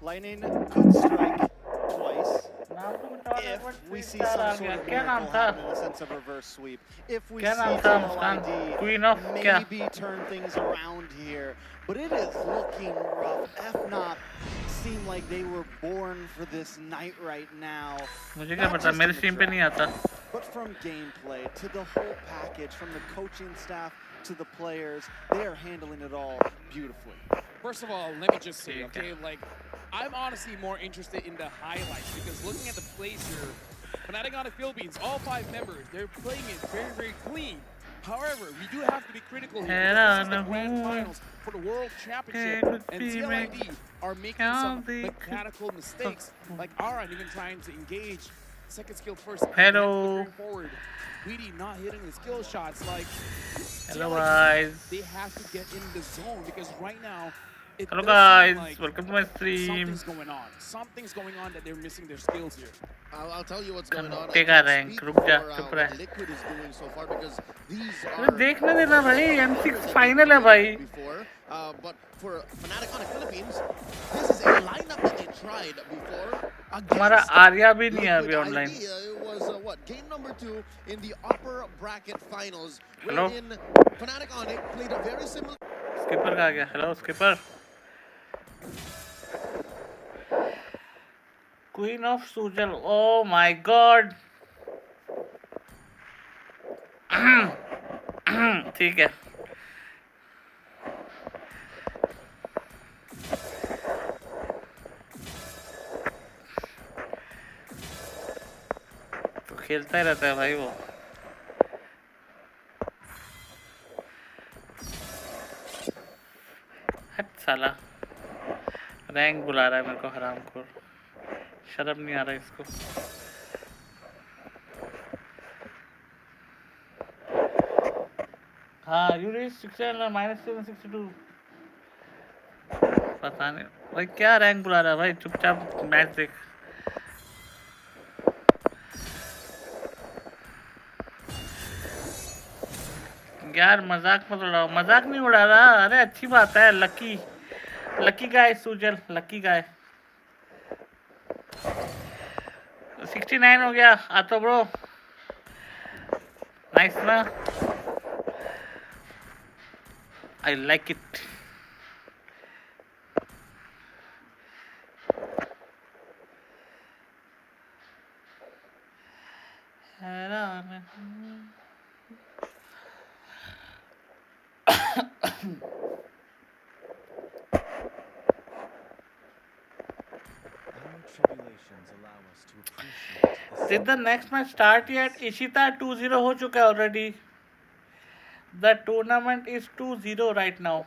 Lightning could strike twice if we see some sort of miracle happen in the sense of reverse sweep. If we see Team ID maybe turn things around here. But it is looking rough. FNOP seem like they were born for this night right now. मुझे क्या पता, मेरे stream पे नहीं आता. But from gameplay to the whole package, from the coaching staff to the players, they are handling it all beautifully. First of all, let me just say, okay, like, I'm honestly more interested in the highlights because looking at the plays here, Fnatic Onyx Philippines, all 5 members, they're playing it very, very clean. However, we do have to be critical here. This is the grand finals for the World Championship, and TLID are making some mechanical mistakes, like Aran even trying to engage second skill first. Hello. Forward. Weedy not hitting the skill shots. Like, hello guys. They have to get in the zone because right now, hello guys, like welcome to my stream. Something's going on. Something's going on that they're missing their skills here. I'll tell you what's going on. टेका rank रुक जा चुप रह. Liquid is doing so far because these are. अरे देखने देना भाई, M6 final है भाई. But for Fnatic Onyx Philippines, this is a lineup that they tried before. हमारा आर्या भी नहीं है अभी online. It was what, game number 2 in the upper bracket finals. Hello. Wherein Fnatic Onyx played a very similar. Skipper कहाँ गया? Hello skipper. Queen of Sujal. Oh my God. ठीक है. तो खेलता ही रहता है भाई वो. हट साला. रैंक बुला रहा है मेरे को हरामखोर. शर्म नहीं आ रहा इसको. हाँ यू रीच 662. पता नहीं भाई क्या रैंक बुला रहा है भाई. चुपचाप मैच देख. यार मजाक मत उड़ाओ. मजाक नहीं उड़ा रहा. अरे अच्छी बात है. Lucky guy Sujal. Lucky guy 69 हो गया. आतो ब्रो नाइस ना. I like it. Tribulations allow us to appreciate the Did the next match start yet? Ishita 2-0 हो चुका है already. The tournament is 2-0 right now.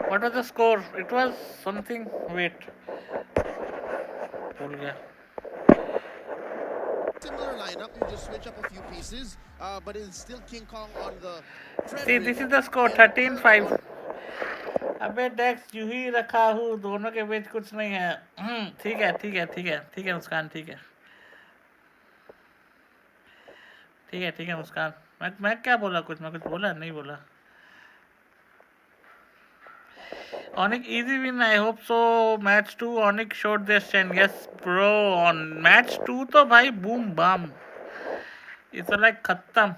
What was the score? It was something. Wait. भूल गया. Similar lineup, you just switch up a few pieces, but it's still King Kong on the. See, this is the score 13-5. अबे डेक्स यूं ही रखा हूँ, दोनों के बीच कुछ नहीं है. ठीक है ठीक है ठीक है ठीक है मुस्कान, ठीक है ठीक है ठीक है मुस्कान. मैं क्या बोला? मैं कुछ बोला नहीं बोला. Onyx easy win, I hope so. Match 2 Onyx showed their strength. Yes bro, on match 2 तो भाई boom bam, it's like खत्म.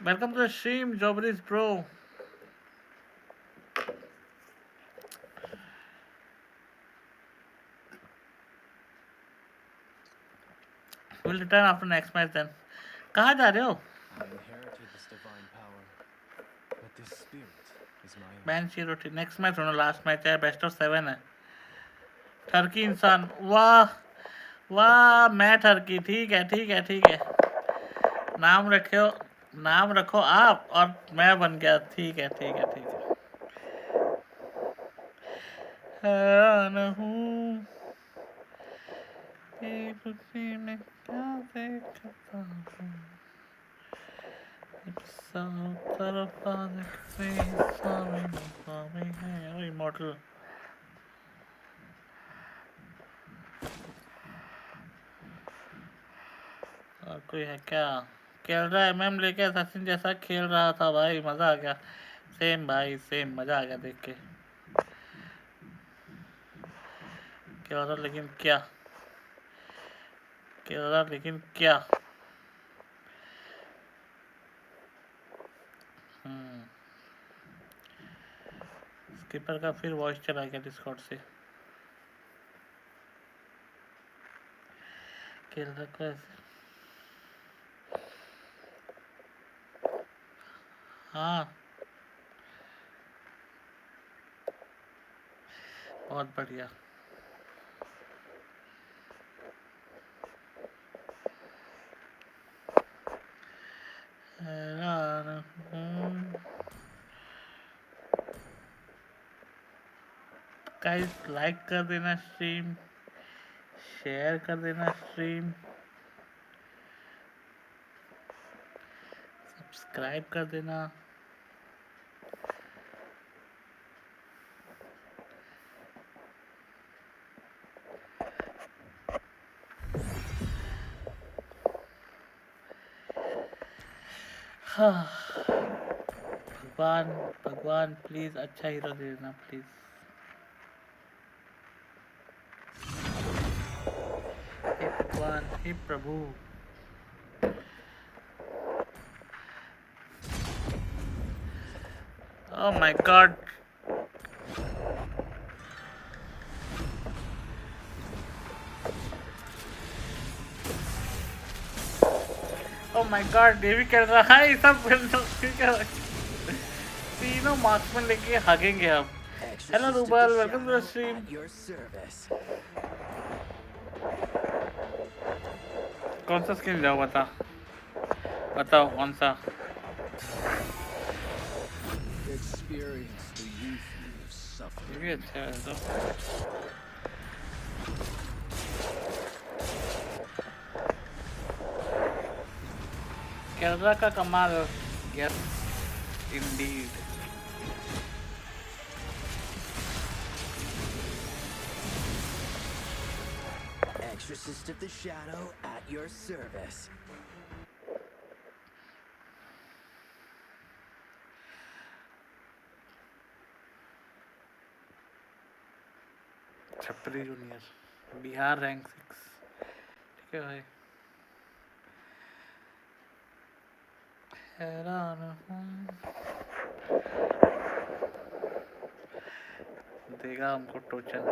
Welcome to the stream Jobris bro. We'll return after next match then. कहाँ जा रहे हो? Man शीरोटी. Next match होना, last match है, best of 7 है. टर्की इंसान, वाह वाह, मैं टर्की. ठीक है ठीक है ठीक है. नाम रखो आप और मैं बन गया. ठीक है ठीक है ठीक है. हैरान हूँ खुशी में क्या देखता हूँ. इमॉर्टल. और कोई है क्या? खेल रहा है MM लेके सचिन जैसा खेल रहा था भाई, मजा आ गया. सेम भाई सेम, मजा आ गया देख के. खेल रहा लेकिन क्या, खेल रहा लेकिन क्या. स्किपर का फिर वॉइस चला गया डिस्कॉर्ड से. खेल रहा कैसे? हाँ बहुत बढ़िया. गाइस लाइक कर देना स्ट्रीम, शेयर कर देना स्ट्रीम, सब्सक्राइब कर देना. भगवान प्लीज अच्छा हीरो दे देना प्लीज. हे भगवान, हे प्रभु. Oh my god. Oh my god, ये भी कर रहा है, सब ठीक है. तीनों मार्क्समैन लेके भागेंगे अब. Hello Rubal, welcome to the stream. कौन सा स्किन जाओ बताओ कौन सा. ये भी अच्छा है तो. केरला का कमाल. Yes Indeed. Exorcist of the Shadow at your service. छपरी जूनियर, बिहार रैंक 6. ठीक है भाई. हैरान हूँ। देगा हमको टोचन।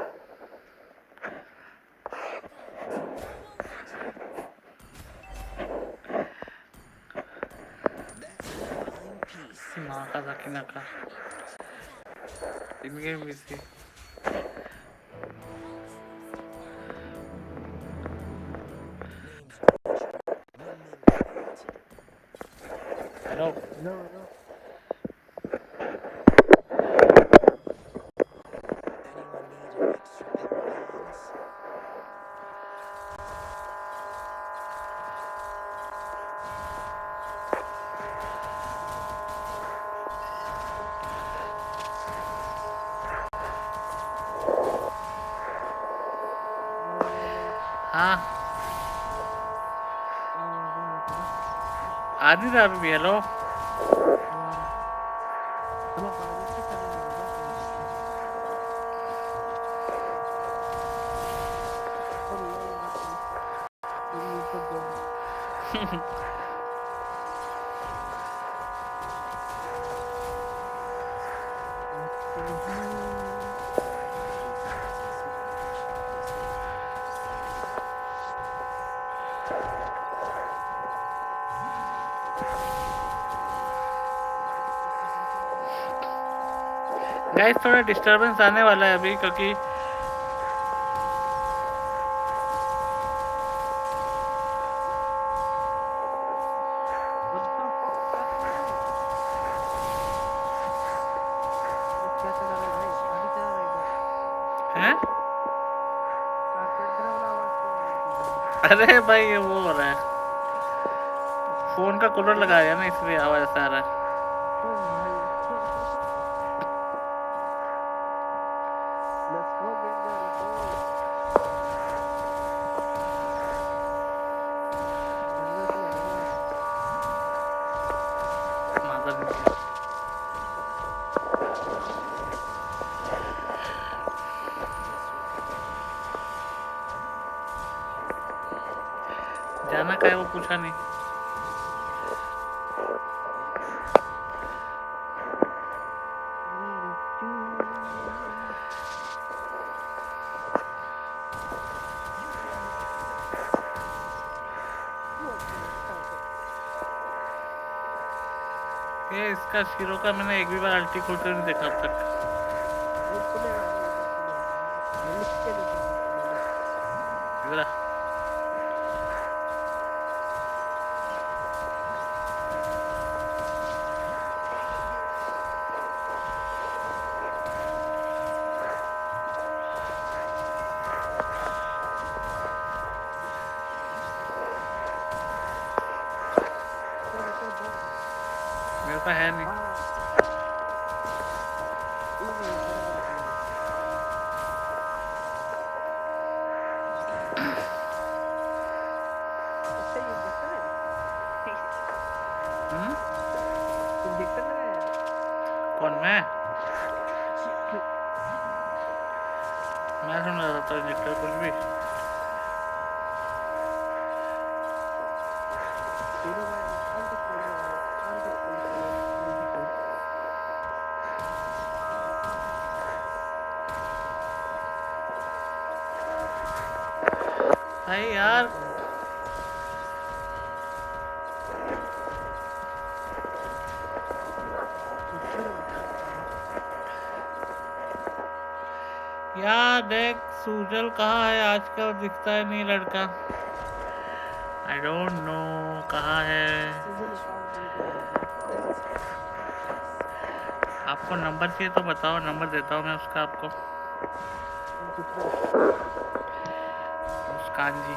नाकाज़ाकी नाका। इन गेम भी थी। हेलो। हाँ। आ नहीं रहा अभी भी। हेलो। गाइस थोड़ा डिस्टरबेंस आने वाला है अभी क्योंकि हैं? अरे भाई ये वो हो रहा है, फोन का कूलर लगा दिया ना इसलिए आवाज ऐसा आ रहा है। जाना का है वो पूछा नहीं। ये इसका शीरो का मैंने एक भी बार अल्टी खोलते नहीं देखा अब तक। इधर आ। मेरे पास है नहीं। कौन मैं समझ रहा था इंजेक्टर कुछ भी। भाई यार यार देख सूजल कहाँ है आजकल, दिखता है नहीं लड़का। आई डोंट नो कहाँ है। आपको नंबर चाहिए तो बताओ, नंबर देता हूँ मैं उसका आपको। मुस्कान जी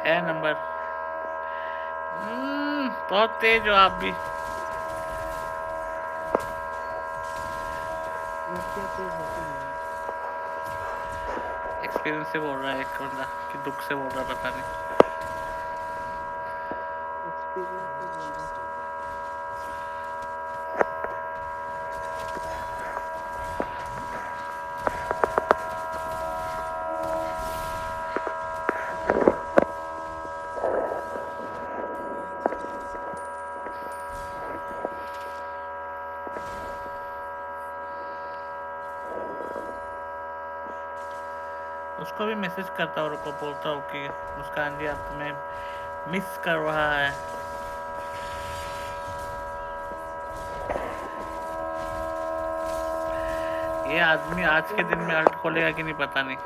है नंबर। बहुत तेज हो आप भी। एक्सपीरियंस से बोल रहा है एक बंदा कि दुख से बोल रहा पता नहीं। उसको भी मैसेज करता हूँ, उनको बोलता हूँ कि मुस्कान जी आप तुम्हें मिस कर रहा है। ये आदमी आज के दिन में अल्ट खोलेगा कि नहीं पता नहीं।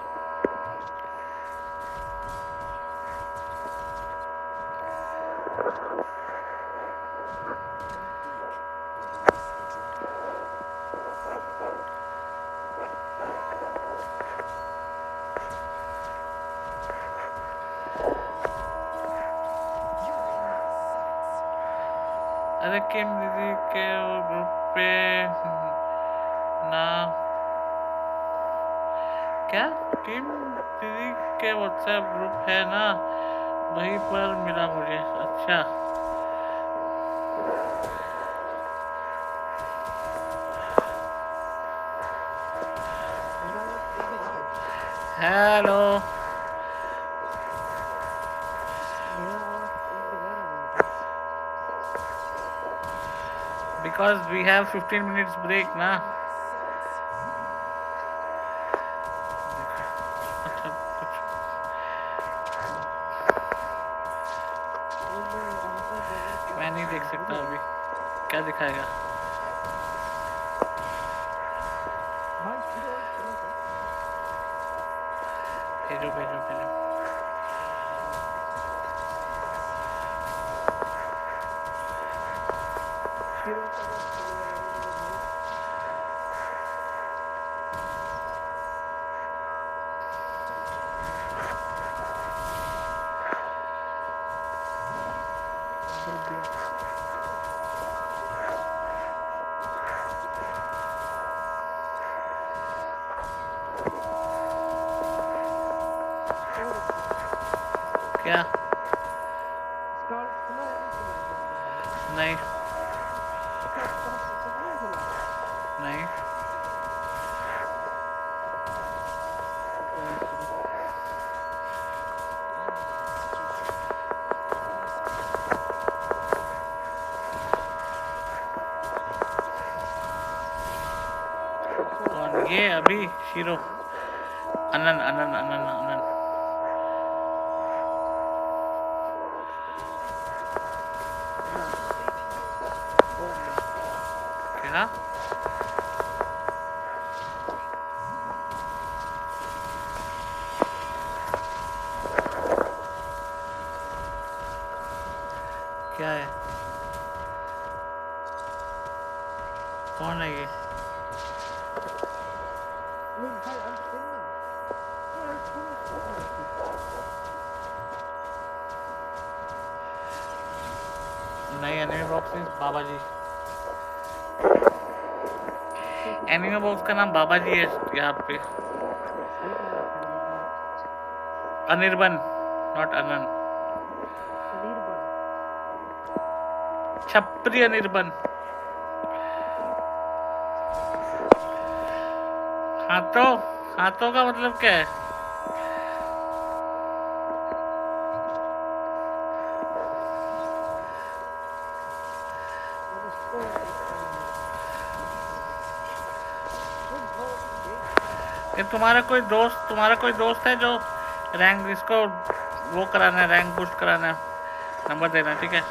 अरे किम दीदी के ग्रुप पे ना क्या किम दीदी के व्हाट्सएप ग्रुप है ना, वहीं पर मिला मुझे। अच्छा hello because we have 15 minutes break ना। मैं नहीं देख सकता अभी क्या दिखाएगा। भेजो भेजो भेजो। क्या नहीं नहीं कौन ये अभी शीरो अनन अनन अनन अनन क्या क्या है कौन है ये नहीं एनिमी बॉक्स बाबा जी एनिमी बॉक्स का नाम बाबा जी है यहाँ पे अनिर्बन नॉट अनन छपरी अनिर्बन हाथों का मतलब क्या है तुम्हारा कोई दोस्त है जो रैंक इसको वो कराना है रैंक बूस्ट कराना है नंबर देना ठीक है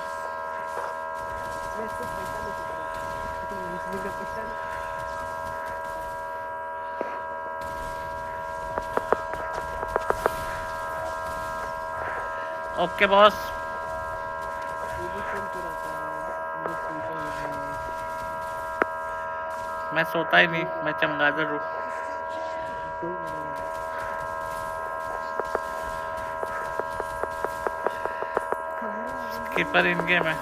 ओके बॉस मैं सोता ही नहीं मैं चमगादड़ हूँ कीपर इन गेम है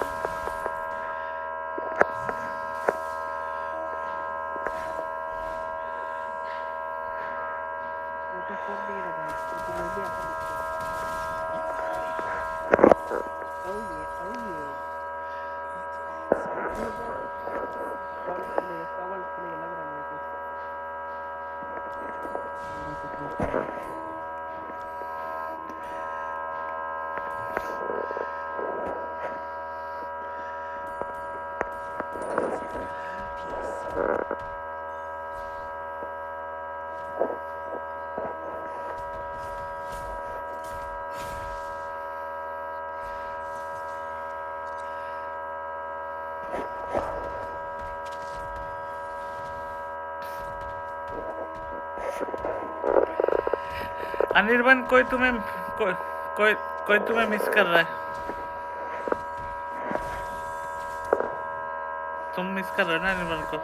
अनिर्बन कोई तुम्हें मिस कर रहा है। तुम मिस कर रहे हो ना अनिर्बन को?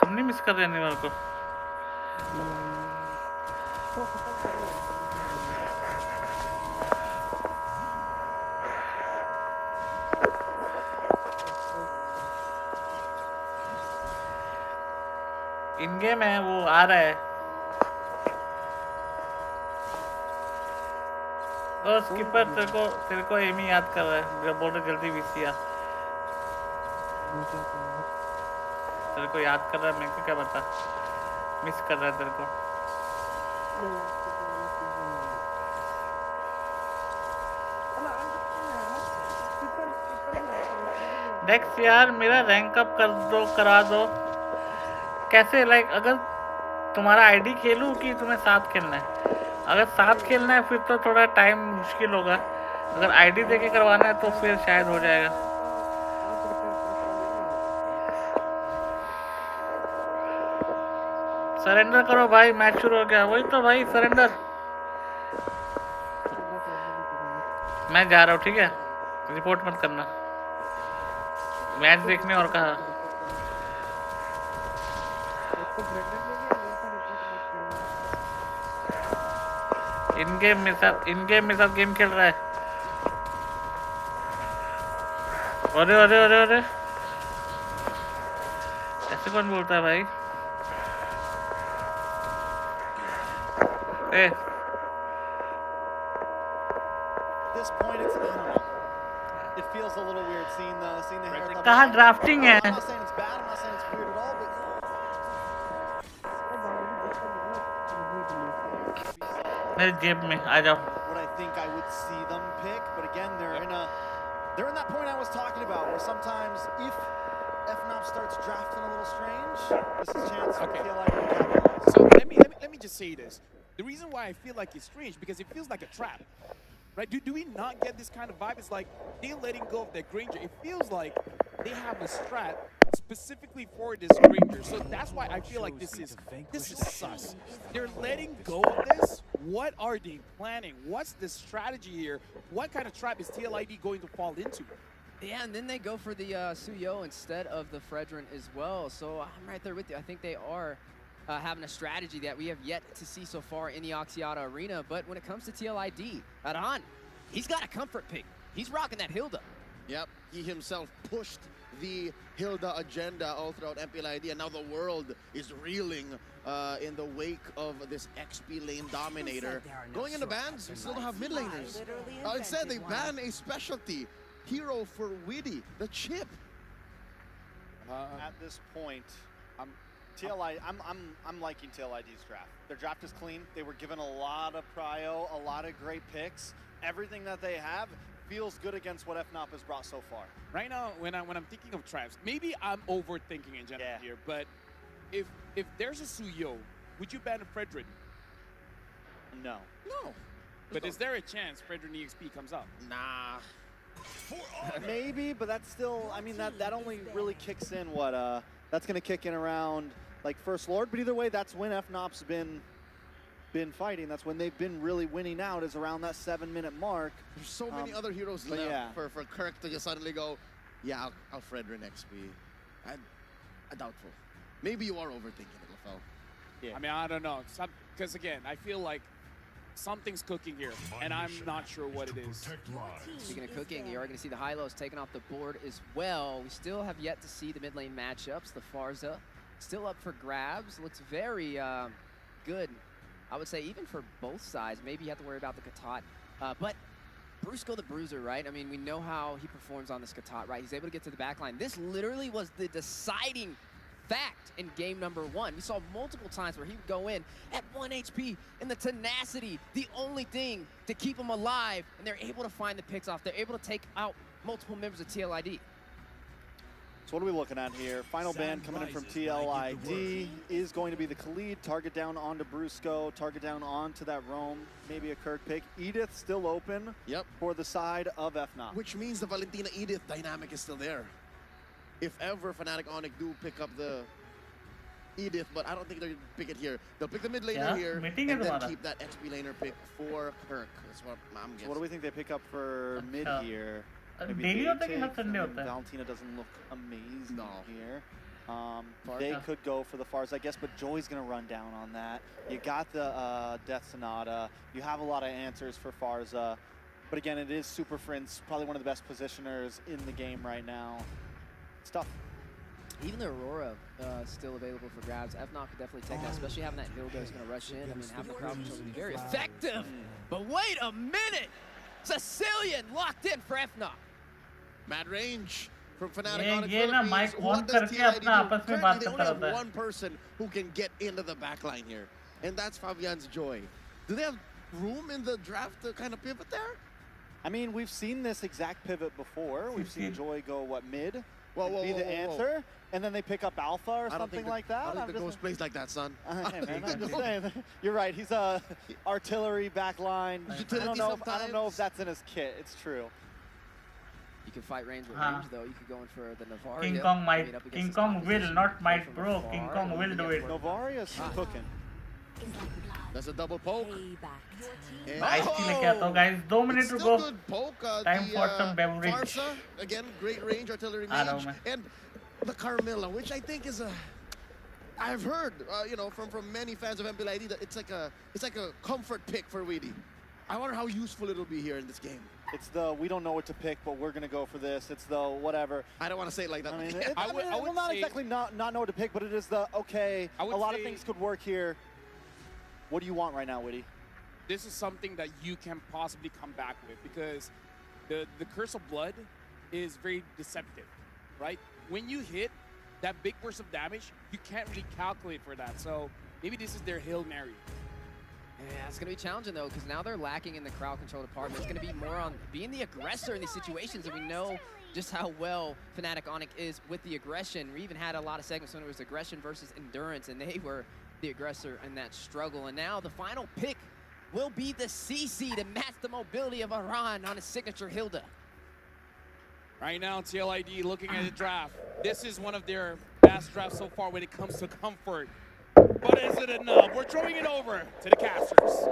तुम नहीं मिस कर रहे अनिर्बन को? इन गेम है वो आ रहा है। ओ स्किपर तेरे को एमी याद कर रहा है, बोल रहे जल्दी वीसीआर। तेरे को याद कर रहा है, मेरे को क्या बता, मिस कर रहा है तेरे को। डेक्स यार मेरा रैंक अप करा दो। कैसे? लाइक अगर तुम्हारा आईडी खेलूं कि तुम्हें साथ खेलना है? अगर साथ खेलना है फिर तो थोड़ा टाइम मुश्किल होगा, अगर आईडी देके करवाना है तो फिर शायद हो जाएगा। सरेंडर करो भाई, मैच शुरू हो गया। वही तो भाई, सरेंडर। मैं जा रहा हूँ, ठीक है? रिपोर्ट मत करना, मैच देखने और कहा। इन गेम में साथ गेम खेल रहा है। अरे अरे अरे अरे, ऐसे कौन बोलता है भाई? ए This point, I don't know. It feels a little weird seeing the hair. कहाँ ड्राफ्टिंग है? I'm not saying it's bad. I'm not saying it's weird at all, but मेरे जेब में आ जाओ। what I think I would see them pick, but again, they're in that point I was talking about, where sometimes if FNOP starts drafting a little strange, this is a chance for TLI to capitalize. So let me just say this. The reason why I feel like it's strange, because it feels like a trap, right? Do we not get this kind of vibe? It's like they're letting go of their Granger. It feels like they have a strat specifically for this Granger. So that's why I feel like this is sus. They're letting go of this. What are they planning? What's the strategy here? What kind of trap is TLID going to fall into? Yeah, and then they go for the Suyo instead of the Fredrin as well. So I'm right there with you. I think they are having a strategy that we have yet to see so far in the Oxiata arena. But when it comes to TLID, Adhan, he's got a comfort pick. He's rocking that Hilda. Yep, he himself pushed the Hilda agenda all throughout MPLID, and now the world is reeling in the wake of this XP lane dominator. Going into bans, we still don't have mid laners. Instead, they ban a specialty hero for Widdy, the chip. At this point, I'm liking TLID's draft. Their draft is clean. They were given a lot of prio, a lot of great picks. Everything that they have feels good against what FNOP has brought so far. Right now, when I'm thinking of traps, maybe I'm overthinking in general here, but if there's a Suyo, would you ban a Fredrin? No. No. But is there a chance Fredrin EXP comes out? Nah. Maybe, but that's still, I mean, that only really kicks in that's going to kick in around like First Lord, but either way, that's when FNOP's been fighting. That's when they've been really winning out, is around that 7-minute mark. There's so many other heroes left for Kirk to just suddenly go, yeah, I'll Fredrin XP. I doubtful. Maybe you are overthinking it, LaFell. Yeah. I mean, I don't know. Because again, I feel like something's cooking here, and I'm not sure what it is. Speaking of cooking, you are going to see the high-lows taken off the board as well. We still have yet to see the mid lane matchups. The Farza still up for grabs. Looks very good. I would say even for both sides. Maybe you have to worry about the Katat. But Brusco the Bruiser, right? I mean, we know how he performs on this Katat, right? He's able to get to the back line. This literally was the deciding fact in game number 1. We saw multiple times where he would go in at 1 HP, and the tenacity, the only thing to keep him alive, and they're able to find the picks off. They're able to take out multiple members of TLID. So what are we looking at here? Final ban coming in from TLID is going to be the Khalid. Target down onto Brusco, target down onto that roam, maybe a Kirk pick. Edith still open for the side of FNOC. Which means the Valentina Edith dynamic is still there. If ever Fnatic Onyx do pick up the Edith, but I don't think they're going to pick it here. They'll pick the mid laner here and then keep that XP laner pick for Kirk. That's what I'm guessing. So what do we think they pick up for mid here? Valentina doesn't look amazing here. They could go for the Farz, I guess, but Joy's going to run down on that. You got the Death Sonata. You have a lot of answers for Farza. But again, it is Super Friends, probably one of the best positioners in the game right now. It's tough. Even the Aurora still available for grabs. FNOC could definitely take that, especially having that Hilda is going to rush in. I mean, having the crowd control would be very effective. But wait a minute! Sicilian locked in for FNOC. Mad range from Fnatic Onyx ये ना mic on करके अपना आपस में बात करता रहता है. one person who can get into the backline here, and that's Fabian's Joy. Do they have room in the draft to kind of pivot there? I mean, we've seen this exact pivot before. We've seen Joy go, what, mid? Whoa, be the answer, and then they pick up Alpha or something like that. I don't think the Ghost plays like that, son. Hey, man, I'm just saying. You're right. He's a artillery backline. I don't know if that's in his kit. It's true. You can fight range with range, though. You could go in for the Navaria. King Kong might. King Kong will, not might, bro. King Kong will do it. Novaria's cooking. That's a double poke. Nice लेके आता हूँ, guys. 2 minutes to go. Time for some beverage. Farsa, again, great range, artillery mage, and the Carmilla, which I think is a. I've heard, you know, from many fans of MLB that it's like a comfort pick for Weedy. I wonder how useful it'll be here in this game. It's the we don't know what to pick, but we're gonna go for this. It's the whatever. I don't want to say it like that. I mean, I would not exactly not know what to pick, but it is the okay. A lot of things could work here. What do you want right now, Witty? This is something that you can possibly come back with because the Curse of Blood is very deceptive, right? When you hit that big burst of damage, you can't really calculate for that. So maybe this is their Hail Mary. Yeah, it's going to be challenging, though, because now they're lacking in the crowd control department. It's going to be more on being the aggressor in these situations, and we know just how well Fnatic Onyx is with the aggression. We even had a lot of segments when it was aggression versus endurance, and they were the aggressor in that struggle. And now the final pick will be the CC to match the mobility of Aran on his signature Hilda. Right now, TLID looking at the draft. This is one of their best drafts so far when it comes to comfort. But is it enough? We're throwing it over to the casters.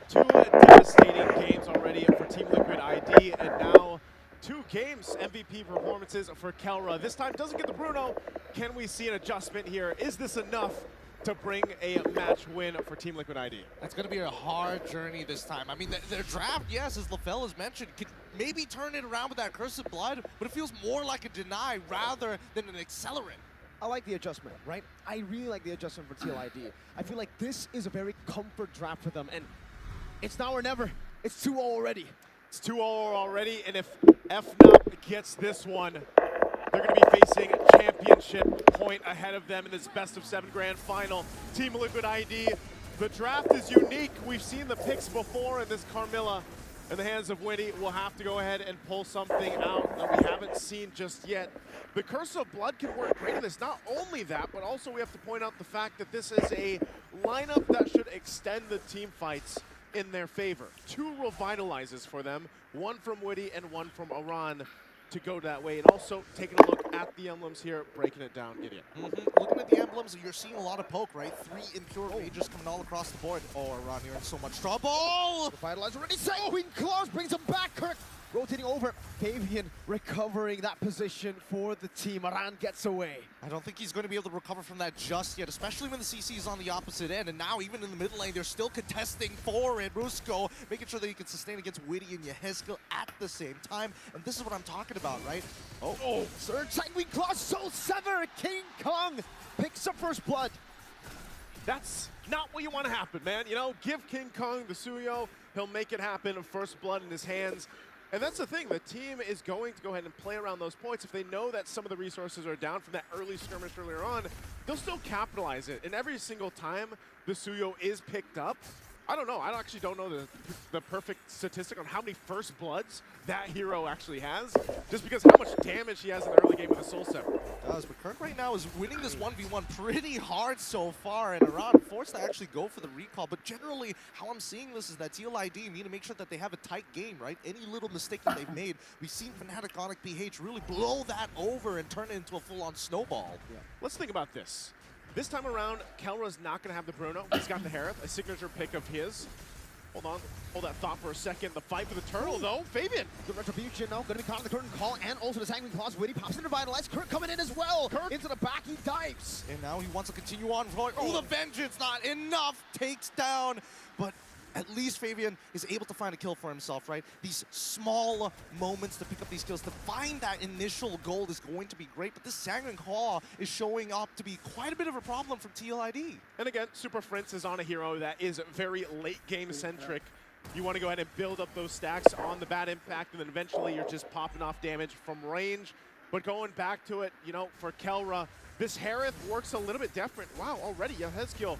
2 devastating games already for Team Liquid ID, and now 2 games MVP performances for Kelra. This time doesn't get the Bruno. Can we see an adjustment here? Is this enough to bring a match win for Team Liquid ID? That's going to be a hard journey this time. I mean, their draft, yes, as LaFell has mentioned, could maybe turn it around with that Curse of Blood, but it feels more like a deny rather than an accelerant. I like the adjustment, right? I really like the adjustment for TLID. I feel like this is a very comfort draft for them, and it's now or never. It's 2-0 already. It's 2-0 already, and if FNOC gets this one, they're going to be facing a championship point ahead of them in this best-of-7 grand final. Team Liquid ID, the draft is unique. We've seen the picks before, and this Carmilla in the hands of Winnie will have to go ahead and pull something out that we haven't seen just yet. The Curse of Blood can work great in this. Not only that, but also we have to point out the fact that this is a lineup that should extend the team fights in their favor. 2 revitalizes for them, 1 from Witty and 1 from Aran to go that way. And also taking a look at the emblems here, breaking it down, Gideon. Looking at the emblems, you're seeing a lot of poke, right? 3 impure mages coming all across the board. Oh, Aran, you're in so much trouble! The Vitalizer already Sanguine Claws brings him back, Kirk! Rotating over, Fabian recovering that position for the team. Aran gets away. I don't think he's going to be able to recover from that just yet, especially when the CC is on the opposite end. And now, even in the mid lane, they're still contesting for it. Brusco making sure that he can sustain against Witty and Yehezkel at the same time. And this is what I'm talking about, right? Oh, Surge Sanguine Claws, Soul Sever King Kong picks up first blood. That's not what you want to happen, man. You know, give King Kong the Suyo. He'll make it happen. First blood in his hands. And that's the thing. The team is going to go ahead and play around those points. If they know that some of the resources are down from that early skirmish earlier on, they'll still capitalize it. And every single time the Suyo is picked up, I don't know. I actually don't know the perfect statistic on how many first bloods that hero actually has, just because how much damage he has in the early game with the Soul Scepter. Does, but Kirk right now is winning this 1v1 pretty hard so far, and Iran forced to actually go for the recall. But generally, how I'm seeing this is that TLID need to make sure that they have a tight game, right? Any little mistake that they've made, we've seen Fnatic Onyx PH really blow that over and turn it into a full-on snowball. Yeah. Let's think about this. This time around, Kelra's not going to have the Bruno. He's got the Harith, a signature pick of his. Hold on. Hold that thought for a second. The fight for the turtle, though. Fabian. The retribution now going to be caught in the curtain call, and also the Sanguine Claws. Witty pops in to revitalize. Kirk coming in as well. Kirk into the back, he dives. And now he wants to continue on. Oh, the vengeance, not enough. Takes down, but at least Fabian is able to find a kill for himself, right? These small moments to pick up these kills, to find that initial gold is going to be great, but this Sanguine Claw is showing up to be quite a bit of a problem from TLID. And again, Super Prince is on a hero that is very late game centric. You want to go ahead and build up those stacks on the bad impact, and then eventually you're just popping off damage from range. But going back to it, you know, for Kelra, this Harith works a little bit different. Wow, already Yehezkiel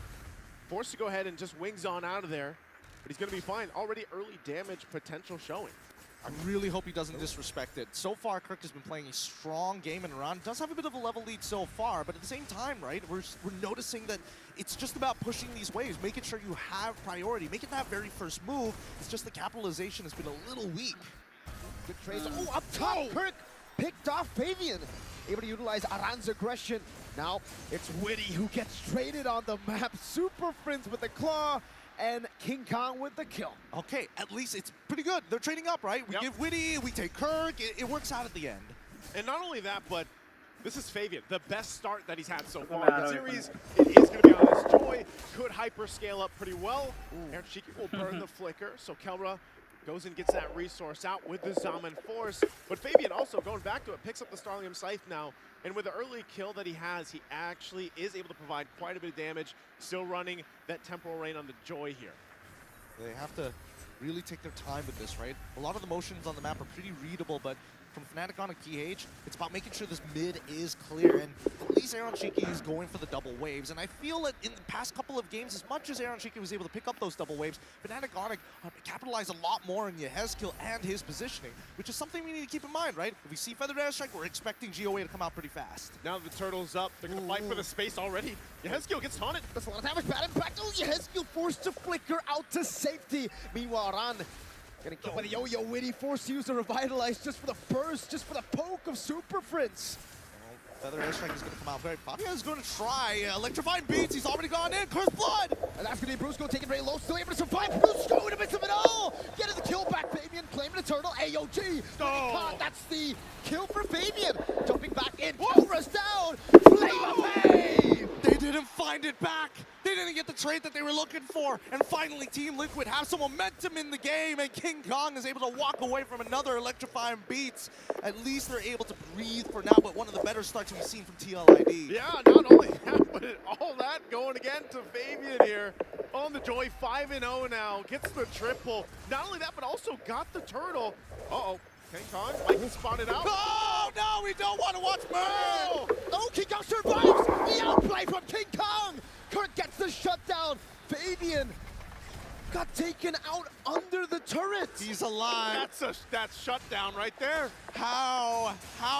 forced to go ahead and just wings on out of there. But he's going to be fine. Already early damage potential showing. I really hope he doesn't disrespect it. So far, Kirk has been playing a strong game, and Iran does have a bit of a level lead so far, but at the same time, right, we're noticing that it's just about pushing these waves, making sure you have priority, making that very first move. It's just the capitalization has been a little weak. Good trades. Oh, up top, Kirk picked off Fabian. Able to utilize Aran's aggression. Now it's Witty who gets traded on the map. Super Prince with the claw, and King Kong with the kill. Okay, at least it's pretty good. They're trading up, right? We give Witty, we take Kirk. It works out at the end. And not only that, but this is Fabian, the best start that he's had so far in the series. It is going to be on his Joy. Could hyper scale up pretty well. Aaron Shiki will burn the flicker, so Kelra goes and gets that resource out with the Zaman Force. But Fabian also, going back to it, picks up the Starlium Scythe now. And with the early kill that he has, he actually is able to provide quite a bit of damage, still running that Temporal Rain on the Joy here. They have to really take their time with this, right? A lot of the motions on the map are pretty readable, but from Fnatic Onyx PH, it's about making sure this mid is clear, and at least Aaron Shiki is going for the double waves, and I feel that in the past couple of games, as much as Aaron Shiki was able to pick up those double waves, Fnatic Onyx capitalized a lot more on Yehezkiel and his positioning, which is something we need to keep in mind, right? If we see Feathered Airstrike, we're expecting GOA to come out pretty fast. Now the turtle's up, they're going to fight for the space already. Yehezkiel gets taunted. That's a lot of damage, bad impact. Oh, Yehezkiel forced to flicker out to safety. Meanwhile, Ran getting killed by the Yo-Yo. Witty forced to use the Revitalize just for the burst, just for the poke of Super Prince. Feather Airstrike is going to come out very Fabio is going to try electrifying beats. He's already gone in. Cursed Blood. And that's going to be Brusco taking very low. Still able to survive. Brusco in the midst of it all. Getting the kill back. Fabian claiming the turtle. AOG. That's the kill for Fabian. Jumping back in. Kelra's down. Flame of Fame. They didn't find it back. They didn't get the trade that they were looking for. And finally, Team Liquid have some momentum in the game, and King Kong is able to walk away from another electrifying beats. At least they're able to breathe for now, but one of the better starts we've seen from TLID. Yeah, not only that, but all that going again to Fabian here on the Joy, 5-0 now, gets the triple. Not only that, but also got the turtle. Uh-oh. King Kong might get spotted out. Oh, no, we don't want to watch burn! Oh, King Kong survives! The outplay from King Kong! Kirk gets the shutdown. Fabian got taken out under the turret. He's alive. That's shutdown right there. How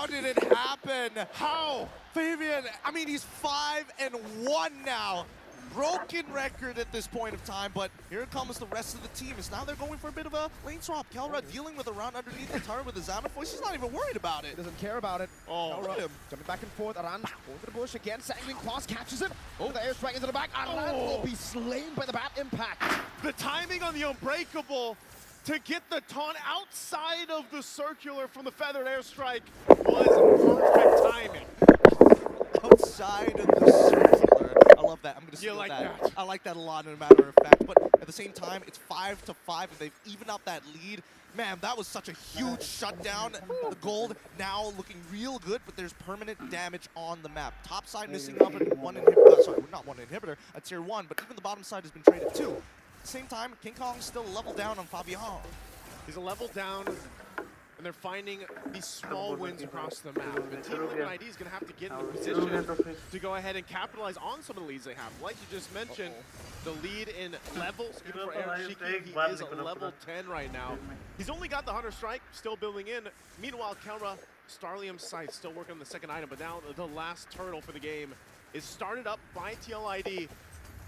did it happen? How? Fabian, I mean, he's 5-1 now. Broken record at this point of time, but here comes the rest of the team. It's now they're going for a bit of a lane swap. Kelra dealing with a round underneath the turret with the Zaman Voice. He's not even worried about it. He doesn't care about it. Oh, look at him. Jumping back and forth. Aran going to the bush again. Sanguine Claws catches him. Oh, the airstrike into the back. Aran will be slain by the bat impact. The timing on the Unbreakable to get the taunt outside of the circular from the Feathered Airstrike was perfect timing. Outside of the circular. I love that. I'm going to steal like that. that. I like that a lot, as a matter of fact. But At the same time, it's 5-5, and they've evened out that lead. Man, that was such a huge shutdown. The gold now looking real good, but there's permanent damage on the map. Top side missing up and one inhibitor. Sorry, not one inhibitor, a tier 1, but even the bottom side has been traded too. At the same time, King Kong still level down on Fabian. He's a level down, and they're finding these small wins across the map. And Team Liquid ID is going to have to get in a position to go ahead and capitalize on some of the leads they have. Like you just mentioned, the lead in levels, even for Aaron Shiki, he is a level 10 right now. He's only got the Hunter Strike, still building in. Meanwhile, Kelra, Starlium Scythe still working on the second item, but now the last turtle for the game is started up by TLID.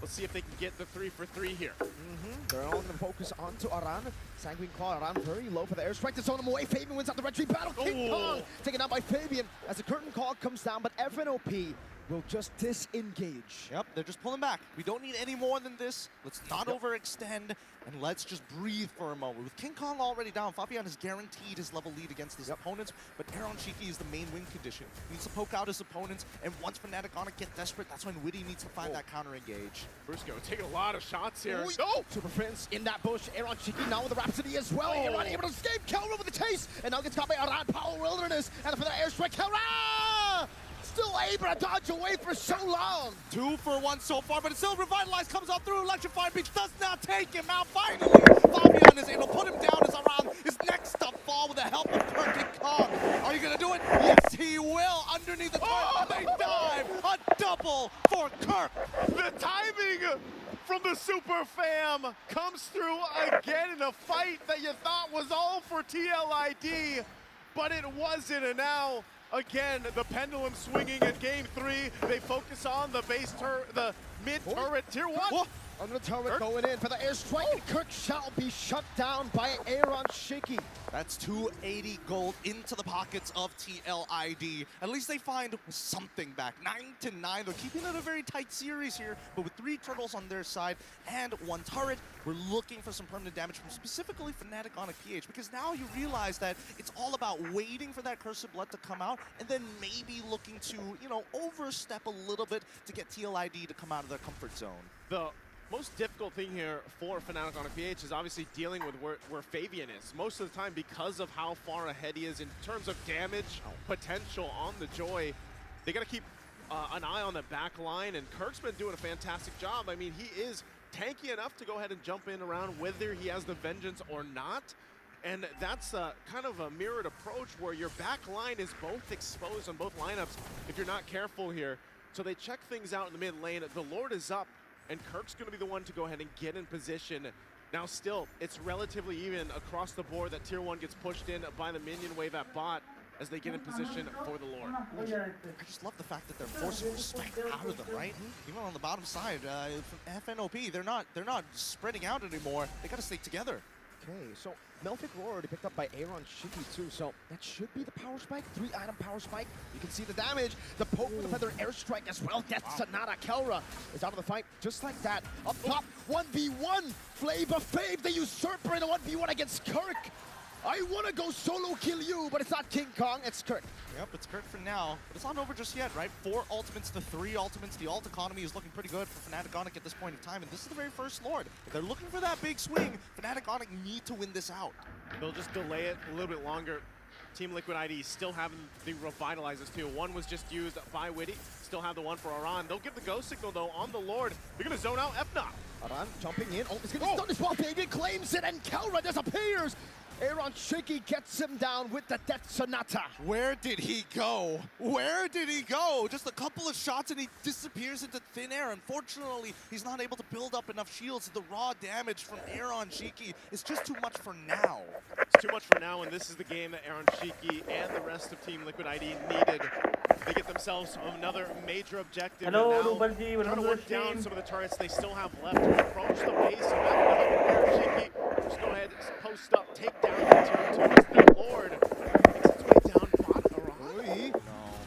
Let's see if they can get the 3 for 3 here. They're all going to focus onto Aran. Sanguine Claw, Aran very low for the airstrike to zone him away. Fabian wins out the retreat battle. King Kong taken out by Fabian as the curtain call comes down, but FNOP will just disengage. Yep, they're just pulling back. We don't need any more than this. Let's not overextend, and let's just breathe for a moment. With King Kong already down, Fabian has guaranteed his level lead against his opponents, but Aaron Shiki is the main win condition. He needs to poke out his opponents, and once Fnatic on it get desperate, that's when Witty needs to find that counter engage. Briscoe taking a lot of shots here. Oh! Super Prince in that bush. Aaron Shiki now with the Rhapsody as well. Aaron able to escape. Kelra with the chase, and now gets caught by Aran. Power Wilderness, and for the airstrike, Kelra! Still able to dodge away for so long. 2 for 1 so far, but it's still revitalized, comes out through Electrified Beach, does not take him out. Finally, Fabian is able to put him down as Aran is next to fall with the help of Kirk and Kong. Are you going to do it? Yes, he will. Underneath the target, they dive. A double for Kirk. The timing from the Super Fam comes through again in a fight that you thought was all for TLID, but it wasn't, and now again, the pendulum swinging in game 3. They focus on the base the mid turret, tier 1. Under the turret going in for the airstrike, and Kirk shall be shut down by Aaron Shiki. That's 280 gold into the pockets of TLID. At least they find something back. 9-9. They're keeping it a very tight series here, but with 3 turtles on their side and 1 turret, we're looking for some permanent damage from specifically Fnatic on a PH, because now you realize that it's all about waiting for that Cursed Blood to come out and then maybe looking to, you know, overstep a little bit to get TLID to come out of their comfort zone. The most difficult thing here for Fnatic on a PH is obviously dealing with where Fabian is. Most of the time, because of how far ahead he is in terms of damage potential on the Joy, they got to keep an eye on the back line, and Kirk's been doing a fantastic job. I mean, he is tanky enough to go ahead and jump in around whether he has the Vengeance or not. And that's kind of a mirrored approach where your back line is both exposed on both lineups if you're not careful here. So they check things out in the mid lane. The Lord is up, and Kirk's going to be the one to go ahead and get in position. Now still, it's relatively even across the board that tier 1 gets pushed in by the minion wave at bot as they get in position for the Lord. I just love the fact that they're forcing respect out of them, right? Even on the bottom side, from FNOP, they're not spreading out anymore. They got to stay together. Okay, so Melfic Roar already picked up by Aaron Shiki too, so that should be the power spike. 3-item power spike. You can see the damage. The poke with the feather airstrike as well gets Sonata. Kelra is out of the fight just like that. Up top, 1v1. Flavor Fave, the usurper in a 1v1 against Kirk. I want to go solo kill you, but it's not King Kong, it's Kirk. Yep, it's Kirk for now, but it's not over just yet, right? 4 ultimates to 3 ultimates. The ult economy is looking pretty good for Fnatic Onic at this point in time, and this is the very first Lord. If they're looking for that big swing, Fnatic Onic need to win this out. They'll just delay it a little bit longer. Team Liquid ID still having the revitalizers too. One was just used by Witty, still have the one for Aran. They'll give the go signal though on the Lord. They're gonna zone out FNOP. Aran jumping in, it's gonna stun as well. Fabian claims it, and Kelra disappears. Aaron Shiki gets him down with the Death Sonata. Where did he go? Where did he go? Just a couple of shots and he disappears into thin air. Unfortunately, he's not able to build up enough shields. The raw damage from Aaron Shiki is just too much for now. It's too much for now, and this is the game that Aaron Shiki and the rest of Team Liquid ID needed to get themselves another major objective. Hello, and now trying to work down some of the turrets they still have left to approach the base of Aaron Shiki. Just go ahead, post up, take down the tier 2 as the Lord makes its way down bot Aran.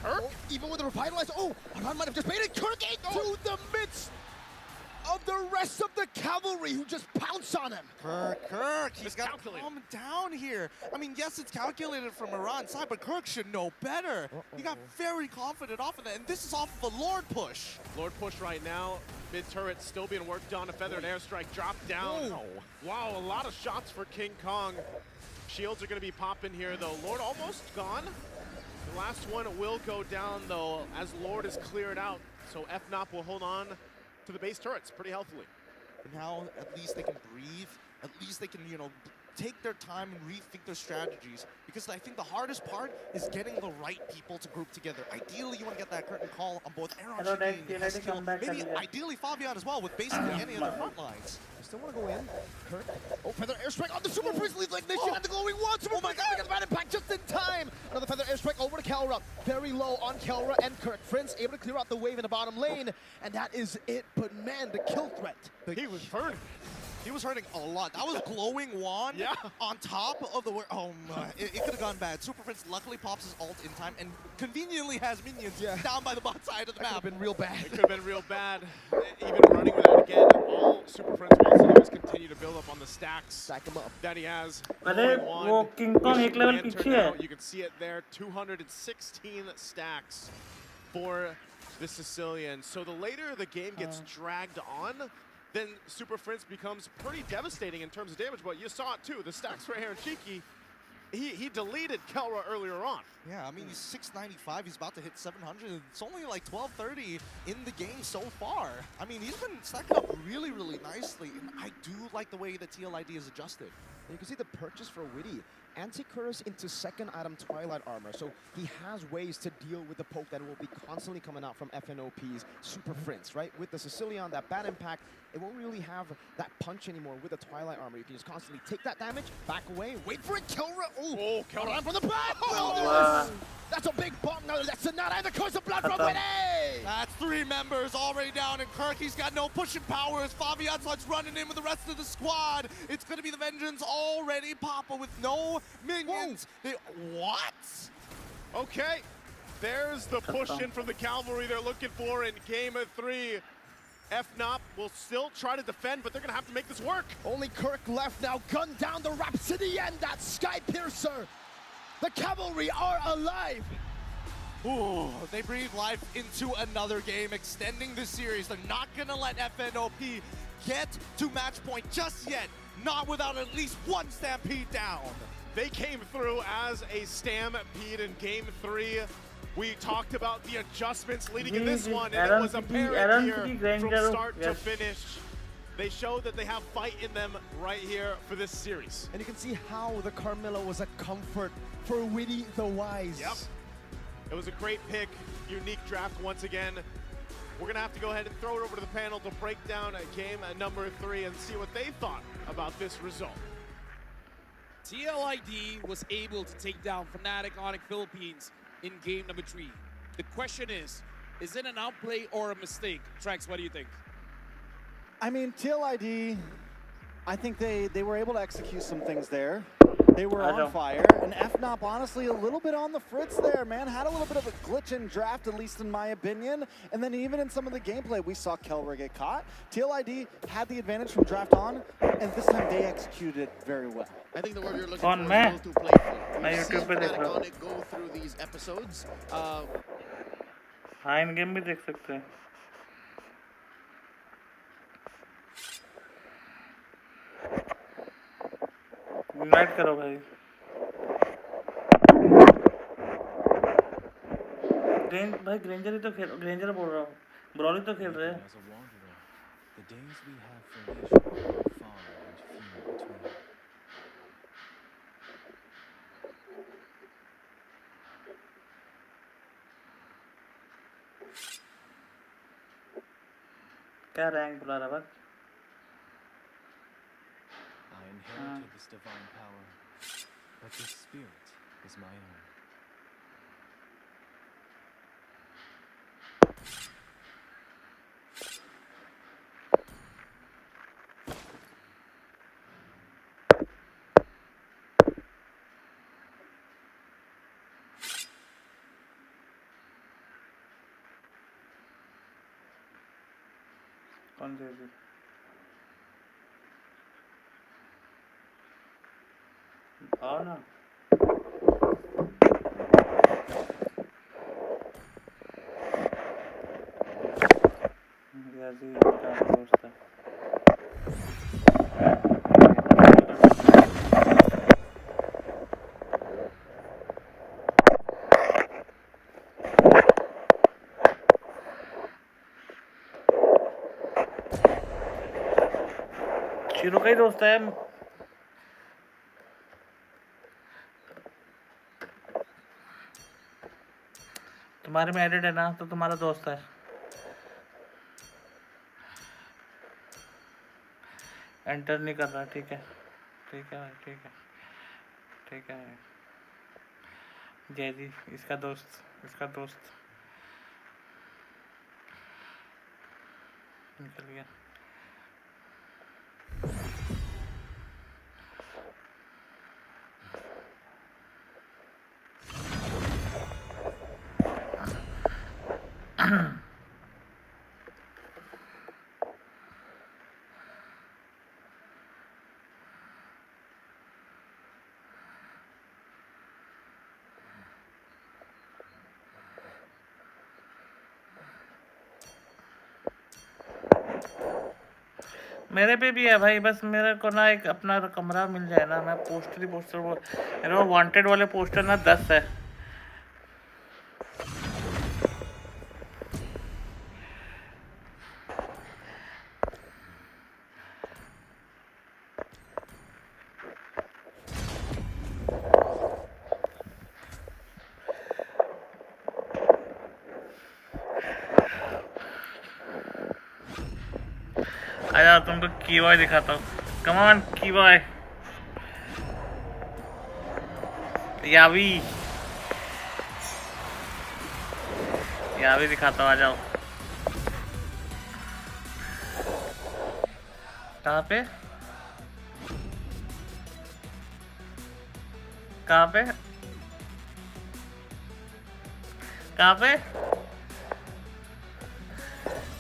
Kirk, even with the revitalize, Aran might have just made it. Kirk into the midst of the rest of the cavalry who just pounce on him. Kirk, he's got to calm down here. I mean, yes, it's calculated from Iran's side, but Kirk should know better. He got very confident off of that, and this is off of a Lord push. Lord push right now. Mid turret still being worked on. A feathered airstrike dropped down. Wow, a lot of shots for King Kong. Shields are going to be popping here, though. Lord almost gone. The last one will go down, though, as Lord is cleared out. So FNOP will hold on to the base turrets pretty healthily. And now at least they can breathe. At least they can, you know, take their time and rethink their strategies. Because I think the hardest part is getting the right people to group together. Ideally, you want to get that curtain call on both Aaron and Skill. Maybe ideally Fabian as well, with basically any other front lines. I still want to go in. Kirk. Oh, feather airstrike on the Super Prince leads like Ignition and the glowing one. Super Prince gets bad impact just in time. Another feather airstrike over to Kelra. Very low on Kelra and Kirk. Prince able to clear out the wave in the bottom lane. And that is it. But man, the kill threat. He was hurting. He was hurting a lot. That was glowing wand on top of the... Oh my, it could have gone bad. Super Prince luckily pops his ult in time and conveniently has minions down by the bot side of the map. Could have been real bad. It could have been real bad. Even running with that again, all Super Prince wants to do is continue to build up on the stacks. Stack him up. That he has. वो King Kong एक level पीछे है. You can see it there, 216 stacks for the Sicilian. So the later the game gets dragged on, then Super Prince becomes pretty devastating in terms of damage, but you saw it too. The stacks for Aaron Cheeky, he deleted Kelra earlier on. Yeah, I mean, he's 695, he's about to hit 700. It's only like 1230 in the game so far. I mean, he's been stacking up really, really nicely, and I do like the way the TLID is adjusted. And you can see the purchase for Witty. Anti-Curse into second item Twilight Armor, so he has ways to deal with the poke that will be constantly coming out from FNOP's Super Prince, right? With the Sicilian, that bad impact, it won't really have that punch anymore with the Twilight Armor. You can just constantly take that damage, back away, wait for it, Kelra. Oh, Kelra from the back! That's a big bomb. No, that's not and the curse of blood from Witty! That's 3 members already down, and Kirk, he's got no pushing powers. Fabian starts running in with the rest of the squad. It's going to be the Vengeance already. Papa with no minions. What? Okay, there's the push in from the cavalry they're looking for in game of 3. FNOP will still try to defend, but they're going to have to make this work. Only Kirk left now. Gun down the Rhapsody and that Sky Piercer. The cavalry are alive. Ooh, they breathe life into another game, extending the series. They're not going to let FNOP get to match point just yet. Not without at least one Stampede down. They came through as a Stampede in game 3. We talked about the adjustments leading in this one, and it was apparent here from start to finish. They showed that they have fight in them right here for this series. And you can see how the Carmilla was a comfort for Witty the Wise. Yep. It was a great pick, unique draft once again. We're going to have to go ahead and throw it over to the panel to break down game number 3 and see what they thought about this result. TLID was able to take down Fnatic Onyx Philippines in game number 3. The question is it an outplay or a mistake? Trax, what do you think? I mean, TLID, I think they were able to execute some things there. They were on fire, and FNOP honestly a little bit on the fritz there, man. Had a little bit of a glitch in draft, at least in my opinion. And then even in some of the gameplay, we saw Kelra get caught. TLID had the advantage from draft on, and this time they executed it very well. I think the word you're looking for is a little too playful. We've seen Fnatic Onyx go through these episodes. हाँ इन game भी देख सकते हैं. Invite करो भाई. भाई Granger ही तो खेल, ग्रेंजर बोल रहा हूँ, ब्रॉली तो खेल रहे हैं. क्या रैंक बुला रहा बस? I inherited this divine power, but this spirit is my own. कौन दे दी? आओ ना। जैसे इनका दोस्त है। शुरू का ही दोस्त है। तुम्हारे में एडिट है ना, तो तुम्हारा दोस्त है। एंटर नहीं कर रहा, ठीक है, ठीक है भाई, ठीक है, ठीक है भाई। जैदी इसका दोस्त, इसका दोस्त निकल गया। मेरे पे भी है भाई, बस मेरे को ना एक अपना कमरा मिल जाए ना, मैं पोस्टर वो मेरे को वांटेड वाले पोस्टर ना 10 है। आया तुमको की बॉय दिखाता हूँ। कम ऑन की बॉय। यावी दिखाता हूँ, आ जाओ। कहाँ पे कहाँ पे कहाँ पे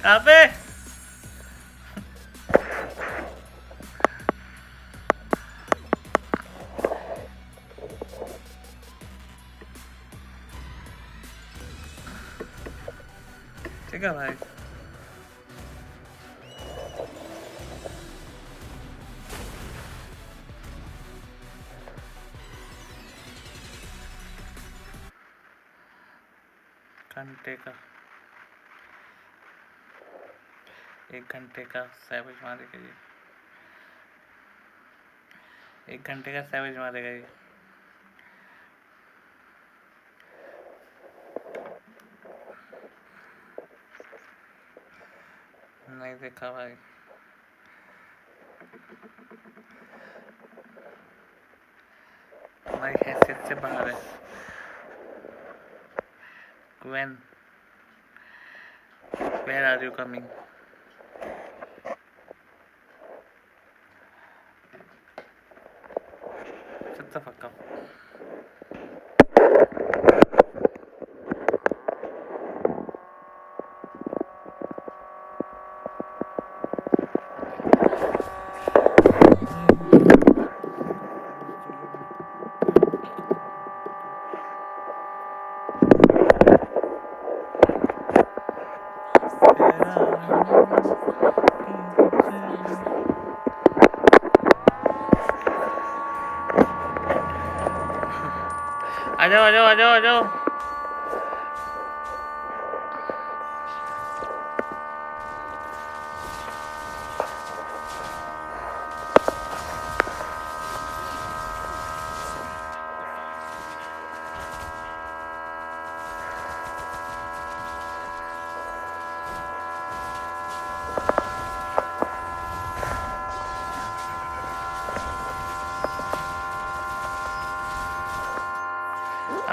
कहाँ पे? ठीक है भाई। घंटे का 1 घंटे का सैवेज मारेगा ये। 1 घंटे का सैवेज मारेगा ये। नहीं देखा भाई। हमारी हैसियत से बाहर है। When? Where are you coming? Shut the fuck up. आ जाओ आ जाओ आ जाओ आ जाओ।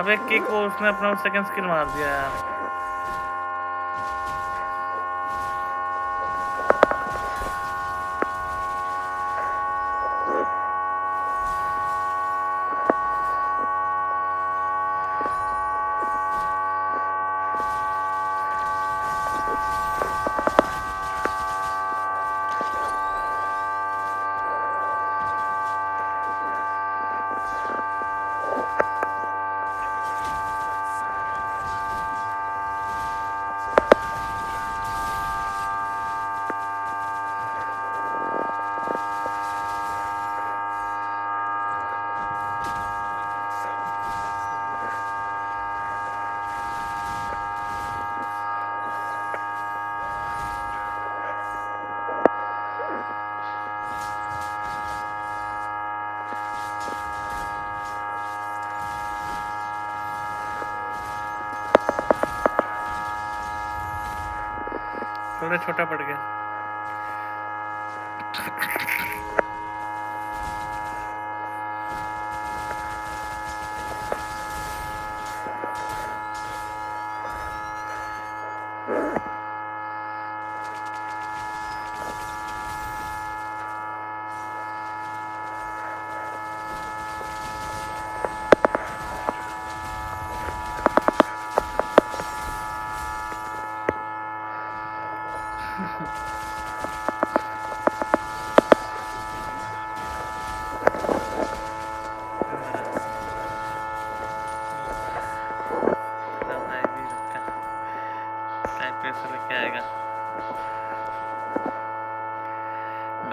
अबे किक को उसने अपना सेकंड स्किल मार दिया यार। थोड़ा छोटा पड़ गया।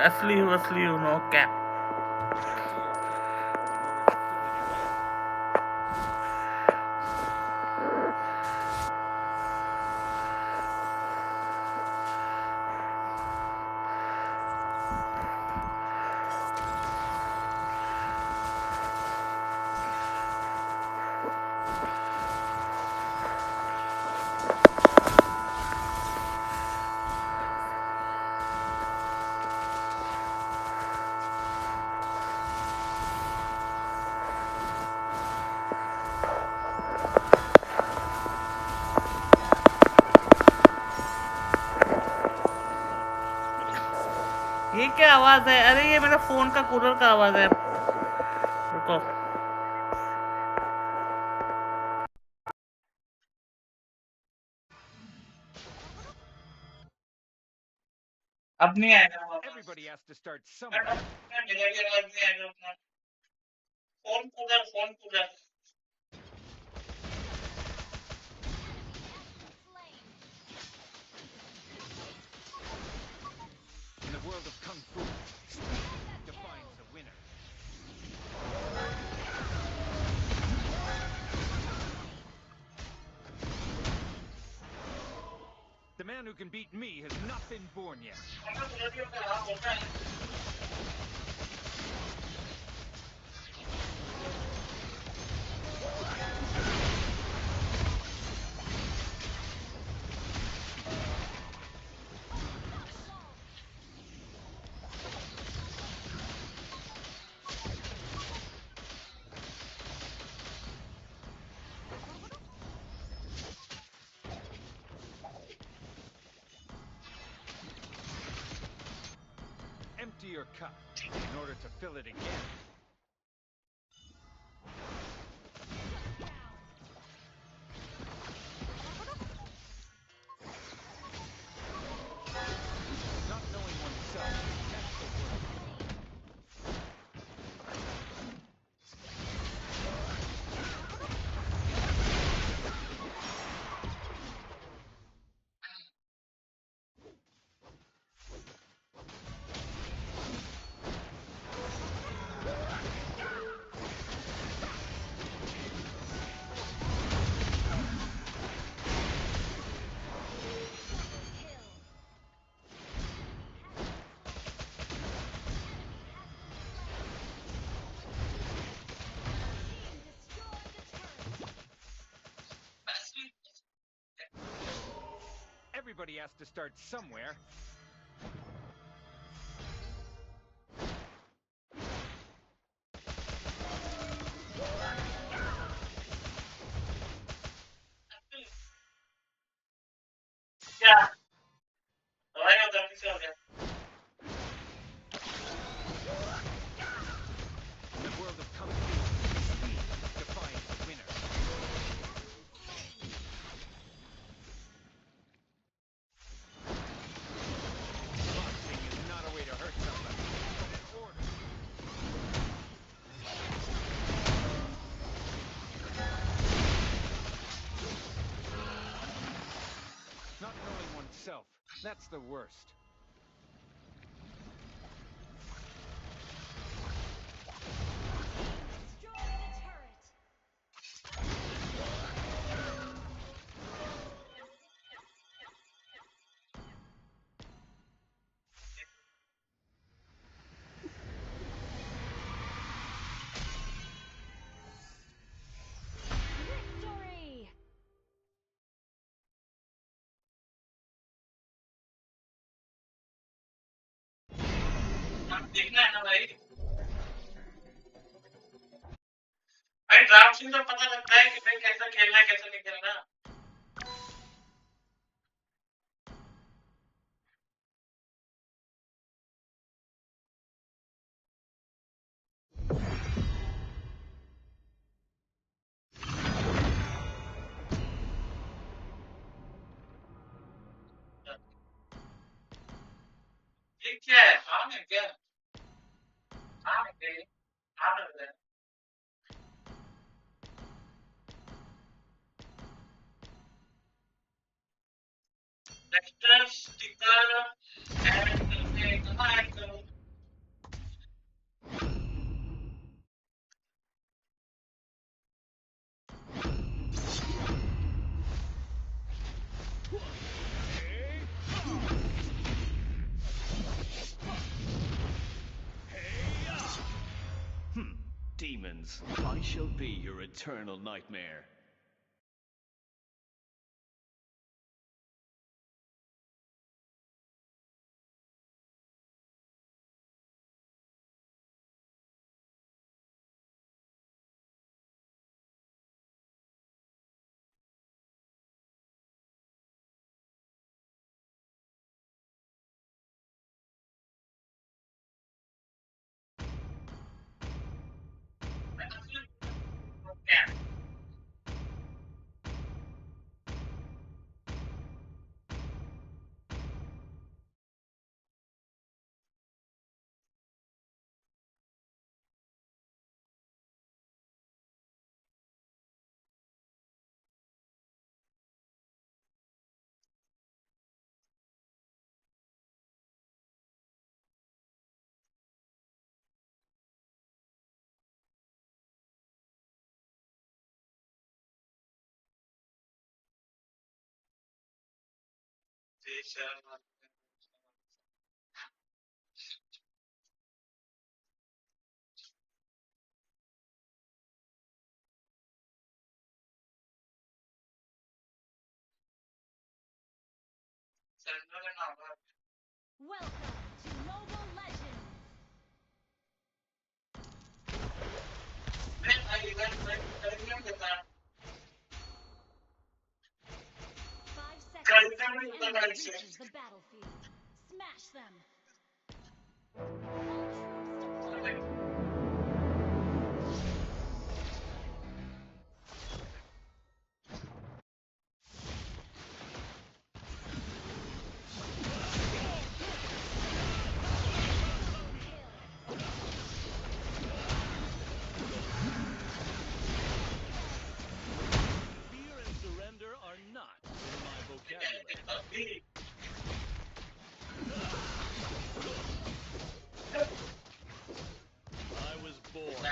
Asli, no cap. ये क्या आवाज है? अरे ये मेरा फोन का कूलर का आवाज है। रुको, अब नहीं आएगा वापस। Phone cooler In the world of Kung Fu, speed defines the winner. The man who can beat me has not been born yet. Empty your cup in order to fill it again. Not knowing oneself, that's the worst. Everybody has to start somewhere. क्या? भाई वो गलती से हो गया। In the world of Kung Fu, speed defines the winner. Boxing is not a way to hurt somebody, but an order. Not knowing oneself, that's the worst. देखना है ना भाई भाई ड्राफ्ट से तो पता लगता है कि भाई कैसा खेलना है कैसा नहीं खेलना ये क्या है काम है क्या काम है क्या काम है Dexter sticker and कहाँ ऐड करूँ Demons, I shall be your eternal nightmare. Welcome to Mobile Legends. Five seconds until the enemy reaches the battlefield. Smash them. Fear and surrender are not in my vocabulary. I was born.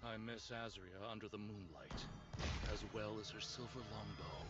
I miss Azria under the moonlight, as well as her silver longbow.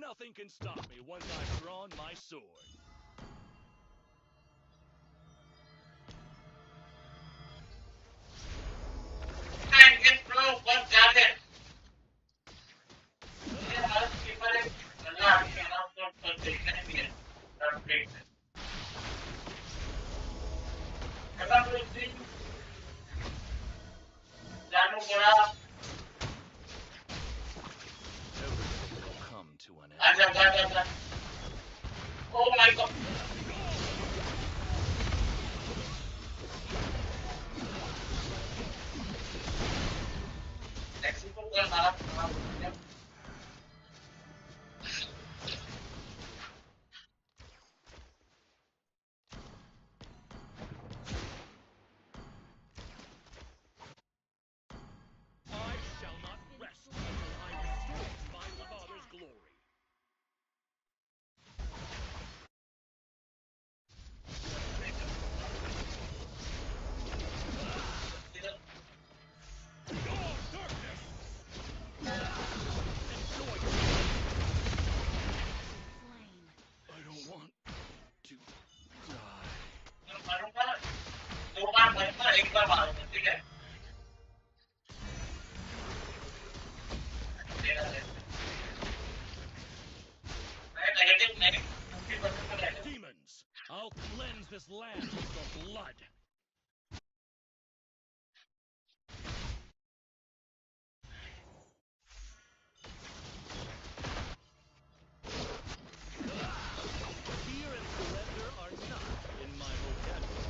Nothing can stop me once I've drawn my sword. Come to an end. Oh my god. I shall not rest until I restore my father's glory. I don't want to die. Demons, I'll cleanse this land with your blood. Fear and surrender are not in my vocabulary.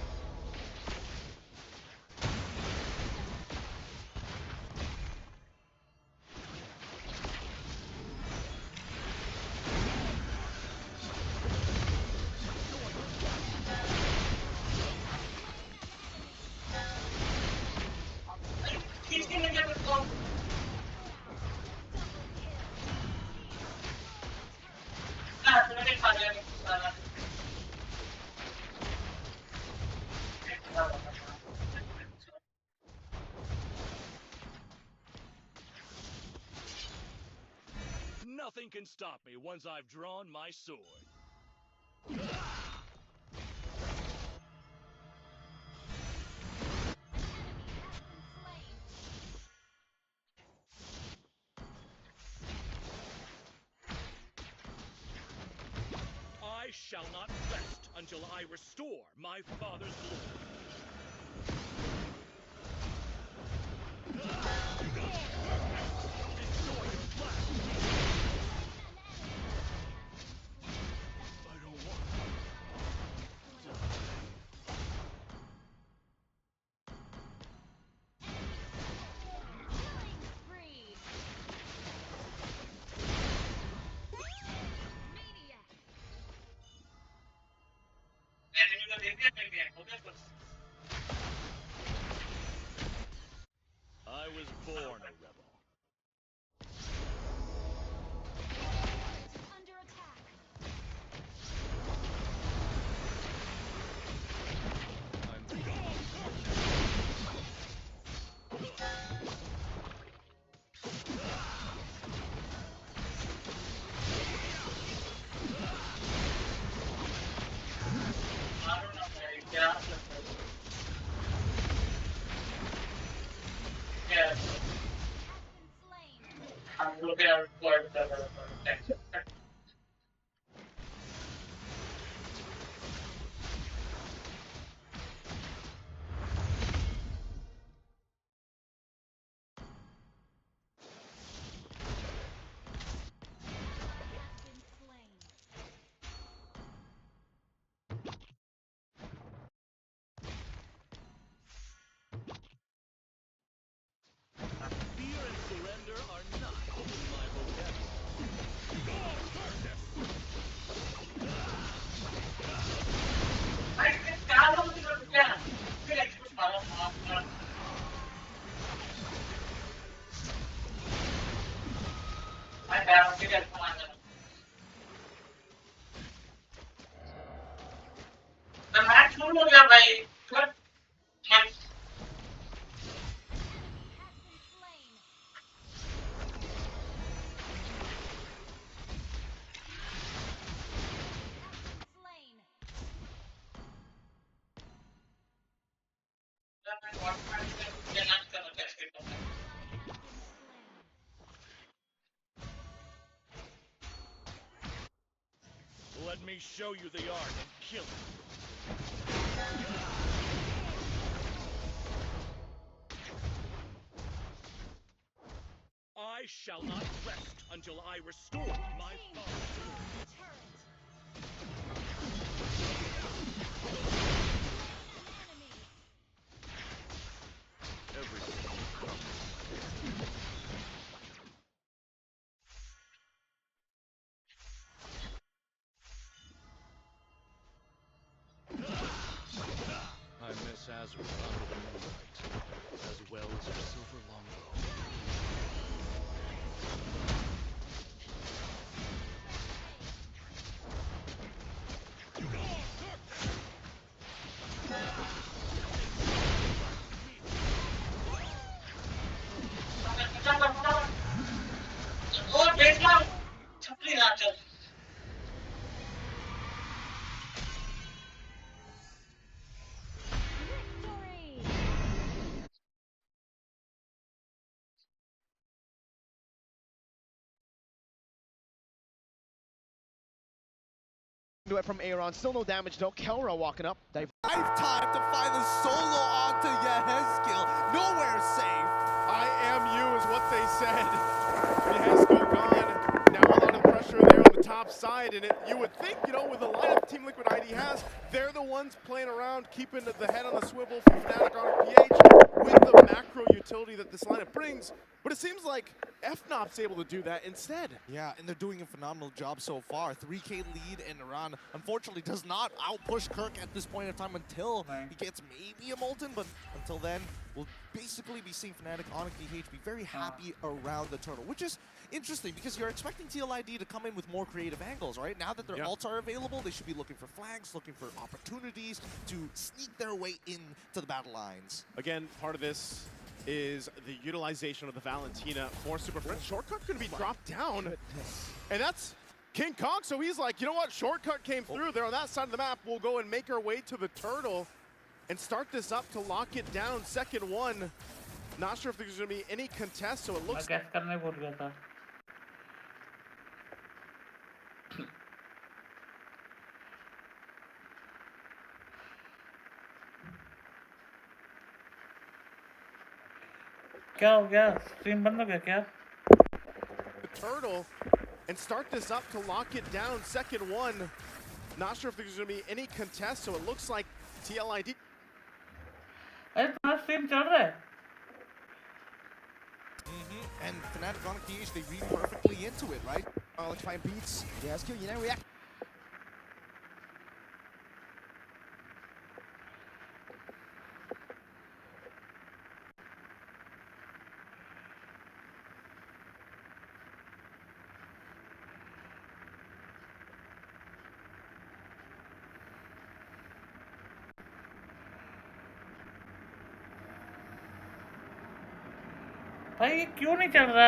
Nothing can stop me once I've drawn my sword. I shall not rest until I restore my father's glory. I was born a rebel. Under attack. Fear and surrender are not in my Let me show you the art of killing. shall not rest until I restore my father's everything comes. I miss Azrael under the moonlight, as well as her silver longbow. Do it from Aaron. Still no damage though. Kelra walking up. Time to find the solo onto Yehezkiel. Nowhere safe. I am you is what they said. Yehezkiel gone. Now a lot of pressure there on the top side, and you would think, you know, with the lineup Team Liquid ID has, they're the ones playing around, keeping the head on the swivel for Fnatic on PH with the macro utility that this lineup brings. But it seems like FNOP's able to do that instead. Yeah, and they're doing a phenomenal job so far. 3K lead, and Iran unfortunately does not outpush Kirk at this point in time until he gets maybe a Molten, but until then, we'll basically be seeing Fnatic on PH be very happy around the turtle, which is interesting because you're expecting TLID to come in with more creative angles, right? Now that their ults are available, they should be looking for flanks, looking for opportunities to sneak their way into the battle lines. Again, part of this is the utilization of the Valentina for Super Friends. Shortcut's going to be dropped down, and that's King Kong. So he's like, you know what? Shortcut came through. They're on that side of the map. We'll go and make our way to the turtle and start this up to lock it down. Second one. Not sure if there's going to be any contest, so it looks... क्या हो गया stream बंद हो गया क्या the turtle and start this up to lock it down. Second one. Not sure if there's going to be any contest, so it looks like TLID. अरे तुम्हारा stream चल रहा है And Fnatic on PH, they read perfectly into it, right? Let's find beats. Yehezkiel, you know, react. भाई ये क्यों नहीं चल रहा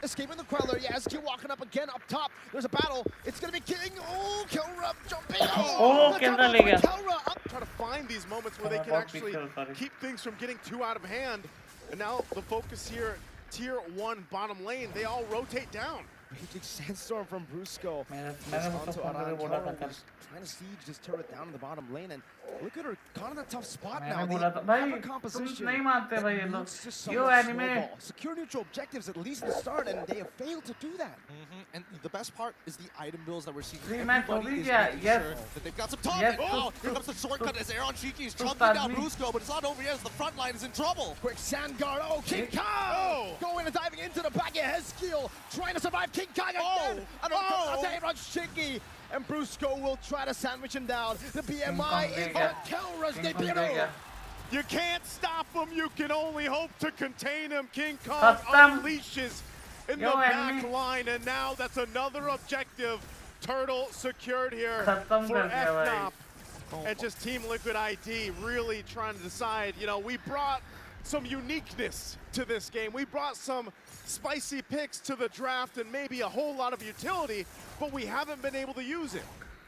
Escaping the Queller. Yehezkiel walking up again up top. There's a battle. It's going to be King. Oh, Kelra jumping. Oh, Kelra le gaya. Kelra up. Try to find these moments where they can actually keep things from getting too out of hand. And now the focus here, tier 1 bottom lane, they all rotate down. Raging Sandstorm from Brusco. Trying to siege this turret down in the bottom lane, and look at her, kind of a tough spot now. They have a composition that needs to snowball. Secure neutral objectives at least in the start, and they have failed to do that. And the best part is the item builds that we're seeing. Everybody is making sure that they've got some time. Oh, here comes the shortcut as Aaron Cheeky is chomping down Brusco, but it's not over yet as the front line is in trouble. Quick sand guard. Oh, King Kong! Going and diving into the back of Yehezkiel, trying to survive King Kong again. Aaron Cheeky. And Brusco will try to sandwich him down. The BMI is on Kelra's debut. You can't stop him. You can only hope to contain him. King Kong unleashes in the back line, and now that's another objective. Turtle secured here for FNOP. And just Team Liquid ID really trying to decide, you know, we brought some uniqueness to this game. We brought some spicy picks to the draft and maybe a whole lot of utility, but we haven't been able to use it.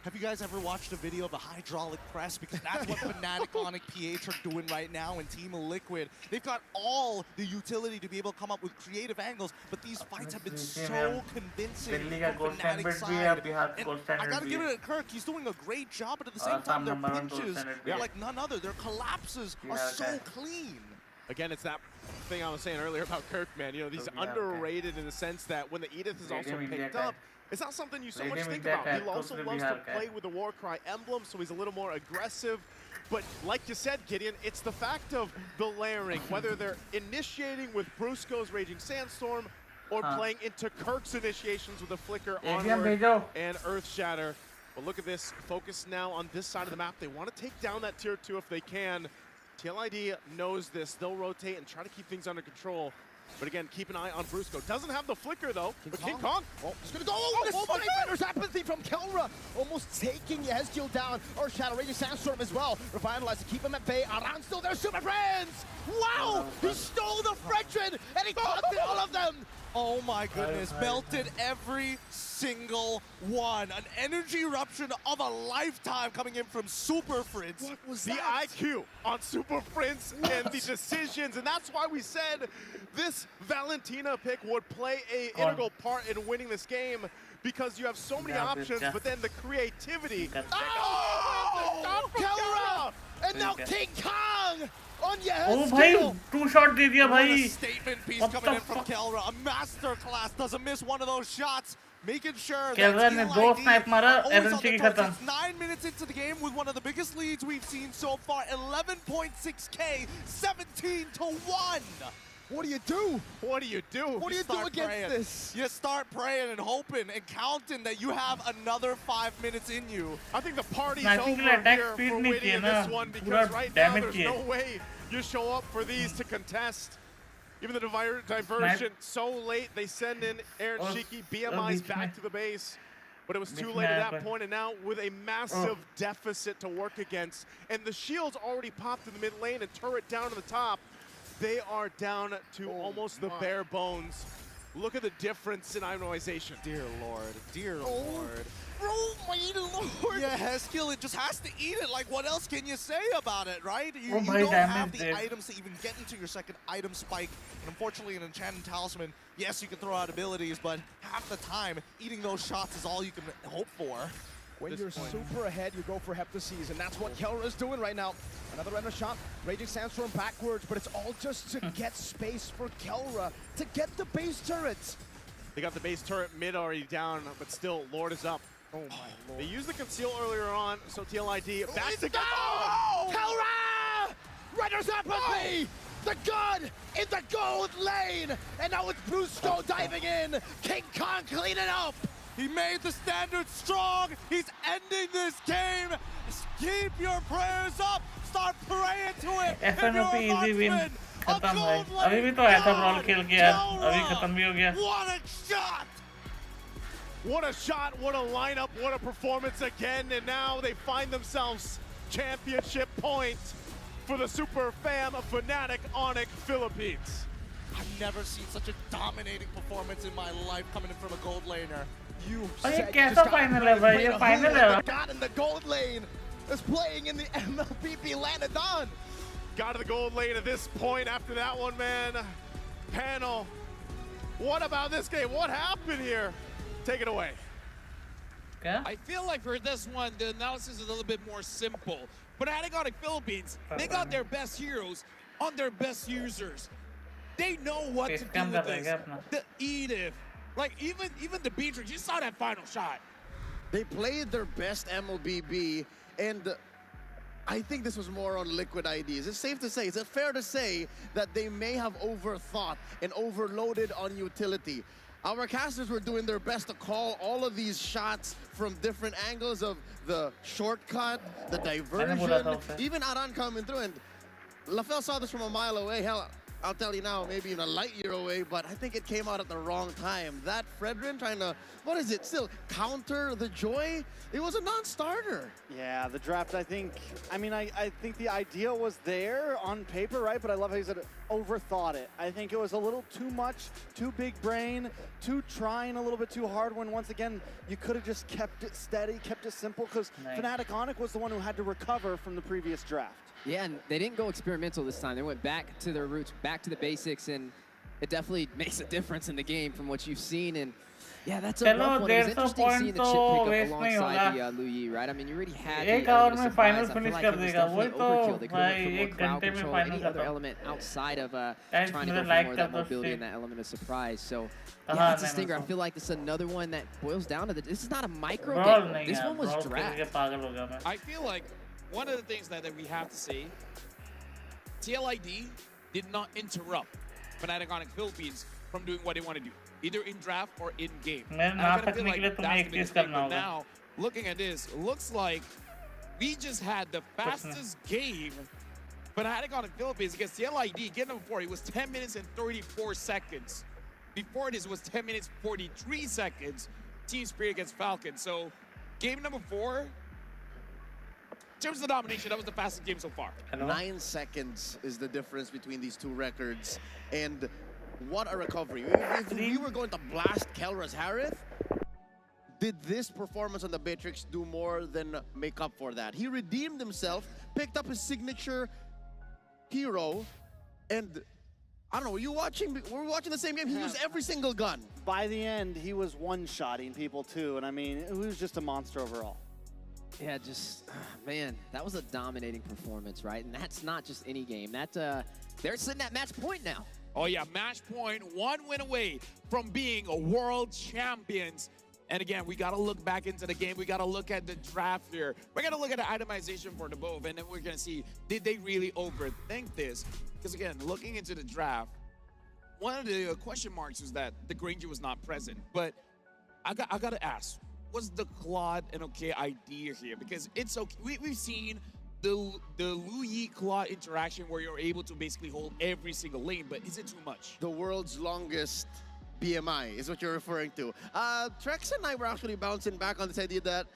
Have you guys ever watched a video of a hydraulic press? Because that's what Fnatic, Onyx, PH are doing right now in Team Liquid. They've got all the utility to be able to come up with creative angles, but these fights have been so convincing from Fnatic's side. And I gotta give it to Kirk. He's doing a great job, but at the same time, their pinches are like none other. Their collapses are so clean. Again, it's that thing I was saying earlier about Kirk, man. You know, he's underrated in the sense that when the Edith is also picked up, it's not something you so much think about. He also loves to play with the Warcry emblem, so he's a little more aggressive. But like you said, Gideon, it's the fact of the layering, whether they're initiating with Brusco's Raging Sandstorm or playing into Kirk's initiations with a Flicker, Onward, and Earthshatter. But look at this, focus now on this side of the map. They want to take down that tier 2 if they can. TLID knows this. They'll rotate and try to keep things under control. But again, keep an eye on Brusco. Doesn't have the Flicker though. But King Kong, he's gonna go. Oh my goodness, apathy from Kelra, almost taking Yezgil down. Or Shadow Raging Sandstorm as well. Revitalize to keep him at bay. Aran still there, Super Friends. Wow, he stole the Fredrin and he caught all of them. Oh my goodness, melted every single one. An energy eruption of a lifetime coming in from Super Fritz. What was the IQ on Super Fritz and the decisions, and that's why we said this Valentina pick would play an integral part in winning this game, because you have so many options, but then the creativity. Oh, Kelra! And now King Kong! On Oh भाई, 2 shot दे दिया भाई. A statement piece coming in from Kelra. A masterclass, doesn't miss one of those shots. Making sure Kelra ने 2 snipe मारा, average खत्म. 9 minutes into the game with one of the biggest leads we've seen so far. 11.6k, 17-1. What do you do? What do you do? What do you do against this? You start praying and hoping and counting that you have another 5 minutes in you. I think the party's over here for winning in this one, because right now there's no way you show up for these to contest. Even the diversion so late, they send in Aaron Shiki, BMI's back to the base. But it was too late at that point, and now with a massive deficit to work against. And the shield's already popped in the mid lane and turret down to the top. They are down to almost the bare bones. Look at the difference in itemization. Dear Lord, dear Lord. Oh my Lord. Yeah, Yezgil, it just has to eat it. Like, what else can you say about it, right? You don't damage have the items to even get into your second item spike. And unfortunately, an Enchanted Talisman, yes, you can throw out abilities, but half the time, eating those shots is all you can hope for. When you're super ahead, you go for Heptases, and that's what Kelra is doing right now. Another random shot, Raging Sandstorm backwards, but it's all just to get space for Kelra, to get the base turrets. They got the base turret mid already down, but still, Lord is up. Oh my Lord. They used the conceal earlier on, so TLID back to go! Kelra! Render's apathy! The gun in the gold lane! And now it's Brusco diving in! King Kong cleaning up! He made the standard strong. He's ending this game. Keep your prayers up. Start praying to it. FNOP easy win. खत्म भाई. अभी भी तो आया था brawl खेल के यार. अभी खत्म भी हो गया. What a shot! What a shot, what a lineup, what a performance again, and now they find themselves championship point for the Super Fam of Fnatic Onyx Philippines. I've never seen such a dominating performance in my life coming in from a gold laner. You said कैसा final है भाई? ये final है. God in the gold lane is playing in the Mlbb Lanadon. Got to the gold lane at this point after that one, man. Panel, what about this game? What happened here? Take it away. Okay. I feel like for this one, the analysis is a little bit more simple. But Fnatic Onyx Philippines, they got their best heroes on their best users. They know what to do with this. The Edith, like even the Beatrix, you saw that final shot. They played their best Mlbb, and I think this was more on Liquid IDs. It's safe to say, is it fair to say that they may have overthought and overloaded on utility? Our casters were doing their best to call all of these shots from different angles of the shortcut, the diversion, even Aran coming through. And LaFell saw this from a mile away. Hell, I'll tell you now, maybe in a light year away, but I think it came out at the wrong time. That Fredrin trying to, what is it, still counter the Joy? It was a non-starter. Yeah, the draft, I think the idea was there on paper, right? But I love how he said overthought it. I think it was a little too much, too big brain, too trying a little bit too hard when once again, you could have just kept it steady, kept it simple, because Fnatic Onic was the one who had to recover from the previous draft. Yeah, and they didn't go experimental this time. They went back to their roots, back to the basics, and it definitely makes a difference in the game from what you've seen. And yeah, that's a rough one. It was interesting seeing the chip pick up alongside the Lu Yi, right? I mean, you already had the element of surprise. I feel like it was definitely overkill. They could have went for more crowd control, any other element outside of trying to go for more of that mobility and that element of surprise. So yeah, it's a stinger. I feel like this is another one that boils down to this is not a micro game. This one was dragged. I feel like one of the things that we have to say, TLID did not interrupt Fnatic Onic Philippines from doing what they want to do, either in draft or in game. I kind of feel like that's the biggest thing. But now, looking at this, looks like we just had the fastest game Fnatic Onic Philippines against TLID. Game number 4, it was 10 minutes and 34 seconds. Before this was 10 minutes 43 seconds. Team Spirit against Falcon. So game number 4, in terms of the domination, that was the fastest game so far. 9 seconds is the difference between these two records. And what a recovery. If we were going to blast Kelras Harith, did this performance on the Matrix do more than make up for that? He redeemed himself, picked up his signature hero, and I don't know, were you watching? Were we watching the same game? He used every single gun. By the end, he was one-shotting people too, and I mean, it was just a monster overall. Yeah, just, man, that was a dominating performance, right? And that's not just any game. That they're sitting at match point now. Oh yeah, match point, 1 win away from being a world champions. And again, we got to look back into the game. We got to look at the draft here. We're going to look at the itemization for the both, and then we're going to see, did they really overthink this? Because again, looking into the draft, one of the question marks was that the Granger was not present. But I got to ask, was the Claude an okay idea here? Because it's okay. We've seen the Lu Yi Claude interaction where you're able to basically hold every single lane, but is it too much? The world's longest BMI is what you're referring to. Trex and I were actually bouncing back on this idea that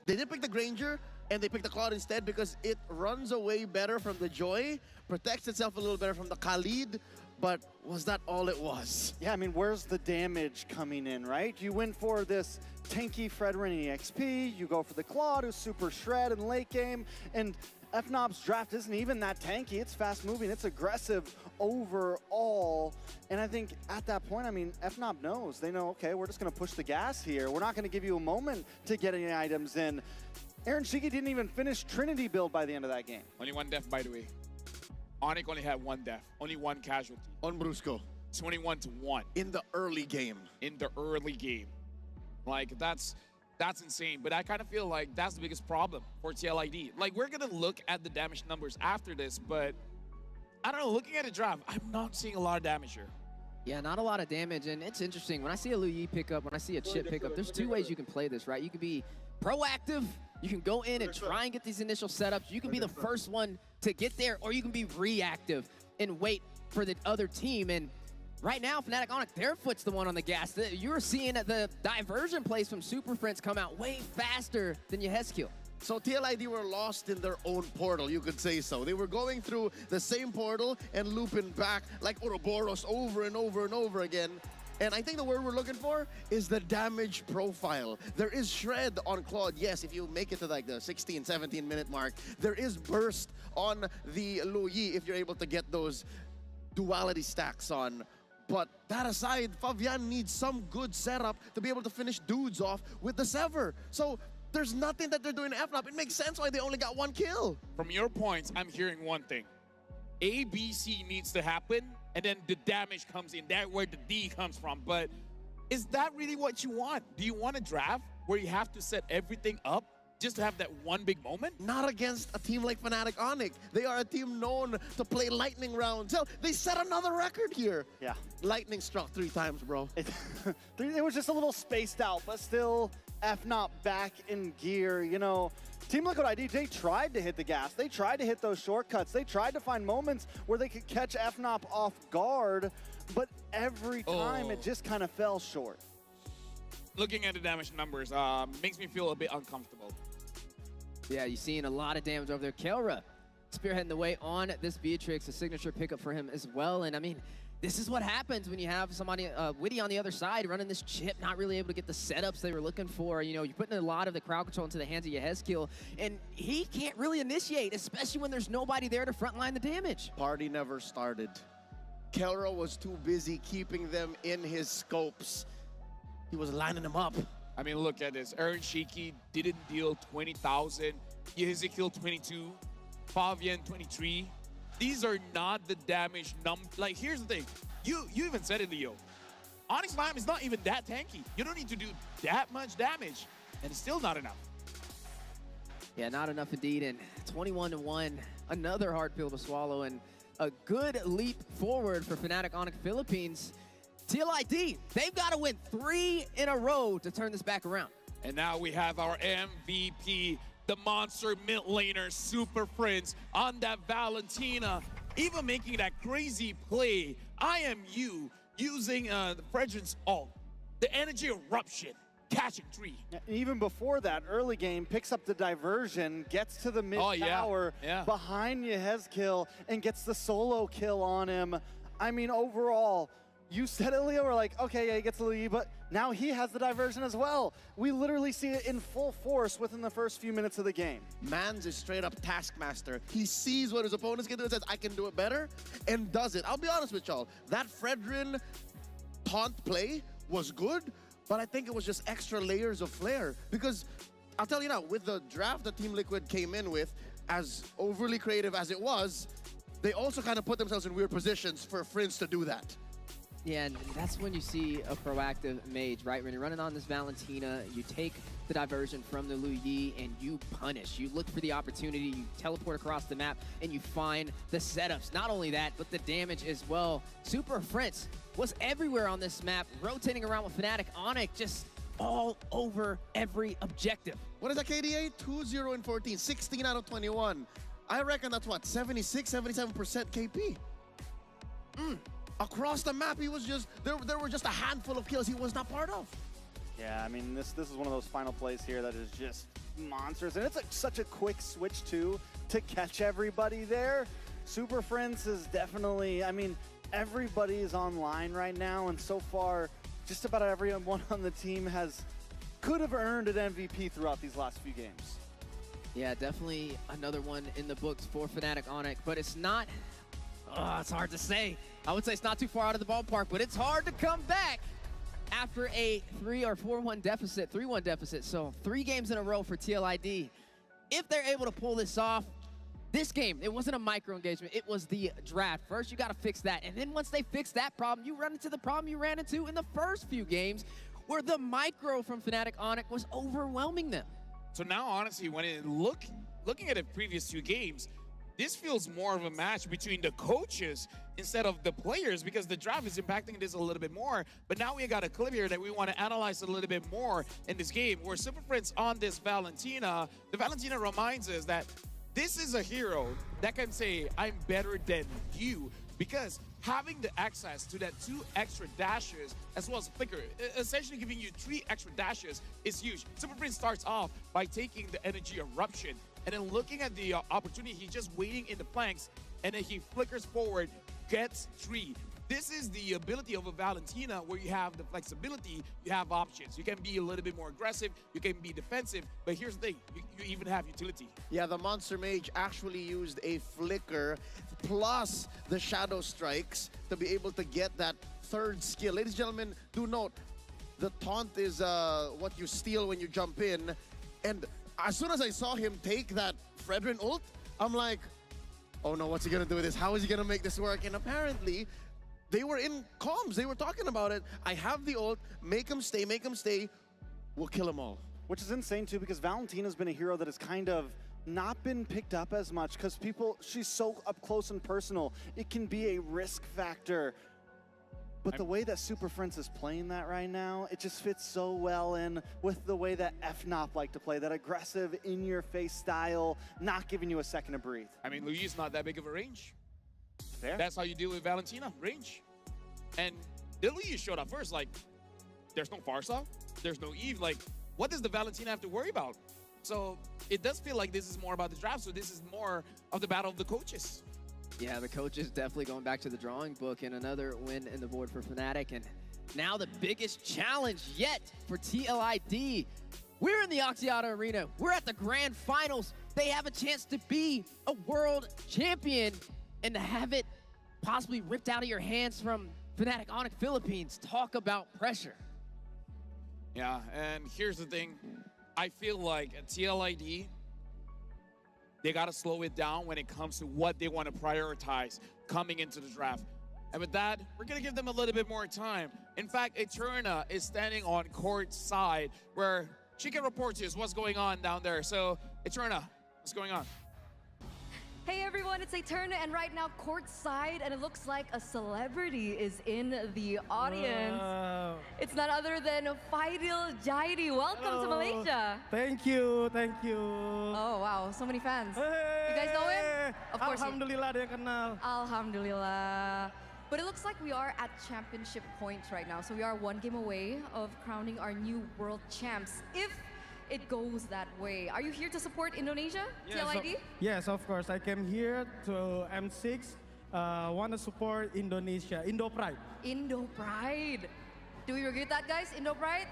they did pick the Granger and they picked the Claude instead because it runs away better from the Joy, protects itself a little better from the Khalid. But was that all it was? Yeah, I mean, where's the damage coming in, right? You went for this tanky Fredrin EXP, you go for the Claude, who's super shred in late game, and FNOB's draft isn't even that tanky. It's fast moving, it's aggressive overall. And I think at that point, I mean, FNOB knows. They know, okay, we're just gonna push the gas here. We're not gonna give you a moment to get any items in. Aaron Shiki didn't even finish Trinity build by the end of that game. Only 1 death, by the way. Onic only had 1 death, only 1 casualty. On Brusco. 21-1. In the early game. In the early game. Like, that's insane. But I kind of feel like that's the biggest problem for TLID. Like, we're going to look at the damage numbers after this, but I don't know, looking at the draft, I'm not seeing a lot of damage here. Yeah, not a lot of damage, and it's interesting. When I see a Lu Yi pick up, when I see a chip pick up, there's 2 ways you can play this, right? You can be proactive, you can go in and try and get these initial setups. You can be the first one to get there, or you can be reactive and wait for the other team. And right now, Fnatic Onic, their foot's the one on the gas. You're seeing the diversion plays from Super Friends come out way faster than Yehezkiel. So TLID were lost in their own portal, you could say so. They were going through the same portal and looping back like Ouroboros over and over and over again. And I think the word we're looking for is the damage profile. There is shred on Claude. Yes, if you make it to like the 16, 17-minute mark, there is burst on the Lu Yi if you're able to get those duality stacks on. But that aside, Fabian needs some good setup to be able to finish dudes off with the Sever. So there's nothing that they're doing in FNOP. It makes sense why they only got 1 kill. From your points, I'm hearing one thing. ABC needs to happen, and then the damage comes in. That's where the D comes from. But is that really what you want? Do you want a draft where you have to set everything up just to have that one big moment? Not against a team like Fnatic Onic. They are a team known to play lightning rounds. Hell, they set another record here. Yeah. Lightning struck 3 times, bro. It was just a little spaced out, but still FNOP back in gear. You know, Team Liquid ID, they tried to hit the gas. They tried to hit those shortcuts. They tried to find moments where they could catch FNOP off guard, but every time it just kind of fell short. Looking at the damage numbers makes me feel a bit uncomfortable. Yeah, you're seeing a lot of damage over there. Kelra spearheading the way on this Beatrix, a signature pickup for him as well. And I mean, this is what happens when you have somebody, Witty on the other side, running this chip, not really able to get the setups they were looking for. You know, you're putting a lot of the crowd control into the hands of Yehezkiel, and he can't really initiate, especially when there's nobody there to frontline the damage. Party never started. Kelra was too busy keeping them in his scopes. He was lining them up. I mean, look at this. Aaron Shiki didn't deal 20,000. Yehezkiel 22. Fabian 23. These are not the damage like, here's the thing. You even said it, Leo. Onyx Lime is not even that tanky. You don't need to do that much damage, and it's still not enough. Yeah, not enough indeed, and 21-1, another hard pill to swallow, and a good leap forward for Fnatic Onyx Philippines. TLID, they've got to win 3 in a row to turn this back around. And now we have our MVP, the monster mid laner, Super Prince, on that Valentina, even making that crazy play. I am you, using the Fredrin's ult, the energy eruption, catching 3. Even before that, early game, picks up the diversion, gets to the mid tower behind Yehezkiel, and gets the solo kill on him. I mean, overall, you said it, Leo, we're like, okay, yeah, he gets the lead, but now he has the diversion as well. We literally see it in full force within the first few minutes of the game. Mans is straight up taskmaster. He sees what his opponents can do and says, I can do it better, and does it. I'll be honest with y'all, that Fredrin taunt play was good, but I think it was just extra layers of flair. Because I'll tell you now, with the draft that Team Liquid came in with, as overly creative as it was, they also kind of put themselves in weird positions for Prince to do that. Yeah, and that's when you see a proactive mage, right? When you're running on this Valentina, you take the diversion from the Lu Yi and you punish. You look for the opportunity, you teleport across the map, and you find the setups. Not only that, but the damage as well. Super Prince was everywhere on this map, rotating around with Fnatic Onyx, just all over every objective. What is that KDA? 2-0 and 14, 16 out of 21. I reckon that's what, 76, 77% KP? Across the map, he was just, there were just a handful of kills he was not part of. Yeah, I mean, this is one of those final plays here that is just monsters. And it's such a quick switch, too, to catch everybody there. Super Friends is definitely, I mean, everybody is online right now. And so far, just about everyone on the team could have earned an MVP throughout these last few games. Yeah, definitely another one in the books for Fnatic Onyx, but it's not, it's hard to say. I would say it's not too far out of the ballpark, but it's hard to come back after a 3 or 4-1 deficit, 3-1 deficit. So 3 games in a row for TLID. If they're able to pull this off, this game, it wasn't a micro engagement, it was the draft. First, you got to fix that. And then once they fix that problem, you run into the problem you ran into in the first few games, where the micro from Fnatic Onyx was overwhelming them. So now, honestly, when looking at the previous 2 games, this feels more of a match between the coaches instead of the players, because the draft is impacting this a little bit more. But now we got a clip here that we want to analyze a little bit more in this game, where Super Prince on this Valentina, the Valentina reminds us that this is a hero that can say, I'm better than you, because having the access to that 2 extra dashes as well as flicker, essentially giving you 3 extra dashes, is huge. Super Prince starts off by taking the energy eruption, and then looking at the opportunity, he's just waiting in the flanks, and then he flickers forward, gets 3. This is the ability of a Valentina, where you have the flexibility, you have options. You can be a little bit more aggressive, you can be defensive, but here's the thing, you even have utility. Yeah, the Monster Mage actually used a flicker plus the Shadow Strikes to be able to get that 3rd skill. Ladies and gentlemen, do note, the taunt is what you steal when you jump in, and as soon as I saw him take that Fredrin ult, I'm like, oh no, what's he gonna do with this? How is he gonna make this work? And apparently, they were in comms, they were talking about it. I have the ult, make him stay, we'll kill them all. Which is insane too, because Valentina's been a hero that has kind of not been picked up as much, because she's so up close and personal. It can be a risk factor. But the way that Super Friends is playing that right now, it just fits so well in with the way that FNOP like to play, that aggressive, in-your-face style, not giving you a second to breathe. I mean, Luigi's not that big of a range. Fair. That's how you deal with Valentina, range. And Luigi showed up first, like, there's no Farsa, there's no Eve. Like, what does the Valentina have to worry about? So it does feel like this is more about the draft, so this is more of the battle of the coaches. Yeah, the coaches definitely going back to the drawing book, and another win in the board for Fnatic. And now the biggest challenge yet for TLID. We're in the Oxiata Arena. We're at the grand finals. They have a chance to be a world champion and to have it possibly ripped out of your hands from Fnatic Onyx Philippines. Talk about pressure. Yeah, and here's the thing. I feel like at TLID, they got to slow it down when it comes to what they want to prioritize coming into the draft. And with that, we're going to give them a little bit more time. In fact, Eterna is standing on court side where she can report to us what's going on down there. So, Eterna, what's going on? Hey everyone, it's Eterna, and right now courtside, and it looks like a celebrity is in the audience. Wow. It's none other than Faidil Jaidi. Welcome to Malaysia. Thank you, thank you. Oh wow, so many fans. Hey, you guys know him? Of course. Alhamdulillah, dia kenal. Alhamdulillah. But it looks like we are at championship point right now, so we are one game away of crowning our new world champs. If it goes that way. Are you here to support Indonesia, TLID? Yes, of course. I came here to M6, want to support Indonesia, Indo Pride. Indo Pride. Do we regret that, guys? Indo Pride?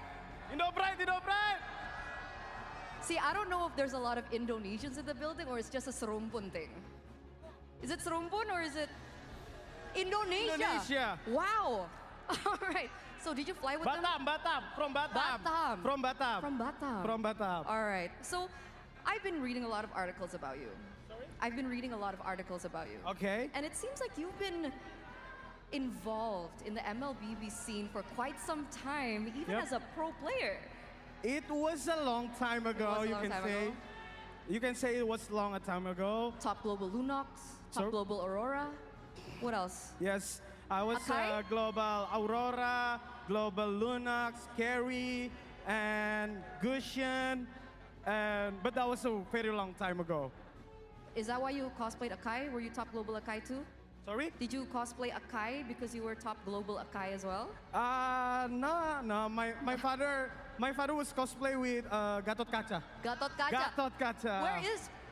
Indo Pride, Indo Pride! See, I don't know if there's a lot of Indonesians in the building or it's just a serumpun thing. Is it serumpun or is it Indonesia? Indonesia. Wow. All right. So did you fly with them? Batam, from Batam. Batam. From Batam. From Batam. From Batam. All right. So I've been reading a lot of articles about you. Sorry? I've been reading a lot of articles about you. Okay. And it seems like you've been involved in the Mlbb scene for quite some time, even as a pro player. It was a long time ago, you can say. You can say it was long a time ago. Top Global Lunox, Top Global Aurora. What else? Yes, I was Global Aurora, Global Lunox, Carry, and Gushian, but that was a very long time ago. Is that why you cosplayed Akai? Were you Top Global Akai too? Sorry? Did you cosplay Akai because you were Top Global Akai as well? No. My father was cosplay with Gatot Kaca. Gatot Kaca. Gatot Kaca.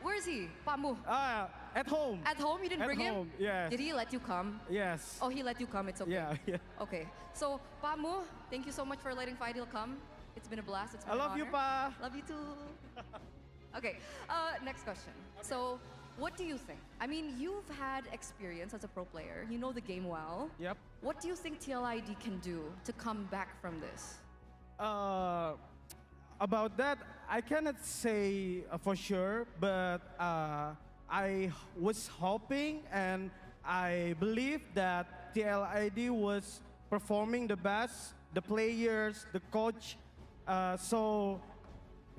Where is he? Pamu. At home. At home? You didn't bring him? Yes. Did he let you come? Yes. Oh, he let you come. It's okay. Yeah. Okay. So, Pamu, thank you so much for letting Faidil come. It's been a blast. It's been I love you, Pa. Love you too. Okay. Next question. So, what do you think? I mean, you've had experience as a pro player. You know the game well. Yep. What do you think TLID can do to come back from this? About that, I cannot say for sure, but I was hoping and I believe that TLID was performing the best, the players, the coach. So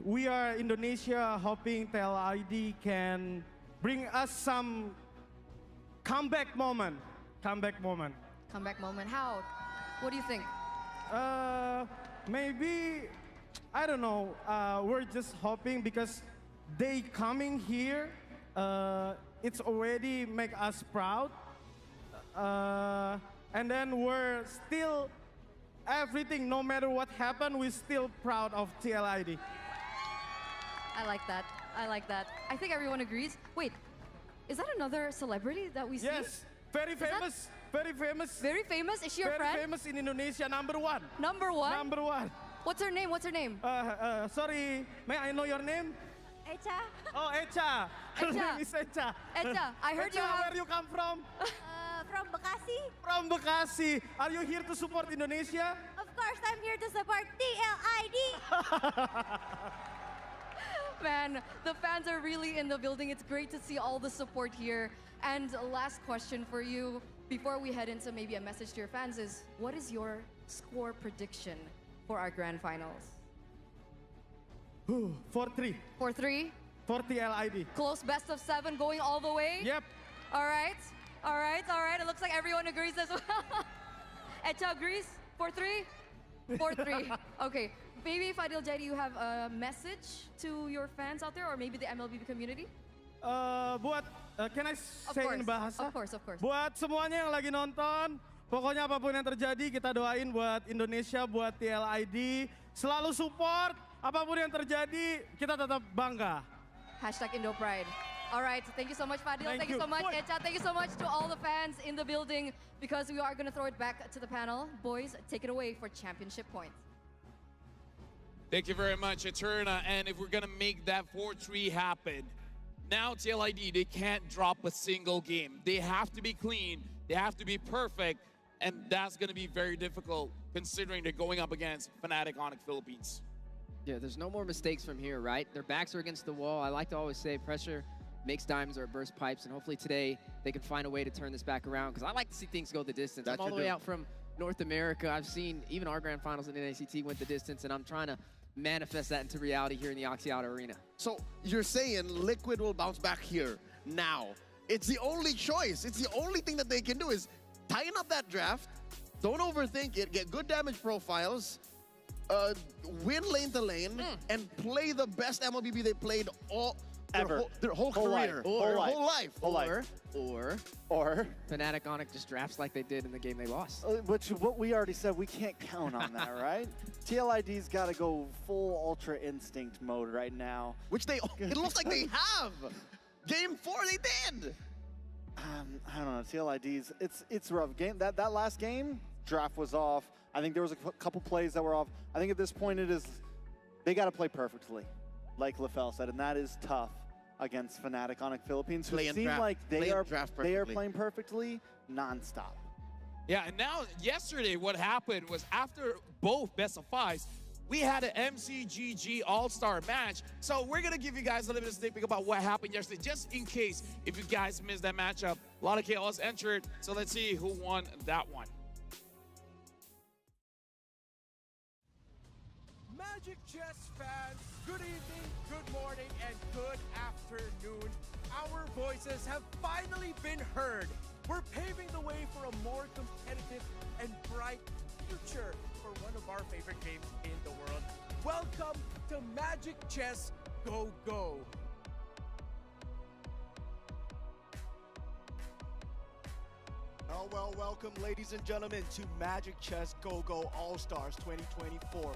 we are Indonesia hoping TLID can bring us some comeback moment. Comeback moment. How? What do you think? Maybe, I don't know. We're just hoping because they coming here, it's already make us proud. And then we're still, everything, no matter what happened, we're still proud of TLID. I like that. I think everyone agrees. Wait, is that another celebrity that we see? Yes, very famous. Very famous. Very famous? Is she your friend? Very famous in Indonesia, number one. Number one? Number one. What's her name? Sorry, may I know your name? Echa. Oh, Echa. Her Echa. name is Echa. Echa, I heard Echa, you have... where you come from? From Bekasi. From Bekasi. Are you here to support Indonesia? Of course, I'm here to support TLID. Man, the fans are really in the building. It's great to see all the support here. And last question for you, before we head into maybe a message to your fans, is what is your score prediction for our grand finals? 4-3. 4-3? For TLID. Close best of 7 going all the way? Yep. All right. It looks like everyone agrees as well. Echa agrees? 4-3? 4-3. Okay. Maybe Fadil Jadi, you have a message to your fans out there, or maybe the MLB community? Can I say in bahasa? Of course. Buat semuanya yang lagi nonton, pokoknya apapun yang terjadi, kita doain buat Indonesia, buat TLID, selalu support. Apapun yang terjadi, kita tetap bangga. #IndoPride. All right, thank you so much, Fadil. Thank you so much, Echa. Thank you so much to all the fans in the building, because we are going to throw it back to the panel. Boys, take it away for championship points. Thank you very much, Eterna. And if we're going to make that 4-3 happen, now TLID, they can't drop a single game. They have to be clean. They have to be perfect. And that's going to be very difficult considering they're going up against Fnatic Onyx Philippines. Yeah, there's no more mistakes from here, right? Their backs are against the wall. I like to always say pressure makes diamonds or burst pipes, and hopefully today they can find a way to turn this back around, because I like to see things go the distance. I'm all the way out from North America. I've seen even our grand finals in NACT went the distance, and I'm trying to manifest that into reality here in the Axiata Arena. So you're saying Liquid will bounce back here now. It's the only choice. It's the only thing that they can do is tighten up that draft, don't overthink it, get good damage profiles, win lane to lane, and play the best MLBB they played their whole career. Whole life. Or Fnatic Onyx just drafts like they did in the game they lost. Which, what we already said, we can't count on that, right? TLID's got to go full Ultra Instinct mode right now. Which it looks like they have. Game 4, they did. I don't know, TLID's, it's rough. That last game, draft was off. I think there was a couple plays that were off. I think at this point they got to play perfectly, like LaFell said, and that is tough against Fnatic Onyx Philippines, who seem like they are playing perfectly nonstop. Yeah, and now yesterday what happened was after both best of fives, we had an MCGG All-Star match. So we're gonna give you guys a little bit of sneak peek about what happened yesterday, just in case if you guys missed that matchup. A lot of chaos entered, so let's see who won that one. Magic Chess fans, good evening, good morning, and good afternoon. Our voices have finally been heard. We're paving the way for a more competitive and bright future for one of our favorite games in the world. Welcome to Magic Chess Go Go. Well, welcome, ladies and gentlemen, to Magic Chess Go Go All-Stars 2024.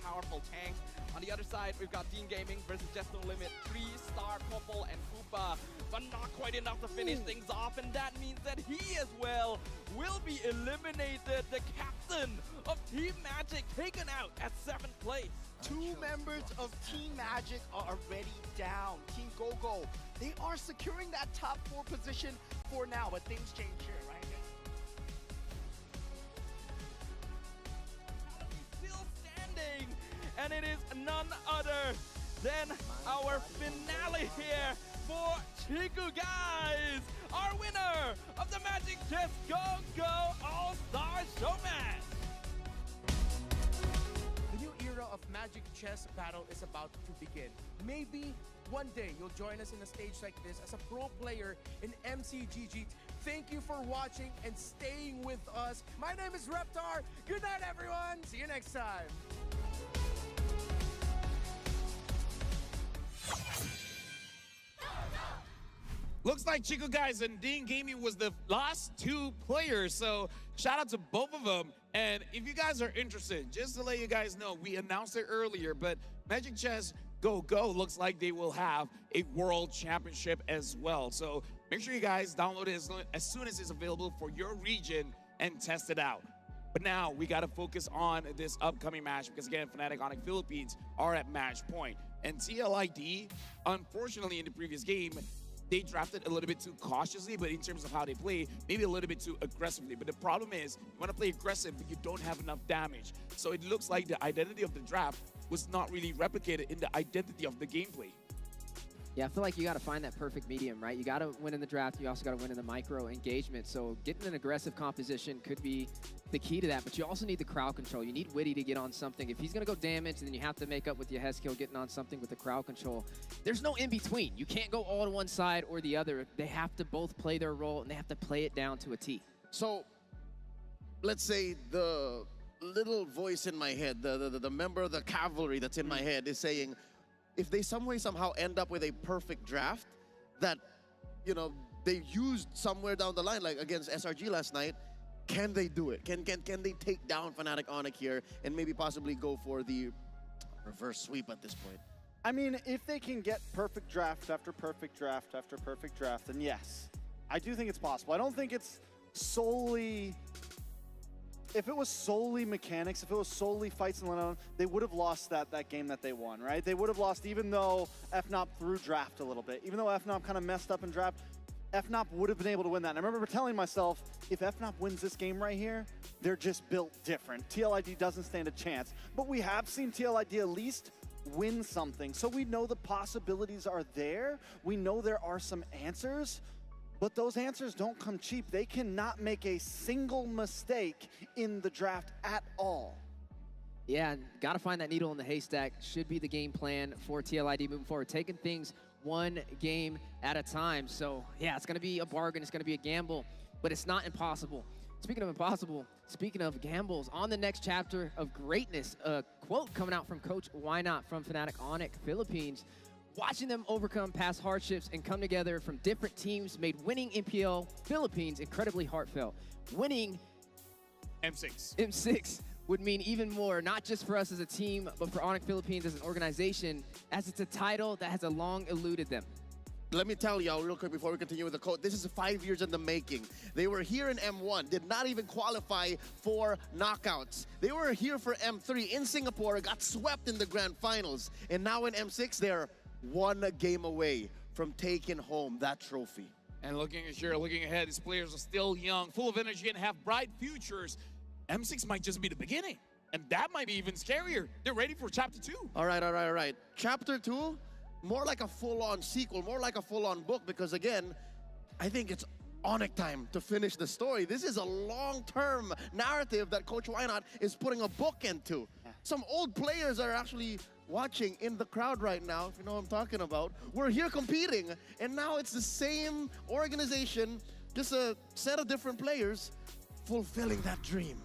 Powerful tanks. On the other side, we've got Team Gaming versus Just No Limit, 3-star Popol and Koopa, but not quite enough to finish things off, and that means that he as well will be eliminated. The captain of Team Magic taken out at 7th place. Two members of Team Magic are already down. Team Go-Go, they are securing that top 4 position for now, but things change here, right? Still standing, and it is none other than our finale here for Chiku Guys, our winner of the Magic Chess Go Go All-Star Showmatch. The new era of Magic Chess Battle is about to begin. Maybe one day you'll join us in a stage like this as a pro player in MCGG. Thank you for watching and staying with us. My name is Reptar. Good night, everyone. See you next time. Looks like Chico Guys and Dean Gaming was the last 2 players, so shout out to both of them. And if you guys are interested, just to let you guys know, we announced it earlier, but Magic Chess Go Go looks like they will have a world championship as well. So make sure you guys download it as soon as it's available for your region and test it out. But now we got to focus on this upcoming match because again, Fnatic Onyx Philippines are at match point. And TLID, unfortunately in the previous game, they drafted a little bit too cautiously, but in terms of how they play, maybe a little bit too aggressively. But the problem is, you want to play aggressive, but you don't have enough damage. So it looks like the identity of the draft was not really replicated in the identity of the gameplay. Yeah, I feel like you got to find that perfect medium, right? You got to win in the draft. You also got to win in the micro engagement. So getting an aggressive composition could be the key to that, but you also need the crowd control. You need Witty to get on something. If he's going to go damage, then you have to make up with your Heskil getting on something with the crowd control. There's no in-between. You can't go all to one side or the other. They have to both play their role, and they have to play it down to a T. So, let's say the little voice in my head, the member of the cavalry that's in my head is saying, if they some way somehow end up with a perfect draft that, you know, they used somewhere down the line, like against SRG last night, can they do it? Can they take down Fnatic Onic here and maybe possibly go for the reverse sweep at this point? I mean, if they can get perfect draft after perfect draft after perfect draft, then yes, I do think it's possible. I don't think it's solely... If it was solely mechanics, if it was solely fights and let they would have lost that game that they won, right? They would have lost even though FNOP threw draft a little bit. Even though FNOP kind of messed up in draft, FNOP would have been able to win that. And I remember telling myself, if FNOP wins this game right here, they're just built different. TLID doesn't stand a chance. But we have seen TLID at least win something. So we know the possibilities are there. We know there are some answers. But those answers don't come cheap. They cannot make a single mistake in the draft at all. Yeah, got to find that needle in the haystack. Should be the game plan for TLID moving forward, taking things one game at a time. So, yeah, it's going to be a bargain. It's going to be a gamble, but it's not impossible. Speaking of impossible, speaking of gambles, on the next chapter of greatness, a quote coming out from Coach Why Not from Fnatic Onic Philippines. Watching them overcome past hardships and come together from different teams made winning MPL Philippines incredibly heartfelt. Winning M6 would mean even more, not just for us as a team, but for Onic Philippines as an organization, as it's a title that has long eluded them. Let me tell y'all real quick before we continue with the code, this is 5 years in the making. They were here in M1, did not even qualify for knockouts. They were here for M3 in Singapore, got swept in the grand finals. And now in M6, they're one game away from taking home that trophy. And looking ahead, these players are still young, full of energy, and have bright futures. M6 might just be the beginning, and that might be even scarier. They're ready for Chapter 2. All right. Chapter 2, more like a full-on sequel, more like a full-on book, because again, I think it's Onic time to finish the story. This is a long-term narrative that Coach Why Not is putting a book into. Some old players are actually watching in the crowd right now, if you know what I'm talking about. We're here competing, and now it's the same organization, just a set of different players fulfilling that dream.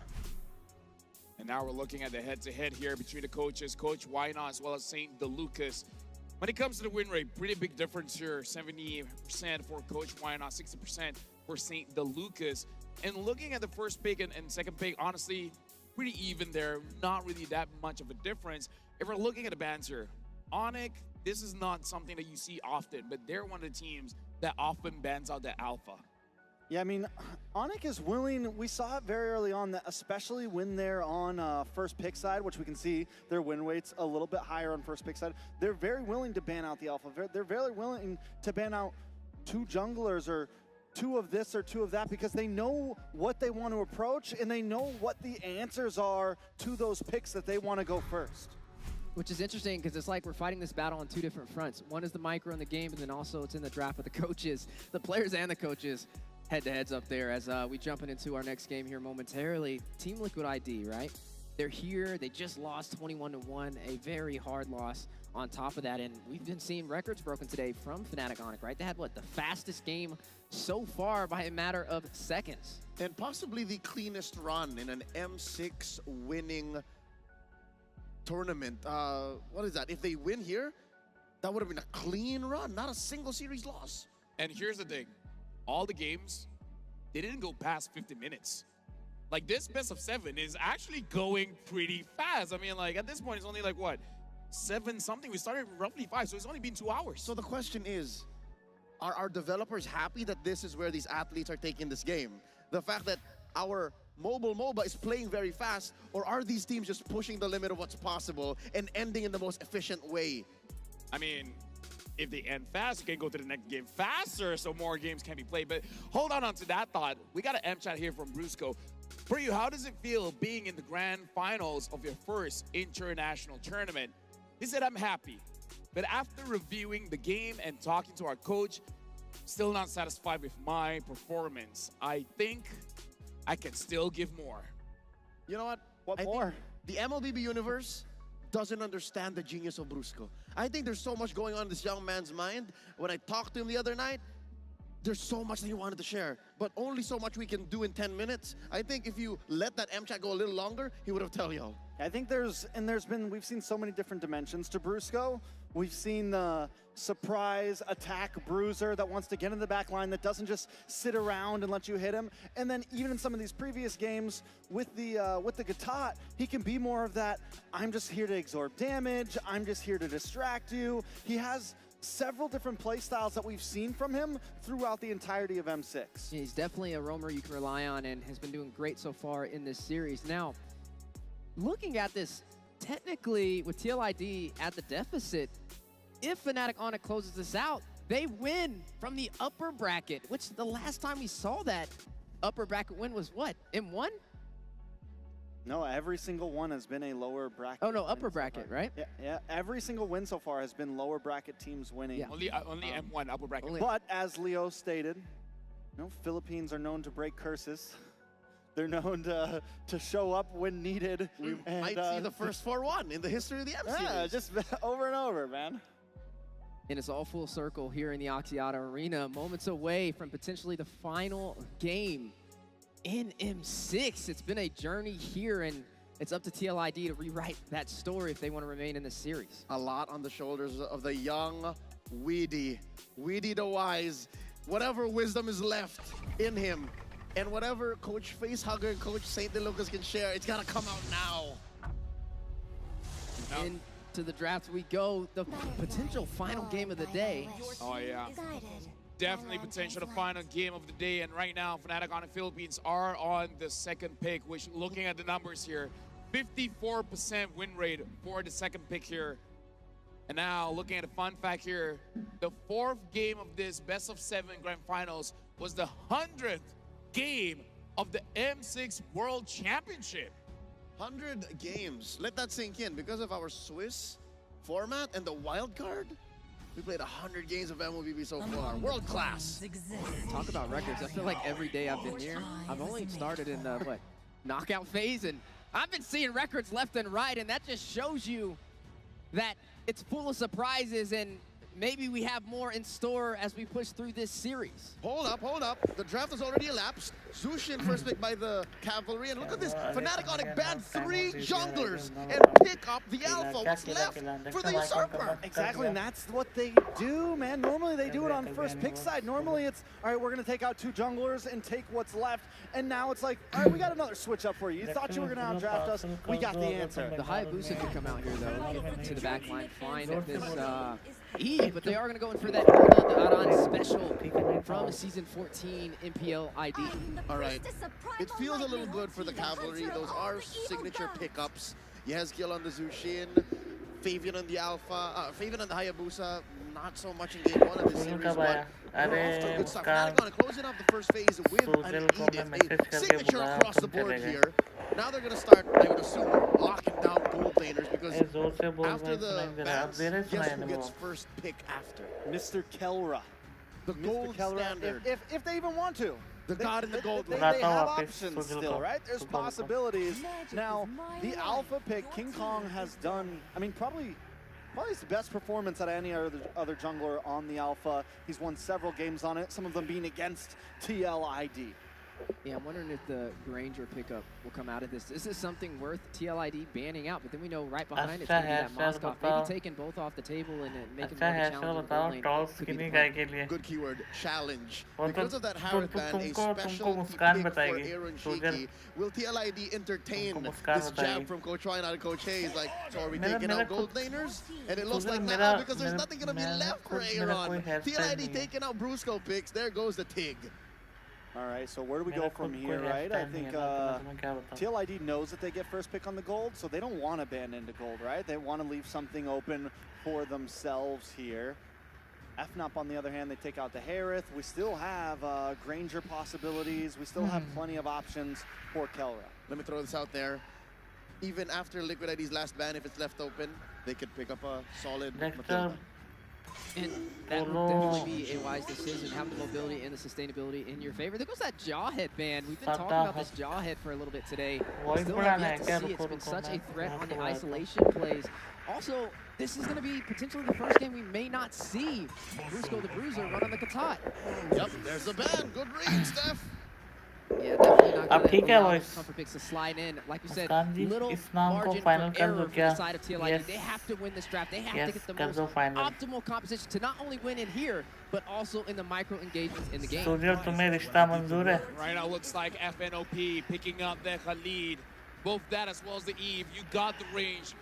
And now we're looking at the head-to-head here between the coaches, Coach Why Not as well as St. DeLucas. When it comes to the win rate, pretty big difference here. 70% for Coach Why Not, 60% for St. DeLucas. And looking at the first pick and second pick, honestly, pretty even there. Not really that much of a difference. If we're looking at the bans here, Onic, this is not something that you see often, but they're one of the teams that often bans out the alpha. Yeah, I mean, Onic is willing, we saw it very early on, that especially when they're on first pick side, which we can see their win rates a little bit higher on first pick side, they're very willing to ban out the alpha. They're very willing to ban out 2 junglers or 2 of this or 2 of that, because they know what they want to approach and they know what the answers are to those picks that they want to go first. Which is interesting because it's like we're fighting this battle on 2 different fronts. One is the micro in the game, and then also it's in the draft with the coaches, the players and the coaches. Head-to-heads up there as we jumping into our next game here momentarily. Team Liquid ID, right? They're here. They just lost 21-1, a very hard loss on top of that. And we've been seeing records broken today from Fnatic Onic, right? They had, what, the fastest game so far by a matter of seconds. And possibly the cleanest run in an M6 winning tournament. What is that? If they win here, that would have been a clean run, not a single series loss. And here's the thing. All the games, they didn't go past 50 minutes. Like, this best of 7 is actually going pretty fast. I mean, like, at this point, it's only like, what, 7 something? We started roughly 5, so it's only been 2 hours. So the question is, are our developers happy that this is where these athletes are taking this game? The fact that our mobile MOBA is playing very fast, or are these teams just pushing the limit of what's possible and ending in the most efficient way? I mean, if they end fast, you can go to the next game faster so more games can be played. But hold on to that thought. We got an M chat here from Brusco. For you, how does it feel being in the grand finals of your first international tournament? He said, I'm happy. But after reviewing the game and talking to our coach, still not satisfied with my performance. I think I can still give more. You know what? What more? The Mlbb universe doesn't understand the genius of Brusco. I think there's so much going on in this young man's mind. When I talked to him the other night, there's so much that he wanted to share, but only so much we can do in 10 minutes. I think if you let that M chat go a little longer, he would have told y'all. I think we've seen so many different dimensions to Brusco. We've seen the surprise attack bruiser that wants to get in the back line, that doesn't just sit around and let you hit him. And then even in some of these previous games with the Gatot, he can be more of that, I'm just here to absorb damage, I'm just here to distract you. He has several different play styles that we've seen from him throughout the entirety of M6. Yeah, he's definitely a roamer you can rely on and has been doing great so far in this series. Now, looking at this, technically with TLID at the deficit, if Fnatic Onyx closes this out, they win from the upper bracket, which the last time we saw that upper bracket win was what, M1? No, every single one has been a lower bracket. Oh no, upper bracket, right? Yeah. Every single win so far has been lower bracket teams winning. Yeah. Only M1 upper bracket. But as Leo stated, Philippines are known to break curses. They're known to show up when needed. We might see the first 4-1 in the history of the M series. Yeah, just over and over, man. And it's all full circle here in the Axiata Arena, moments away from potentially the final game in M6. It's been a journey here, and it's up to TLID to rewrite that story if they want to remain in this series. A lot on the shoulders of the young Weedy the Wise. Whatever wisdom is left in him, and whatever Coach Facehugger and Coach St. DeLucas can share, it's got to come out now. Into the draft we go, the potential final game of the day. Oh yeah. Definitely potential the final game of the day, and right now Fnatic Onyx Philippines are on the second pick, which, looking at the numbers here, 54% win rate for the second pick here. And now looking at a fun fact here, the 4th game of this best of 7 grand finals was the 100th game of the M6 World Championship. 100 games. Let that sink in. Because of our Swiss format and the wild card, we played 100 games of Mlbb so far. World class. Talk about records. I feel like every day I've been here, I've only started in the knockout phase, and I've been seeing records left and right, and that just shows you that it's full of surprises, and maybe we have more in store as we push through this series. Hold up. The draft has already elapsed. Zushin first pick by the Cavalry, and look at this. Fnatic Onyx banned 3 junglers and pick up the Alpha. What's left for the Usurper? Exactly, and that's what they do, man. Normally they do it on first pick side. Normally it's, all right, we're going to take out 2 junglers and take what's left. And now it's like, all right, we got another switch up for you. You thought you were going to outdraft us. We got the answer. The Hayabusa could come out here, though, to the back line, find this E, but they are going to go in for that Aran special from Season 14 MPL ID. All right. It feels a little good for the Cavalry. Those are signature pickups. Yezgiel on the Zushin, Fabian on the Alpha, Fabian on the Hayabusa. Not so much in game 1 of this series, but we're off to a good start. Fnatic Onyx closing off the first phase with an Edith, a signature across the board here. Now they're going to start, I would assume, locking down gold laners, because after the bans, guess who gets first pick after? Mr. Kelra. The gold standard. If they even want to. The god in the gold. They have options still, right? There's possibilities. Now, the Alpha pick, King Kong has done, I mean, probably his best performance out of any other jungler on the Alpha. He's won several games on it, some of them being against TLID. Yeah, I'm wondering if the Granger pickup will come out of this. This is something worth TLID banning out, but then we know right behind it's going to be that Moscow. Maybe taking both off the table and making more of a challenge. Good keyword, challenge. Because of that Harith ban, a special pick for Aaron Shiki. Will TLID entertain this jab from Coach Ryan out of Coach Hayes? Like, so are we taking out gold laners? And it looks like now, because there's nothing going to be left for Aaron. TLID taking out Brusco picks. There goes the TIG. All right, so where do we go from here, right? I think TLID knows that they get first pick on the gold, so they don't want to ban into gold, right? They want to leave something open for themselves here. FNOP, on the other hand, they take out the Harith. We still have Granger possibilities. We still have plenty of options for Kelra. Let me throw this out there. Even after Liquid ID's last ban, if it's left open, they could pick up a solid Matilda. And that would definitely be a wise decision, having the mobility and the sustainability in your favor. There goes that jaw headband. We've been talking about this jaw head for a little bit today. Still have yet to see. It's been such a threat on the isolation plays. Also, this is going to be potentially the first game we may not see Brusco the Bruiser run on the Katat. Yep, there's the ban. Good read, Steph. Yeah, definitely not अब ठीक है boys. comfort picks to slide in. Like you said, Muskan ji, little इस नाम को margin final for कर error दो for क्या? the side of TLID. Yes. They have to win this draft. They have Yes, to get the कर most दो final. optimal composition to not only win in here, but also in the micro engagements in the game. सूर्य तुम्हें रिश्ता मंजूर है? Right now looks like FNOP picking up the lead. Both that as well as the Eve. You got the range.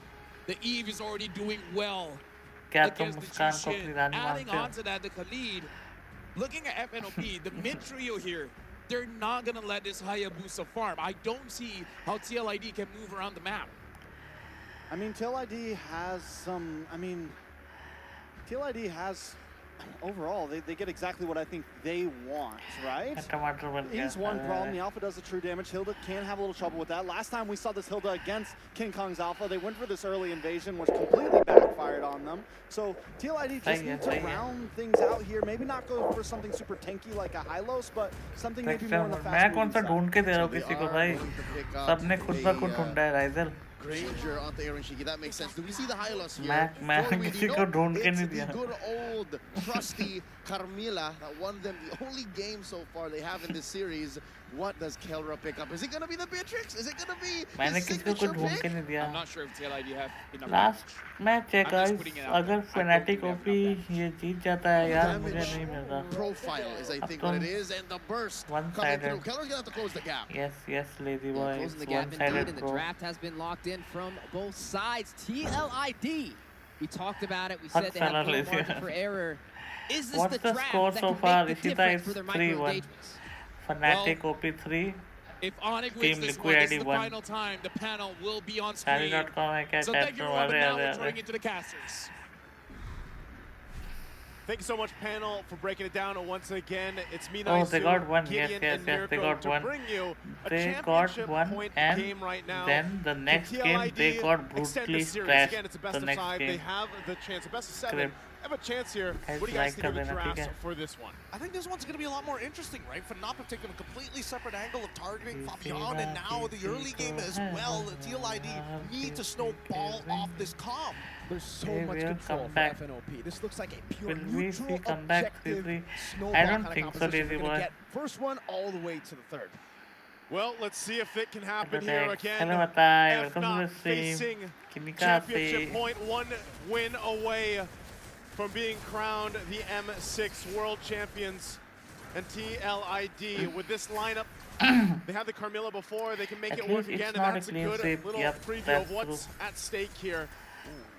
The Eve is already doing well क्या तुम against the मुस्कान को Jushin. अपनी रानी Adding मानते हो? on to that, the Khalid, looking at FNOP, the mid trio here, they're not going to let this Hayabusa farm. I don't see how TLID can move around the map. I mean, TLID has some, TLID has, overall, they get exactly what I think they want, right? He's one problem. The Alpha does the true damage. Hilda can have a little trouble with that. Last time we saw this Hilda against King Kong's Alpha, they went for this early invasion, which completely backfired on them. So TLID just need to round things out here. Maybe not go for something super tanky like a Hylos, but something maybe more on the fast मैं कौन सा ढूंढ के दे रहा हूँ किसी को भाई? सबने खुद ब खुद ढूंढा है राइजल. Granger onto Aaron Shiki, that makes sense. Do we see the Hylos here? मैं किसी को ढूंढ के नहीं दिया. It's the good old trusty Carmilla that won them the only game so far they have in this series. What does Kelra pick up? Is it going to be the Beatrix? Is it going to be मैंने his किसी को signature ढूंढ के pick? नहीं दिया. I'm not sure if TLID have enough. Last match है guys. अगर Fnatic OP ये जीत जाता है यार मुझे नहीं मिल रहा. Profile is I think what it is, and the burst coming one-sided. through. Keller's going to have to close the gap. Yes, lazy boy. Closing the It's gap indeed, one-sided, and the bro. draft has been locked in from both sides. TLID, we talked about it. We said they have no margin for error. Is this What's the the draft score that so can far? make the Ishita difference is for their 3-1. micro engagements? Fnatic OP 3. If Onyx Team wins this one, Liquid this is ID the 1. final time the panel will be on screen. Charlie.com है क्या So chat thank you room? everyone, but अरे now अरे we're अरे. turning into the casters. Thank you so much, panel, for breaking it down once again. It's me, Oh, they got one. Gideon, Yes, and they Mirko got to one. bring you a They championship got one, point and game right now. then the next Can game they TLID got extend brutally the series? trashed. Again, it's a best The of next 5. They game. have the chance, a best of 7. Correct. Have a chance here. Guys, What do you guys like think of the करना, ठीक drafts है? for this one? I think this one's going to be a lot more interesting, right? Fnatic have taken a completely separate angle of targeting Fabian, and now the early game as well. The TLID need to snowball off this comp. There's so They much will control come for back. FNOP. This looks like a pure Will we neutral see comeback objective Q3? snowball I don't kind of think so, composition. lazy We're gonna boy. get first one all the way to the third. Well, let's see if it can happen Hello, here thanks. again. Hello, Matai. If Welcome to not, the stream. facing Kimika championship se. point, 1 win away from being crowned the M6 World Champions. And TLID, with this lineup, they had the Carmilla before, they can make At it work least it's again, and not a that's a clean good sweep. little Yep, preview that's of what's true. at stake here.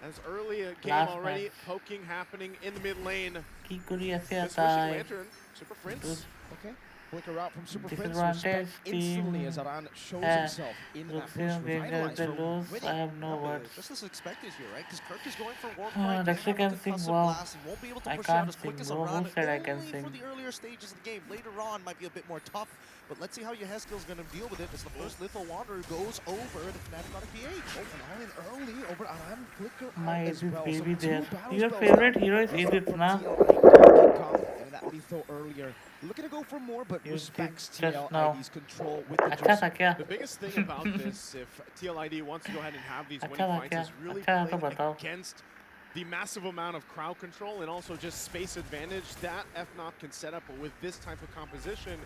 As early a game Last already, match. poking happening in the mid lane. Kikuri ऐसे This आता wishing है. lantern, Super Prince. Okay. Flicker out from Super Prince. Disadvantage Respect instantly team. as Aran shows himself in that Looks push. in danger Revitalize the for lose. winning. I have no words. Just as expected here, right? Because Kirk is going for Warcry. Dexter can sing well. Won't be able to I push out can't as quick sing, as bro. Aran. Who said I can Only sing? for the earlier stages of the game. Later on might be a bit more tough. But let's see how Yeheskel is going to deal with it as the first Lethal Wanderer goes over the Fnatic on a PH. Oh, and all in early over Aran. Flicker My out as Edith well. baby So there. two battle Your spells favorite now. hero is From Edith, na? TLID. And that lethal earlier. Looking to go for more, but You respects did just now. TLID's control with the अच्छा था क्या? The biggest thing about this, if TLID wants to go ahead and have these अच्छा winning था fights, क्या? is really अच्छा था तो playing बताओ. against the massive amount of crowd control and also just space advantage that FNOP can set up with this type of composition.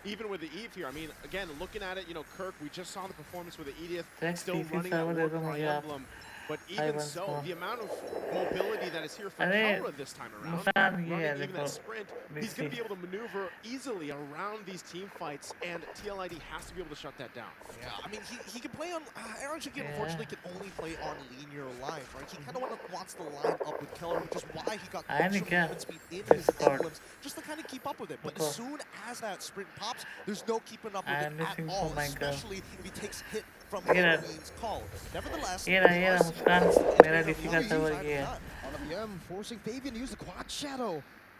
Even with the Eve here, I mean, again, looking at it, you know, Kirk, we just saw the performance with the Edith, Thanks, still PC running that server दे दो Warcry मुझे आप. emblem. But I even once so, more. the amount of mobility that is here for अरे, Kelra this time around, नुकसान ये running है even that देखो. sprint, Let's he's going to see. be able to maneuver easily around these team fights, and TLID has to be able to shut that down. Yeah, I mean, he can play on... Aaron Shiki, unfortunately, can only play on linear line, right? He kind of wants to line up with Keller, which is why he got I extra क्या? movement speed in his Discord. emblems, just to kind of keep up with it. But देखो. as soon as that sprint pops, there's no keeping up with I it am at listening all, to my girl. especially if he takes hit from ये रहा. Queen's call. Nevertheless, ये रहा मुस्कान. मेरा DC का server ये है. On the PM, forcing Fabian to use the quad shadow.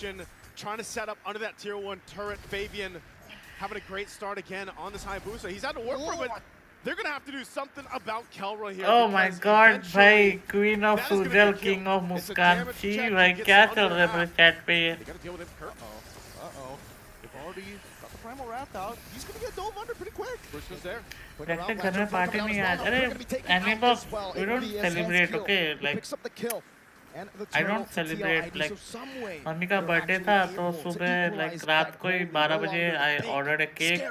position, trying to set up under that tier 1 turret. Fabian having a great start again on this Hayabusa. He's had to work for it, but they're going to have to do something about Kelra here. Oh my god, भाई Queen of Sujal, King of Muskan जी भाई क्या चल रहा है मेरे chat पे ये? They gotta deal with him. Kurt. Uh-oh. They've already got the Primal Wrath out, he's gonna get dove under pretty quick. Bruce there. Practice घर में party नहीं आज अरे Animal we don't celebrate okay like I don't celebrate like mummy का birthday था तो सुबह like रात को ही 12 बजे I ordered a cake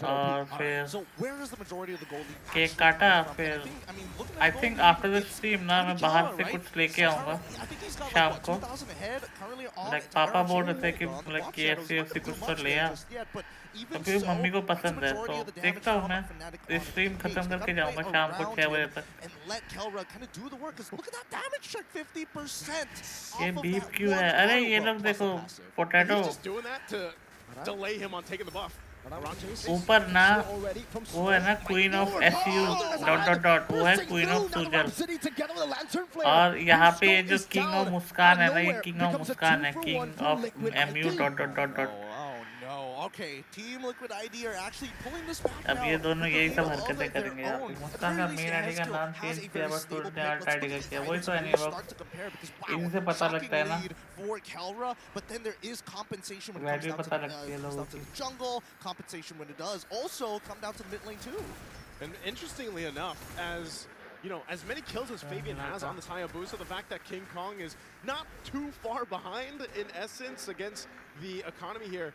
और फिर केक काटा फिर I think after the stream ना मैं बाहर से कुछ लेके आऊँगा शाम को like पापा बोल रहे थे कि like KFC कुछ तो ले आ अभी मम्मी को पसंद है तो देखता हूँ मैं स्ट्रीम खत्म करके जाऊँगा शाम को 6 बजे तक ये बीफ क्यों है अरे ये लोग देखो पोटैटो ऊपर ना वो है ना क्वीन ऑफ SU ... वो है क्वीन ऑफ सुजल और यहाँ पे जो किंग ऑफ मुस्कान है ना ये किंग ऑफ मुस्कान है king of MU ... Okay, Team Liquid ID are actually pulling this back अब ये दोनों यही सब हरकतें करेंगे यार मुस्कान का मेन आईडी का नाम चेंज किया बस टूटने आर्ट आईडी का किया वही तो है नहीं वो इनसे पता लगता है ना but then there is compensation when it value comes पता down लगती है to लोगों the की jungle, compensation when it does also come down to the mid lane too. And interestingly enough, as you know, as many kills as Fabian has on this Hayabusa, the fact that King Kong is not too far behind in essence against the economy here,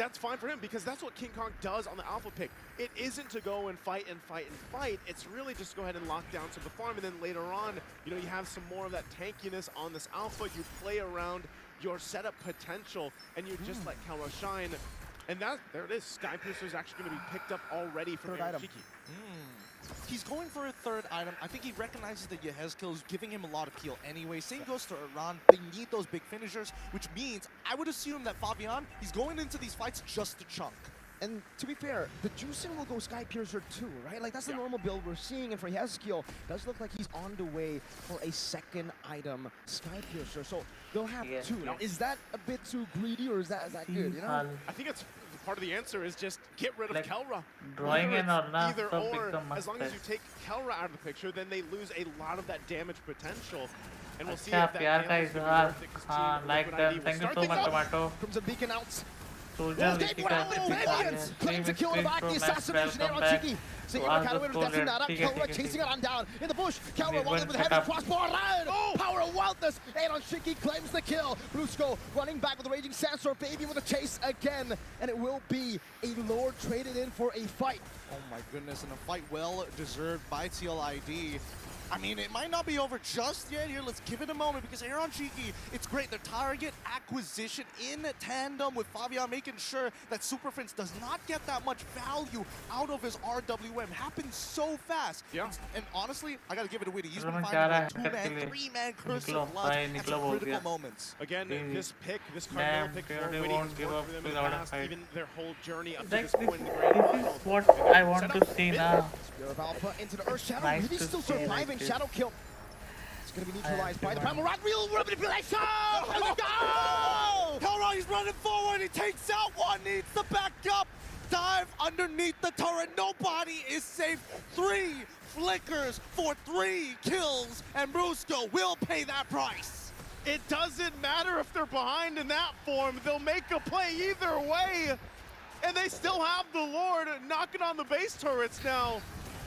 that's fine for him because that's what King Kong does on the alpha pick. It isn't to go and fight and fight and fight. It's really just go ahead and lock down some of the farm, and then later on, you know, you have some more of that tankiness on this alpha. You play around your setup potential, and you just let Kalra shine. And that, there it is. Sky Piercer is actually going to be picked up already for Shiki. He's going for a third item. I think he recognizes that Yehezkill is giving him a lot of heal anyway. Same goes to Iran. They need those big finishers, which means I would assume that Fabian, he's going into these fights just to chunk. And to be fair, the juicing will go Sky Piercer too, right? Like that's the normal build we're seeing, and for Yehezkill, does look like he's on the way for a second item, Sky Piercer. So they'll have two. Now, is that a bit too greedy, or is that good? You know, I think it's part of the answer is just get rid of like Kelra. Drawing in or not, either or, as long as you take Kelra out of the picture, then they lose a lot of that damage potential. And we'll see if that damage is going to be worth it, like them. Thank you so much, Tomato. Crimson Beacon out. Soldier, Claims the kill about the assassination there on Chiki. Seeing if Calaway was dancing that up. Kelra chasing Aran down in the bush. Kelra walking with a heavy crossbow around. Power of wildness. Aron Chiki claims the kill. Brusco running back with the Raging Sandstorm. Baby with a chase again. And it will be a Lord traded in for a fight. Oh my goodness, and a fight well deserved by TLID. I mean, it might not be over just yet here. Let's give it a moment because Aron Cheeky, it's great. The target acquisition in tandem with Fabian, making sure that Super Prince does not get that much value out of his RWM. Happens so fast. Yeah. And honestly, I got to give it to Witty. He's been finding a two-man, three-man curse of blood at some critical moments. Again, this pick, this Carmelo pick for Witty has worked for them in the past, even their whole journey up to this point in the Grand Final. This is what I want to see now. Spirit of Alpha into the Earth Shadow. Nice Really to still see surviving. like Shadow kill. It's going to be neutralized by the Primal Rod. Real manipulation! Let's go! Kelra, he's running forward. He takes out one. Needs the backup. Dive underneath the turret. Nobody is safe. 3 flickers for 3 kills. And Brusco will pay that price. It doesn't matter if they're behind in that form. They'll make a play either way. And they still have the Lord knocking on the base turrets now.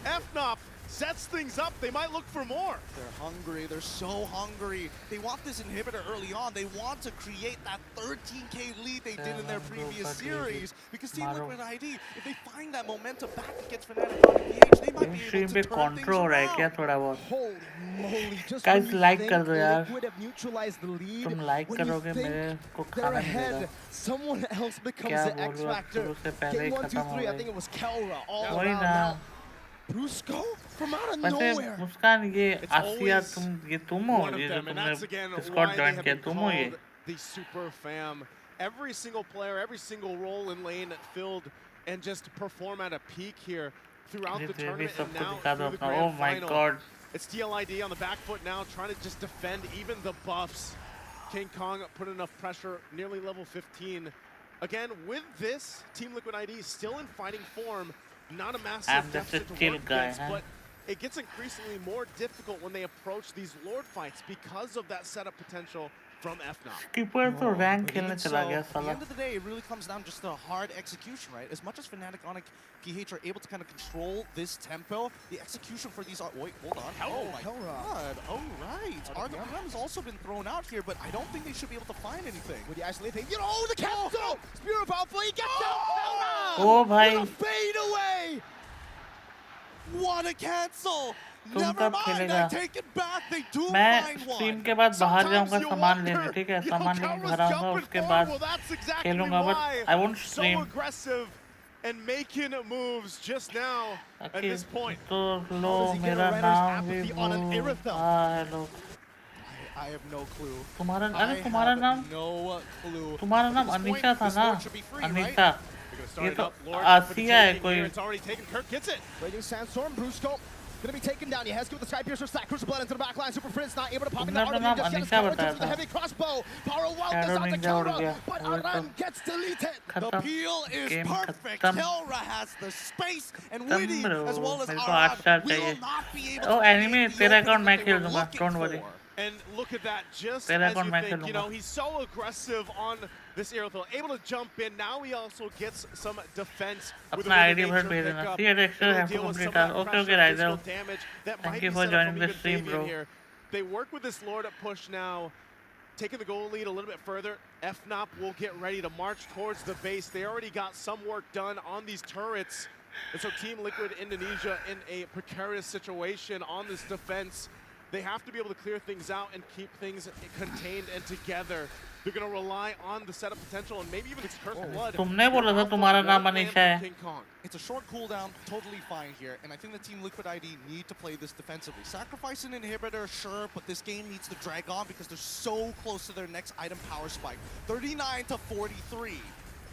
FNOP sets things up. They might look for more. They're hungry. They're so hungry. They want this inhibitor early on. They want to create that 13K lead they did in their previous series. Because Team Liquid ID, if they find that momentum back against Fnatic on PH, they might be able to turn things around. Holy moly, just Guys, when you like think कर दो यार. Liquid have neutralized the lead, तुम like when you करोगे think मेरे को they're खाना ahead, मिलेगा. someone else becomes क्या the X बोलूँ, factor. शुरू से पहले ही Game 1, 2, खत्म हो 3, I गई. think it was Kelra all वही around ना. now. Brusco from out of वैसे nowhere. मुस्कान ये आसिया तुम हो One of ये जो them, and that's again तुमने why squad they join have किया been तुम हो ये. called the Super Fam. Every single player, every single role in lane filled and just perform at a peak here throughout the tournament and now through the grand Oh my final. god. It's TLID on the back foot now, trying to just defend even the buffs. King Kong put enough pressure, nearly level 15. Again, with this, Team Liquid ID still in fighting form. Not a massive deficit to work against, but it gets increasingly more difficult when they approach these Lord fights because of that setup potential from FNOP. Skipper तो rank खेलने So, चला गया at the साला. end of the day, it really comes down just to hard execution, right? As much as Fnatic, Onyx, PH are able to kind of control this tempo, the execution for these are... Wait, hold on. Oh my god. Oh, right. RWM has also been thrown out here, but I don't think they should be able to find anything. With the isolating, the cancel! Spirit of Alpha, he gets out! Oh, bhai. With a fade away! What a cancel! तुम Never कब mind, खेलेगा? I take it back. They do मैं find one. Stream के बाद बाहर जाऊंगा सामान लेने, ठीक है? सामान लेके घर आऊंगा, उसके बाद खेलूंगा, but I won't stream. So aggressive and making moves just now at this point. तो लो मेरा नाम भी hello. I have no clue. तुम्हारा नाम No clue. तुम्हारा नाम अनीशा था ना? अनीशा. ये तो आसिया है कोई. It's already taken. Kirk gets it. Waiting Sandstorm, Brusco. Gonna be taken down. He has to get the Sky Piercer stack. Crucial Blood into the back line. Super Prince not able to pop in the RW just yet. It's covered with the heavy crossbow. Power Wild is out to Kelra, but Aran gets deleted. The peel is perfect. Kelra has the space, and Witty as well as Aran will not be able to. Oh, anime तेरा account मैं खेल दूंगा. Don't worry. And look at that, just as you think, you know, he's so aggressive on this aerial throw, able to jump in. Now he also gets some defense with अपना ID भर भेज देना. See you DEXTER have to complete task. Okay, Rizal. Thank you for joining the stream, bro. They work with this Lord at push now, taking the goal lead a little bit further. FNOP will get ready to march towards the base. They already got some work done on these turrets. And so Team Liquid Indonesia in a precarious situation on this defense. They have to be able to clear things out and keep things contained and together. They're going to rely on the setup potential and maybe even Cursed Blood. तुमने बोला था तुम्हारा नाम अनीशा है. It's a short cooldown, totally fine here, and I think the Team Liquid ID need to play this defensively. Sacrifice an inhibitor, sure, but this game needs to drag on because they're so close to their next item power spike. 39 to 43.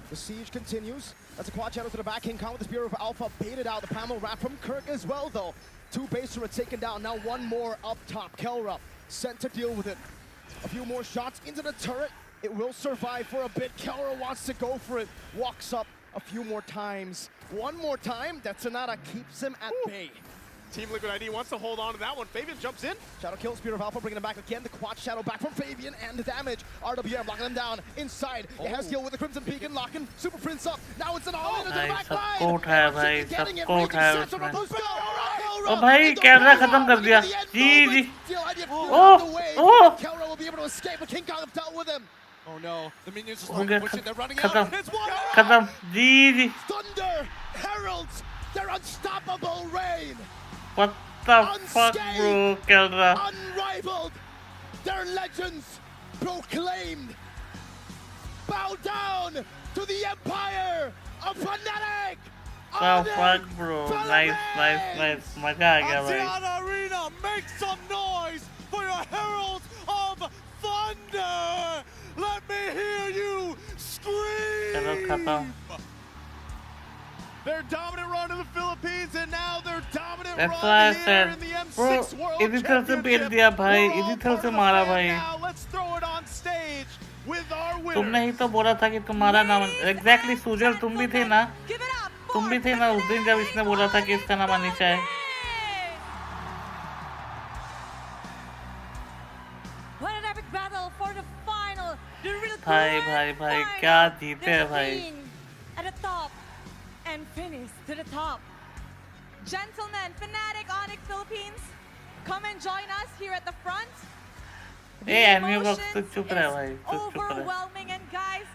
The siege continues. That's a quad shadow to the back. King Kong with the Spear of Alpha baited out. The Pamel Wrap from Kirk as well, though. Two base turrets taken down. Now one more up top. Kelra sent to deal with it. A few more shots into the turret. It will survive for a bit. Kelra wants to go for it. Walks up a few more times. One more time. That Sonata keeps him at bay. Team Liquid ID wants to hold on to that one. Fabian jumps in. Shadow kills Spear of Alpha, bringing him back again. The quad shadow back from Fabian and the damage. RWM locking him down inside. It has heal with the Crimson Beacon, locking Super Prince up. Now it's an all-in into the back line. Support है भाई, support है उसमें. ओ भाई camera खत्म कर दिया. जी. Oh. Kelra will be able to escape, but King Kong have dealt with him. Oh no, the minions just pushing. They're running out. खत्म. जी. Thunder heralds their unstoppable reign. What the fuck, bro, Kelra? Unrivaled, their legends proclaimed. Bow down to the empire of Fnatic. The fuck, bro? Nice. मजा आ गया भाई. Axiata Arena, make some noise for your heralds of thunder. Let me hear you scream. चलो खत्म. Their dominant run to the Philippines, and now their dominant That's why I run here said, in the bro, M6 World इधर से पेल Championship. दिया भाई, इधर से मारा भाई. Now let's throw it on stage with our winner. तुमने ही तो बोला था कि तुम्हारा नाम exactly सुजल तुम भी थे ना? तुम भी थे ना उस दिन जब इसने बोला था कि इसका नाम अनीशा है. What an epic battle for the final. The real भाई क्या जीते हैं भाई. At the top and finish to the top. Gentlemen, Fnatic Onyx Philippines, come and join us here at the front. A enemy box तो चुप रहा भाई, चुप रहा. Overwhelming, and guys,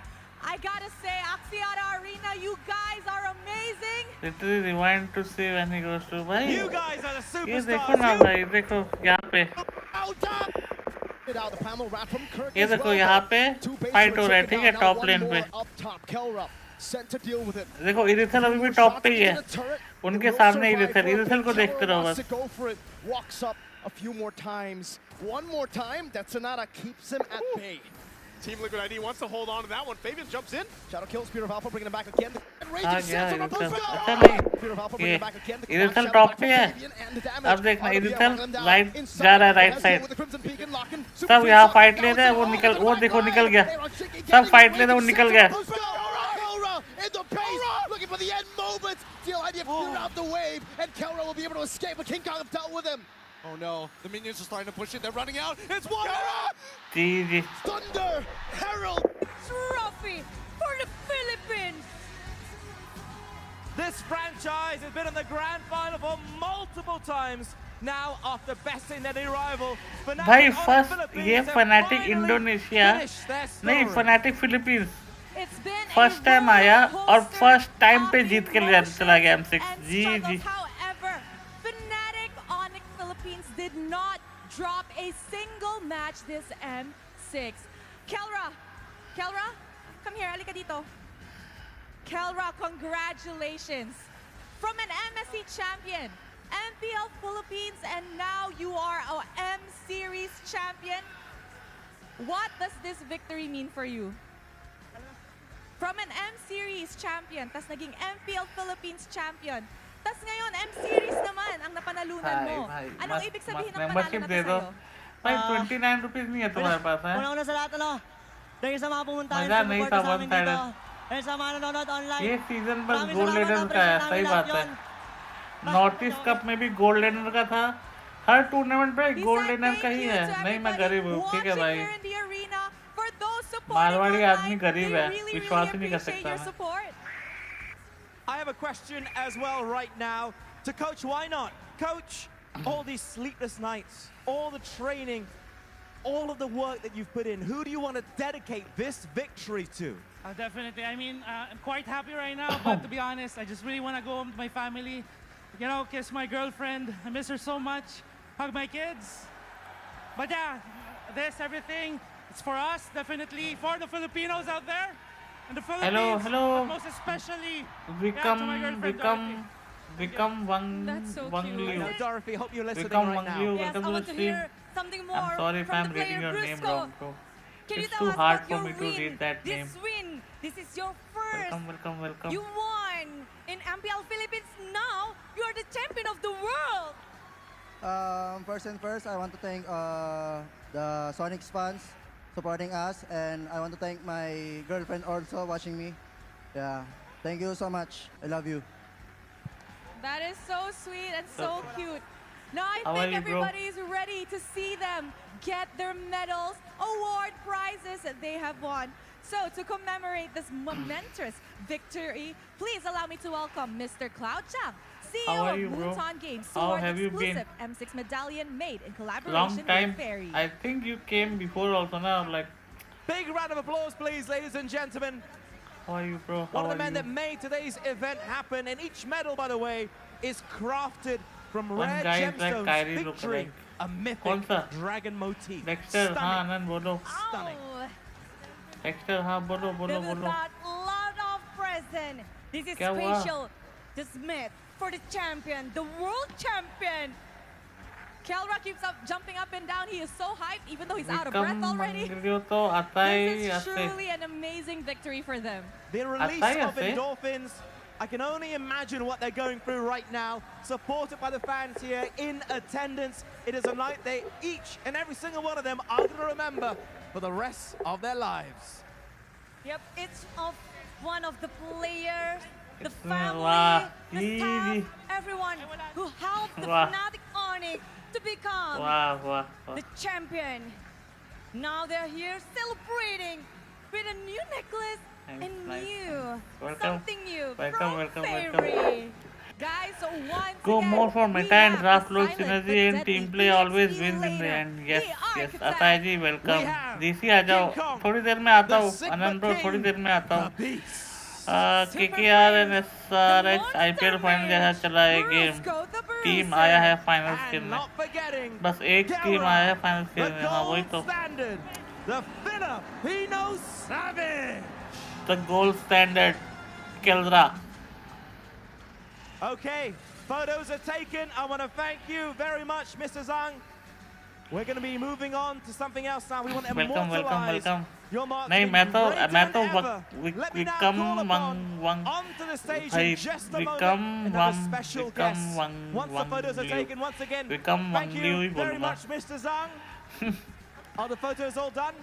I gotta say, Axiata Arena, you guys are amazing. Literally rewind to see when he goes to भाई. You guys are the superstars. ये देखो ना भाई, देखो यहाँ पे. ये देखो यहाँ पे फाइट हो रहा है, ठीक है, टॉप लेन पे. देखो इरिथल अभी भी टॉप पे ही है. उनके सामने इरिथल को देखते रहो बस. A few more times. One more time. That Sonata keeps him at bay. Team Liquid ID wants to hold on to that one. Fabian jumps in. Shadow kills Spear of Alpha, bringing him back again. इरिथल top पे है. अब देखना इरिथल right जा रहा है, right side. सब यहाँ फाइट ले रहे हैं, वो देखो निकल गया. सब फाइट ले रहे हैं, वो निकल गया. In the base, looking for the end moment. DL idea clear out the wave, and Kelra will be able to escape, but King Kong have dealt with him. Oh no, the minions are starting to push it. They're running out. It's one. GG. Thunder Herald Trophy for the Philippines. This franchise has been in the grand final for multiple times. Now, after besting their rival, भाई first ये Fnatic Indonesia नहीं Fnatic Philippines first time आया और first time पे जीत के ले चला गया M6 GG. However, Fnatic Onyx Philippines did not drop a single match this M6. Kelra, come here, halika dito. Kelra, congratulations. From an MSC champion, MPL Philippines, and now you are a M-Series champion. What does this victory mean for you? From an M-Series champion, tas naging MPL Philippines champion, tas ngayon M-Series naman ang napanalunan mo. Anong ibig sabihin ng panalo na to sa'yo? भाई 29 rupees नहीं है तुम्हारे पास है Una-una sa lahat, thank you sa mga pumunta मजा नहीं था sa amin one sided dito. And sa mga nanonood online. ये season बस Maraming गोल्ड salamat, लेडर का है appreciate सही namin बात lahat है yun. नॉर्थ ईस्ट कप में भी गोल्ड लेडर का था हर टूर्नामेंट पे गोल्ड लेडर का ही है नहीं मैं गरीब हूँ ठीक है भाई मारवाड़ी आदमी गरीब है विश्वास ही नहीं कर सकता मैं I have a question as well right now to Coach Why Not. Coach, all these sleepless nights, all the training, all of the work that you've put in, who do you want to dedicate this victory to? Definitely. I mean, I'm quite happy right now, but to be honest, I just really want to go home to my family, you know, kiss my girlfriend. I miss her so much. Hug my kids. But yeah, this, everything, it's for us, definitely, for the Filipinos out there. And the Philippines, hello. but most especially, Become Wang That's so Wang cute. Liu. Dorothy, hope you're listening Become right Wang now. Liu. Yes, I Welcome to want the to stream. hear something more I'm sorry if from I'm the reading player your name Brusco. wrong, bro. Can you It's tell too us hard about for your me to win? read that name. This win, this is your first. Welcome. You won in MPL Philippines. Now you are the champion of the world. First and first, I want to thank the Sonics fans supporting us, and I want to thank my girlfriend also watching me. Yeah, thank you so much. I love you. That is so sweet and so cute. Now I How are think you, bro? everybody is ready to see them get their medals, award prizes that they have won. So to commemorate this momentous victory, please allow me to welcome Mr. Cloud Chang, CEO How are of you, bro? Muton Games, How sword have you been? exclusive M6 medallion made in Long collaboration time. with Fairy. I think you came before also now. Like, Big round of applause, please, ladies and gentlemen. how are you, bro? One How of the are men you? that made today's event happen, and each medal, by the way, is crafted from One rare guy is like gemstones Kyrie featuring lookalike. a mythic कौन सा? dragon motif. Dexter, हाँ Stunning. आनंद बोलो. Stunning. Dexter, हाँ बोलो. This is that lot of present. This is क्या हुआ? special. The Smith for the champion, the world champion. Kelra keeps up, jumping up and down. He is so hyped, even though he's out of breath already. मंगलियो तो आता ही This is ऐसे. truly an amazing victory for them. The release Attaya of se. endorphins. I can only imagine what they're going through right now, supported by the fans here in attendance. It is a night they each and every single one of them are going to remember for the rest of their lives. Yep, it's of one of the players, the It's family, wow. the staff, Easy. everyone who helped the Wow. Fnatic Onyx to become Wow. the champion. Now they're here celebrating with a new necklace Nice, and nice. new, Welcome. something new Welcome. from Fairy. Guys, so once Go again, more for we meta and have draft the load silent synergy but and deadly team play always DXT wins in the later. end. Yes. The Architect. अताई जी welcome. We have DC आ जाओ. King Kong, थोड़ी देर में आता हूँ. the Sigma Anand bro King, थोड़ी देर में आता हूँ. the beast. KKR and SRX IPL final जैसा चला है गेम. Brusco the टीम आया है Bruiser. फाइनल And खेलने. not forgetting बस एक टीम आया है फाइनल the खेलने. हाँ वही gold तो. standard, the Filipino Savage. The gold standard. Keldra. Okay, photos are taken. I want to thank you very much, Mr. Zhang. We're going to be moving on to something else now. We want to immortalize your marks. नहीं मैं तो Let me now Vikram call upon वंग onto the stage भाई in just a Vikram moment another वंग special Vikram guest. वंग Once the photos are taken, once again, Vikram thank वंगलियो he you very बोलूँगा. much, Mr. Zhang. Are the photos all done?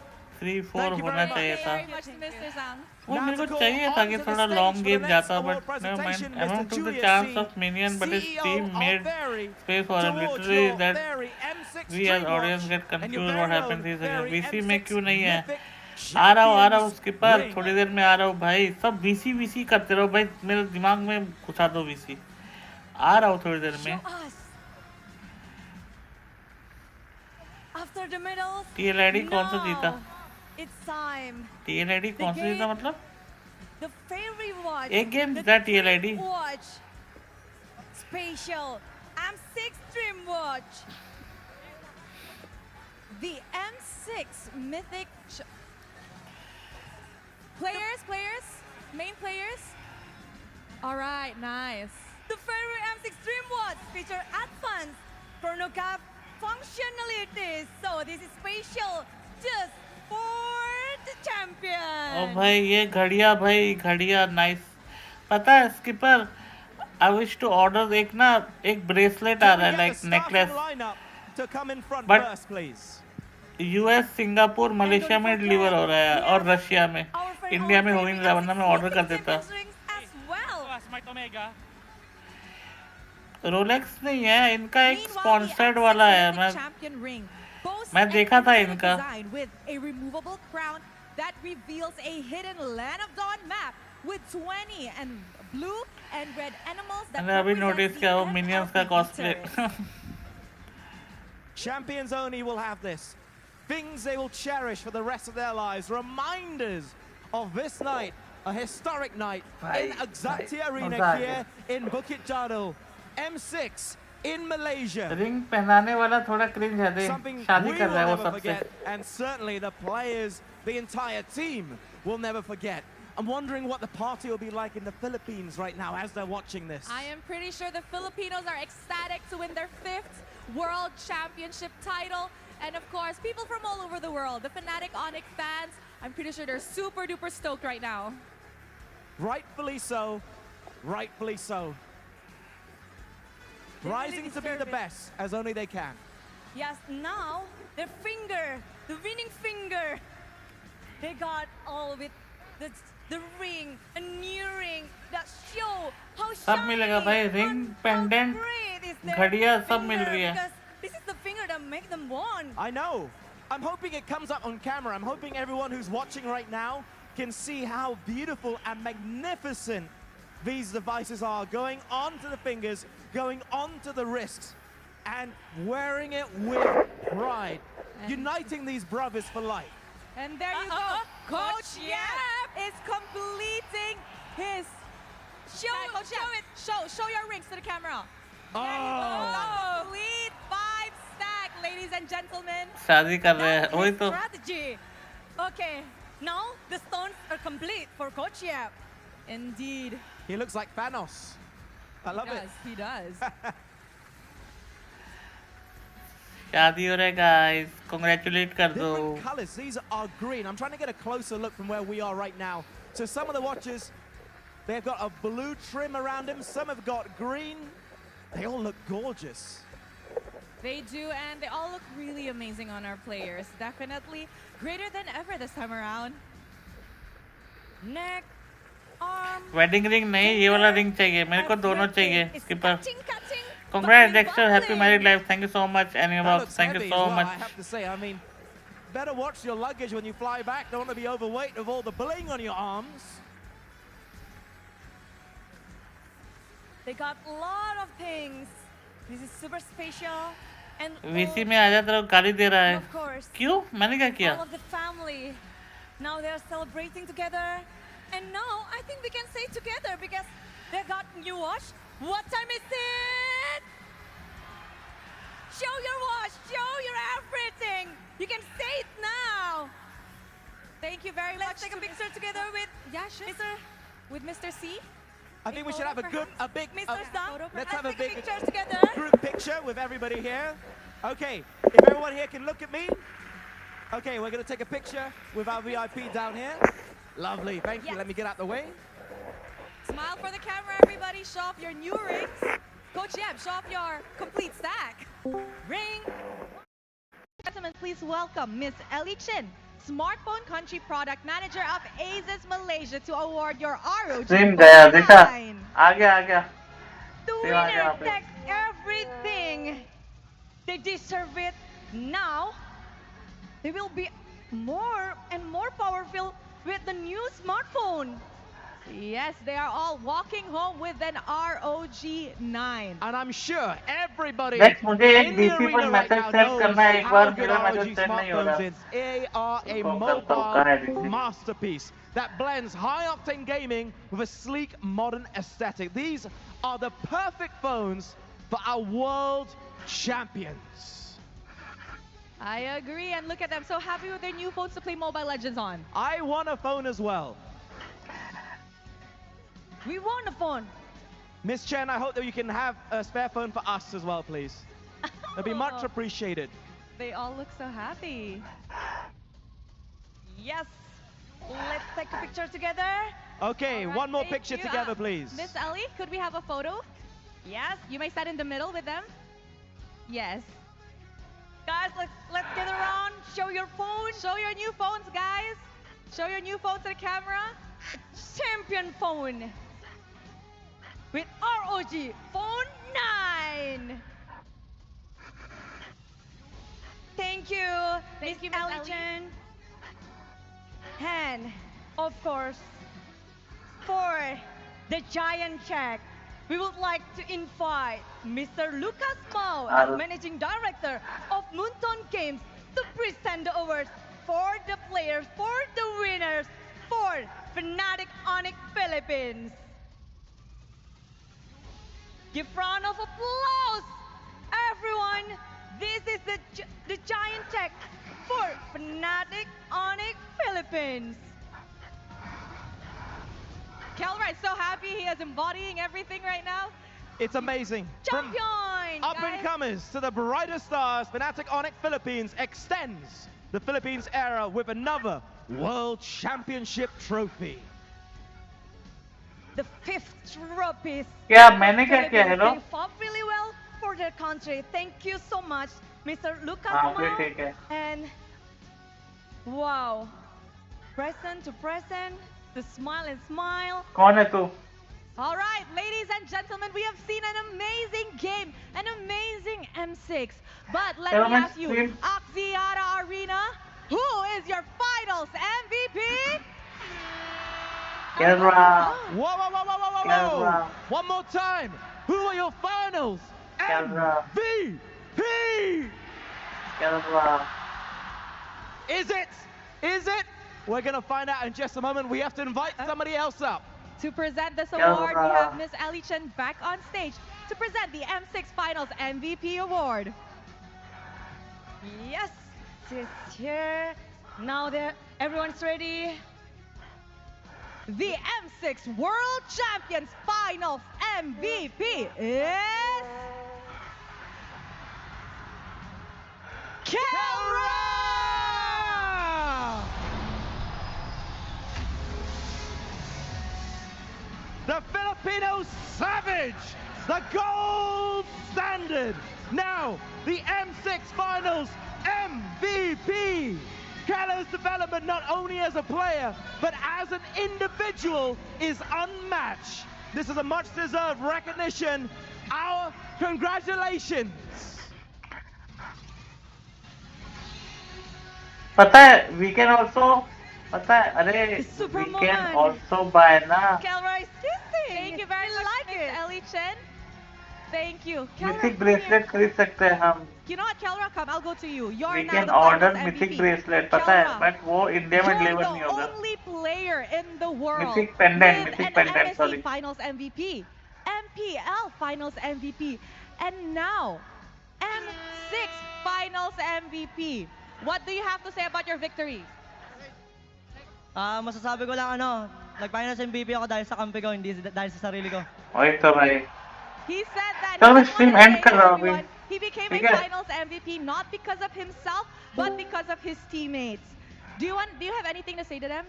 3-4 होना चाहिए था Very much to Mr. Zhang. वो मेरे को चाहिए था कि थोड़ा लॉन्ग गेम जाता but never mind. Everyone took the chance of Minion but his team made space for him. Literally that we as audience get confused what happens is VC में क्यों नहीं है. आ रहा हूँ स्किपर थोड़ी देर में आ रहा हूँ भाई. सब VC करते रहो भाई. मेरे दिमाग में घुसा दो VC. आ रहा हूँ थोड़ी देर में. After the medals, TLID कौन सा जीता? It's time. TLID कौन सा जीता मतलब? The fairy watch. एक गेम जीता TLID. Watch. Special M6 Dream Watch. The M6 Mythic. Players, main players. All right, nice. The fairy M6 Dream Watch feature advanced chronograph functionalities. So this is special just for the champion. ओ भाई ये घड़िया nice. पता है skipper I wish to order एक bracelet आ रहा है like necklace. But US Singapore Malaysia में deliver हो रहा है और रशिया में. इंडिया में हो ही नहीं रहा वरना मैं ऑर्डर कर देता. रोलेक्स नहीं है इनका एक स्पॉन्सर्ड वाला है. मैं देखा था इनका. That reveals a hidden Land of Dawn map with 20 and blue and red animals that मैंने अभी नोटिस किया वो मिनियंस का cosplay. Champions only will have this. Things they will cherish for the rest of their lives. Reminders of this night, a historic night in Axatia Arena here in Bukit Jalil. M6 in Malaysia. Ring पहनाने वाला थोड़ा cringe है. दे शादी कर रहा है वो सबसे. And certainly the players, the entire team will never forget. I'm wondering what the party will be like in the Philippines right now as they're watching this. I am pretty sure the Filipinos are ecstatic to win their 5th World Championship title. And of course, people from all over the world, the Fnatic Onyx fans, I'm pretty sure they're super duper stoked right now. Rightfully so. Rightfully so. Rising to be the best as only they can. Yes, now their finger, the winning finger, they got all of it. The ring, a new ring that show how सब मिलेगा भाई. Ring pendant घड़िया सब मिल रही है. This is the finger that make them won. I know. I'm hoping it comes up on camera. I'm hoping everyone who's watching right now can see how beautiful and magnificent these devices are, going onto the fingers, going onto the wrists, and wearing it with pride, uniting these brothers for life. And there you go, Coach Yap is completing his. Show your rings to the camera. Oh! Complete 5 stack, ladies and gentlemen. शादी कर रहे हैं वही तो. Strategy. Okay, now the stones are complete for Coach Yap. Indeed. He looks like Thanos. I love it. He does. शादी हो रहा है guys. Congratulate कर दो. Different colors. These are green. I'm trying to get a closer look from where we are right now. So some of the watches, they've got a blue trim around them. Some have got green. They all look gorgeous. They do, and they all look really amazing on our players. Definitely greater than ever this time around. Neck, arm. Wedding ring नहीं ये वाला ring चाहिए मेरे को. दोनों चाहिए skipper. Congrats Dexter, happy married life. Thank you so much Anybox. Thank you so much. I have to say, I mean, better watch your luggage when you fly back. Don't want to be overweight with all the bling on your arms. They got a lot of things. This is super special. And VC में आ जा तेरे को गाली दे रहा है. of course. क्यों? मैंने क्या किया? All of the family. Now they are celebrating together. And now I think we can say together because they got new watch. What time is it? Show your watch. Show your everything. You can say it now. Thank you very much. Let's take a picture together with Mr. C. I think we should have a big Mr. Zhang. let's have a big picture together. group picture with everybody here. Okay, if everyone here can look at me. Okay, we're going to take a picture with our VIP down here. Lovely, thank you. Let me get out the way. Smile for the camera, everybody. Show off your new rings. Coach Yep, show off your complete stack. Ring. Gentlemen, please welcome Miss Ellie Chin Smartphone Country Product Manager of Asus Malaysia to award your ROG Stream Phone there, Disha. 9. आ गया The Stream आ गया winner यहाँ पे. takes everything. They deserve it. Now, they will be more and more powerful with the new smartphone. Yes, they are all walking home with an ROG 9. And I'm sure everybody Next मुझे एक in the DC पर arena right message now send knows करना है एक how bar good मेरा ROG message send नहीं हो smartphones रहा. is. They are a कहाँ है mobile DC? masterpiece that blends high-octane gaming with a sleek, modern aesthetic. These are the perfect phones for our world champions. I agree, and look at them, so happy with their new phones to play Mobile Legends on. I want a phone as well. We want a phone. Miss Chen, I hope that you can have a spare phone for us as well, please. It'd be much appreciated. They all look so happy. Yes, let's take a picture together. Okay, All right, one more thank picture you. together, please. Miss Ellie, could we have a photo? Yes, you may stand in the middle with them. Yes. Guys, let's get around. Show your phone. Show your new phones, guys. Show your new phone to the camera. Champion phone. With ROG Phone 9. Thank you, Miss Ellie Chen. And, of course, for the giant check, we would like to invite Mr. Lucas Mao, as Managing Director of Moonton Games, to present the awards for the players, for the winners, for Fnatic Onyx Philippines. Give round of applause, everyone. This is the giant check for Fnatic Onyx Philippines. Kelra is so happy. He is embodying everything right now. It's amazing. From Champion, up-and-comers to the brightest stars, Fnatic Onyx Philippines extends the Philippines era with another World Championship trophy. The 5th trophy. क्या मैंने क्या किया है लो? They fought really well for their country. Thank you so much, Mr. Lucas हाँ Mao. ठीक है. And wow, present to present, to smile and smile. कौन है तू? All right, ladies and gentlemen, we have seen an amazing game, an amazing M6. But let me ask you, Axiata Arena, who is your finals MVP? Kelra. Whoa, whoa, whoa, whoa, whoa, whoa, Kelra. One more time. Who are your finals? Kelra. MVP. Kelra. Is it? Is it? We're going to find out in just a moment. We have to invite somebody else up. To present this award, we have Miss Ellie Chen back on stage to present the M6 Finals MVP Award. Yes, it's here. Now that everyone's ready. The M6 World Champions Finals MVP is... Kelra! The Filipino Savage, the gold standard. Now, the M6 Finals MVP. Kelra's development, not only as a player, but as an individual, is unmatched. This is a much-deserved recognition. Our congratulations. पता है, we can also, पता है, अरे, we can also buy ना. Kelra is kissing. Thank you very much, Miss Ellie Chen. Thank you. Mythic bracelet खरीद सकते हैं हम. You know what, Kelra, come, I'll go to you. You're We now can the order finals mythic MVP. bracelet, पता है, Kelra, but वो India में deliver नहीं you're होगा. the only player in the world Mythic pendant, with mythic an pendant, MSC sorry. Finals MVP, MPL Finals MVP, and now M6 Finals MVP. What do you have to say about your victory? Masasabi ko lang nag-finals MVP ako dahil sa kampi ko, hindi dahil sa sarili ko. वही तो भाई. He said that चलो मैं he stream wanted to end say कर to रहा हूँ everyone, अभी. he became ठीक a है? finals MVP not because of himself, but because of his teammates. Do you have anything to say to them?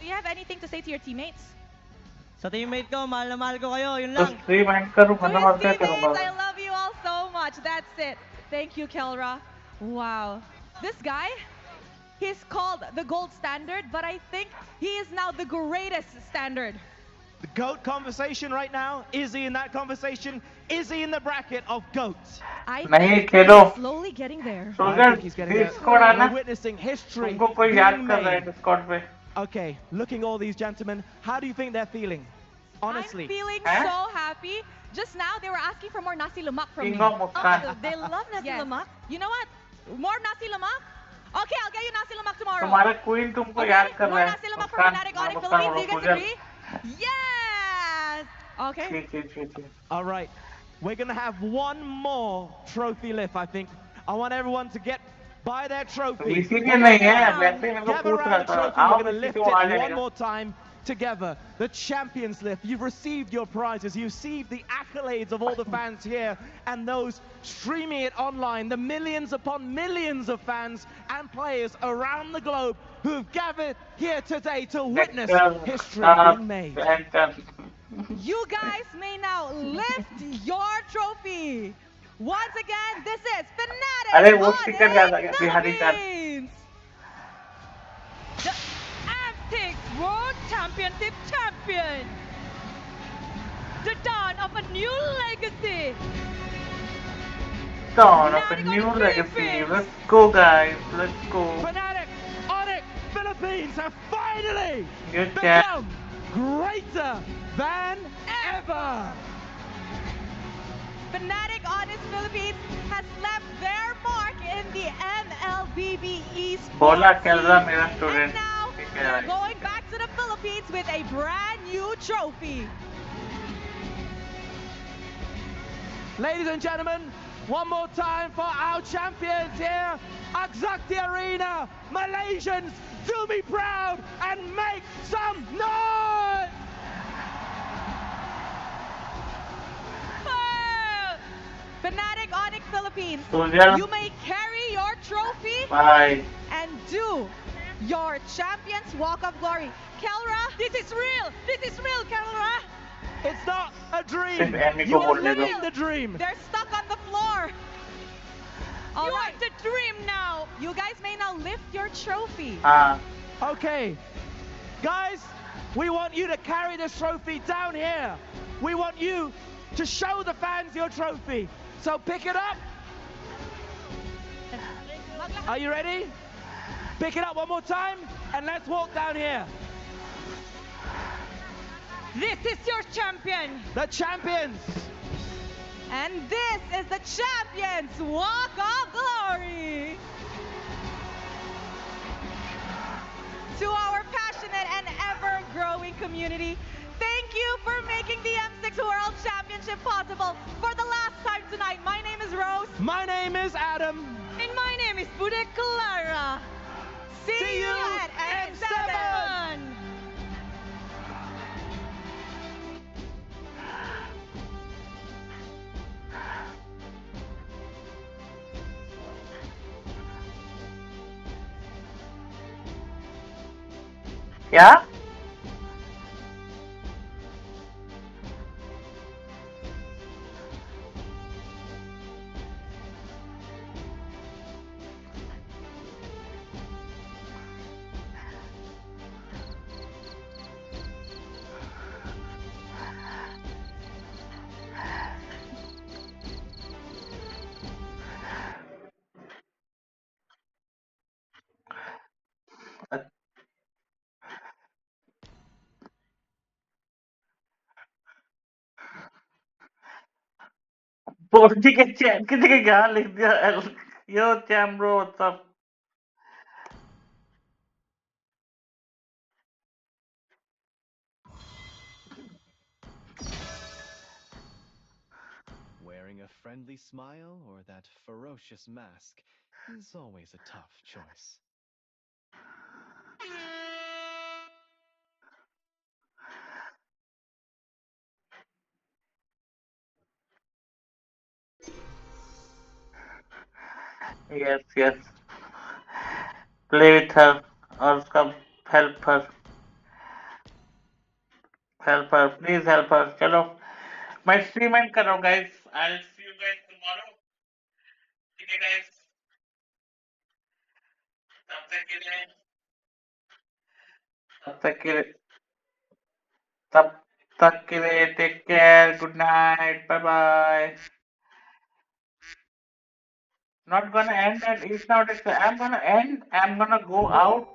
Do you have anything to say to your teammates? Sa teammate ko, mahal na mahal ko kayo, yun तो lang. stream end करूँ, To मतलब his और क्या teammates, करूँगा? I love you all so much. That's it. Thank you, Kelra. Wow. This guy, He's called the gold standard, but I think he is now the greatest standard. The GOAT conversation right now. Is he in that conversation? Is he in the bracket of GOATs? I नहीं think Khelo he's slowly getting there. I think he's getting there. Discord आना We're witnessing history तुमको कोई याद being कर रहा है made. Discord पे Okay, looking all these gentlemen, how do you think they're feeling? Honestly. I'm feeling Eh? so happy. Just now, they were asking for more nasi lemak from King me. of Muskan. Oh, they love nasi lemak. You know what? More nasi lemak? Okay, I'll get you nasi lemak tomorrow. तुम्हारा queen तुमको याद कर More रहा है nasi lemak from Muskan Fanatic Onyx Muskan Philippines. Do you और guys पूजन agree? Yes! Okay. ठीक All right, we're going to have one more trophy lift, I think. I want everyone to get by their trophy. इसीलिए नहीं है वैसे ही मेरे को Gather पूछ around रहा the था trophy. आओ We're going to किसी lift को आ it one जाएगा more time together. The champions lift. You've received your prizes. You've received the accolades of all the fans here and those streaming it online. The millions upon millions of fans and players around the globe who've gathered here today to witness history being made. You guys may now lift your trophy. Once again, this is अरे Fanatic वो sticker याद आ गया Onyx Bihari sir Philippines. The M6 World Championship champion. The dawn of a new legacy. dawn of a new legacy. Let's go guys, let's go. Fanatic Onyx Philippines have finally Good become greater than ever. Fanatic Onyx Philippines has left their mark in the Mlbb esports बोला खेल रहा मेरा scene. student And now they're going back to the Philippines with a brand new trophy. Ladies and gentlemen, one more time for our champions here, Axiata Arena. Malaysians, do me proud and make some noise! Fanatic Onyx Philippines, Surya. you may carry your trophy Bye. and do your Champions Walk of Glory. Kelra, this is real. This is real, Kelra. It's not a dream. सिर्फ Amy को You're बोलने दो living the dream. They're stuck on the floor. All right. The dream now. You guys may now lift your trophy. हाँ Okay. Guys, we want you to carry this trophy down here. We want you to show the fans your trophy. So pick it up. Are you ready? Pick it up one more time and let's walk down here. This is your champion. The champions. And this is the Champions Walk of Glory. To our passionate and ever-growing community, thank you for making the M6 World Championship possible for the last time tonight. My name is Rose. My name is Adam. And my name is Bude Clara. See you at M7. क्या पोर्टी के चैन की जगह यहाँ लिख दिया yo champ bro WhatsApp Wearing a friendly smile or that ferocious mask is always a tough choice. yes play with her और उसका help her please help her चलो मैं stream end कर रहा हूँ guys I'll see you guys tomorrow ठीक है guys तब तक के लिए take care, good night, bye bye. Not gonna end and eat now. I'm gonna end. I'm gonna go out.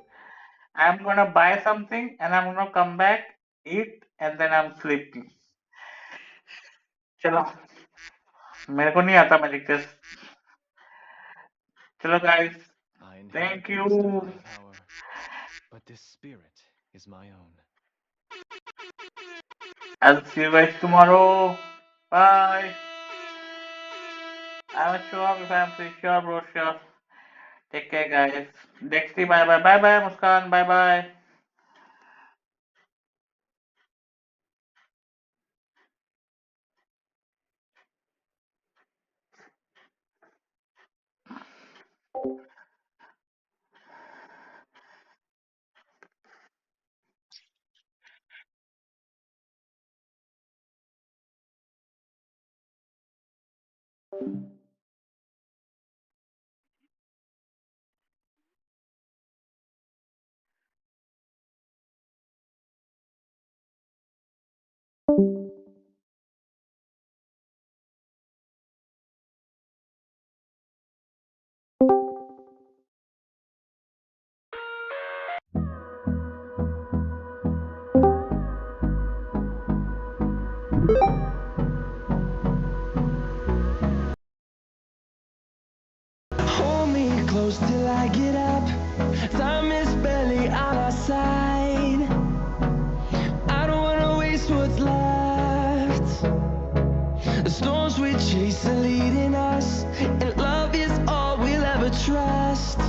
I'm gonna buy something and I'm gonna come back, eat, and then I'm sleeping. चलो मेरे को नहीं आता magic test. चलो guys. Thank you. But this spirit is my own. I'll see you guys tomorrow. Bye. I'm sure if I'm free, sure bro, sure. Take care guys. Dexty, bye bye. Bye bye Muskan. Bye bye. Hold me close till I get up. Time is barely on our side. I don't wanna waste what's left. The storms we chase are leading us, and love is all we'll ever trust.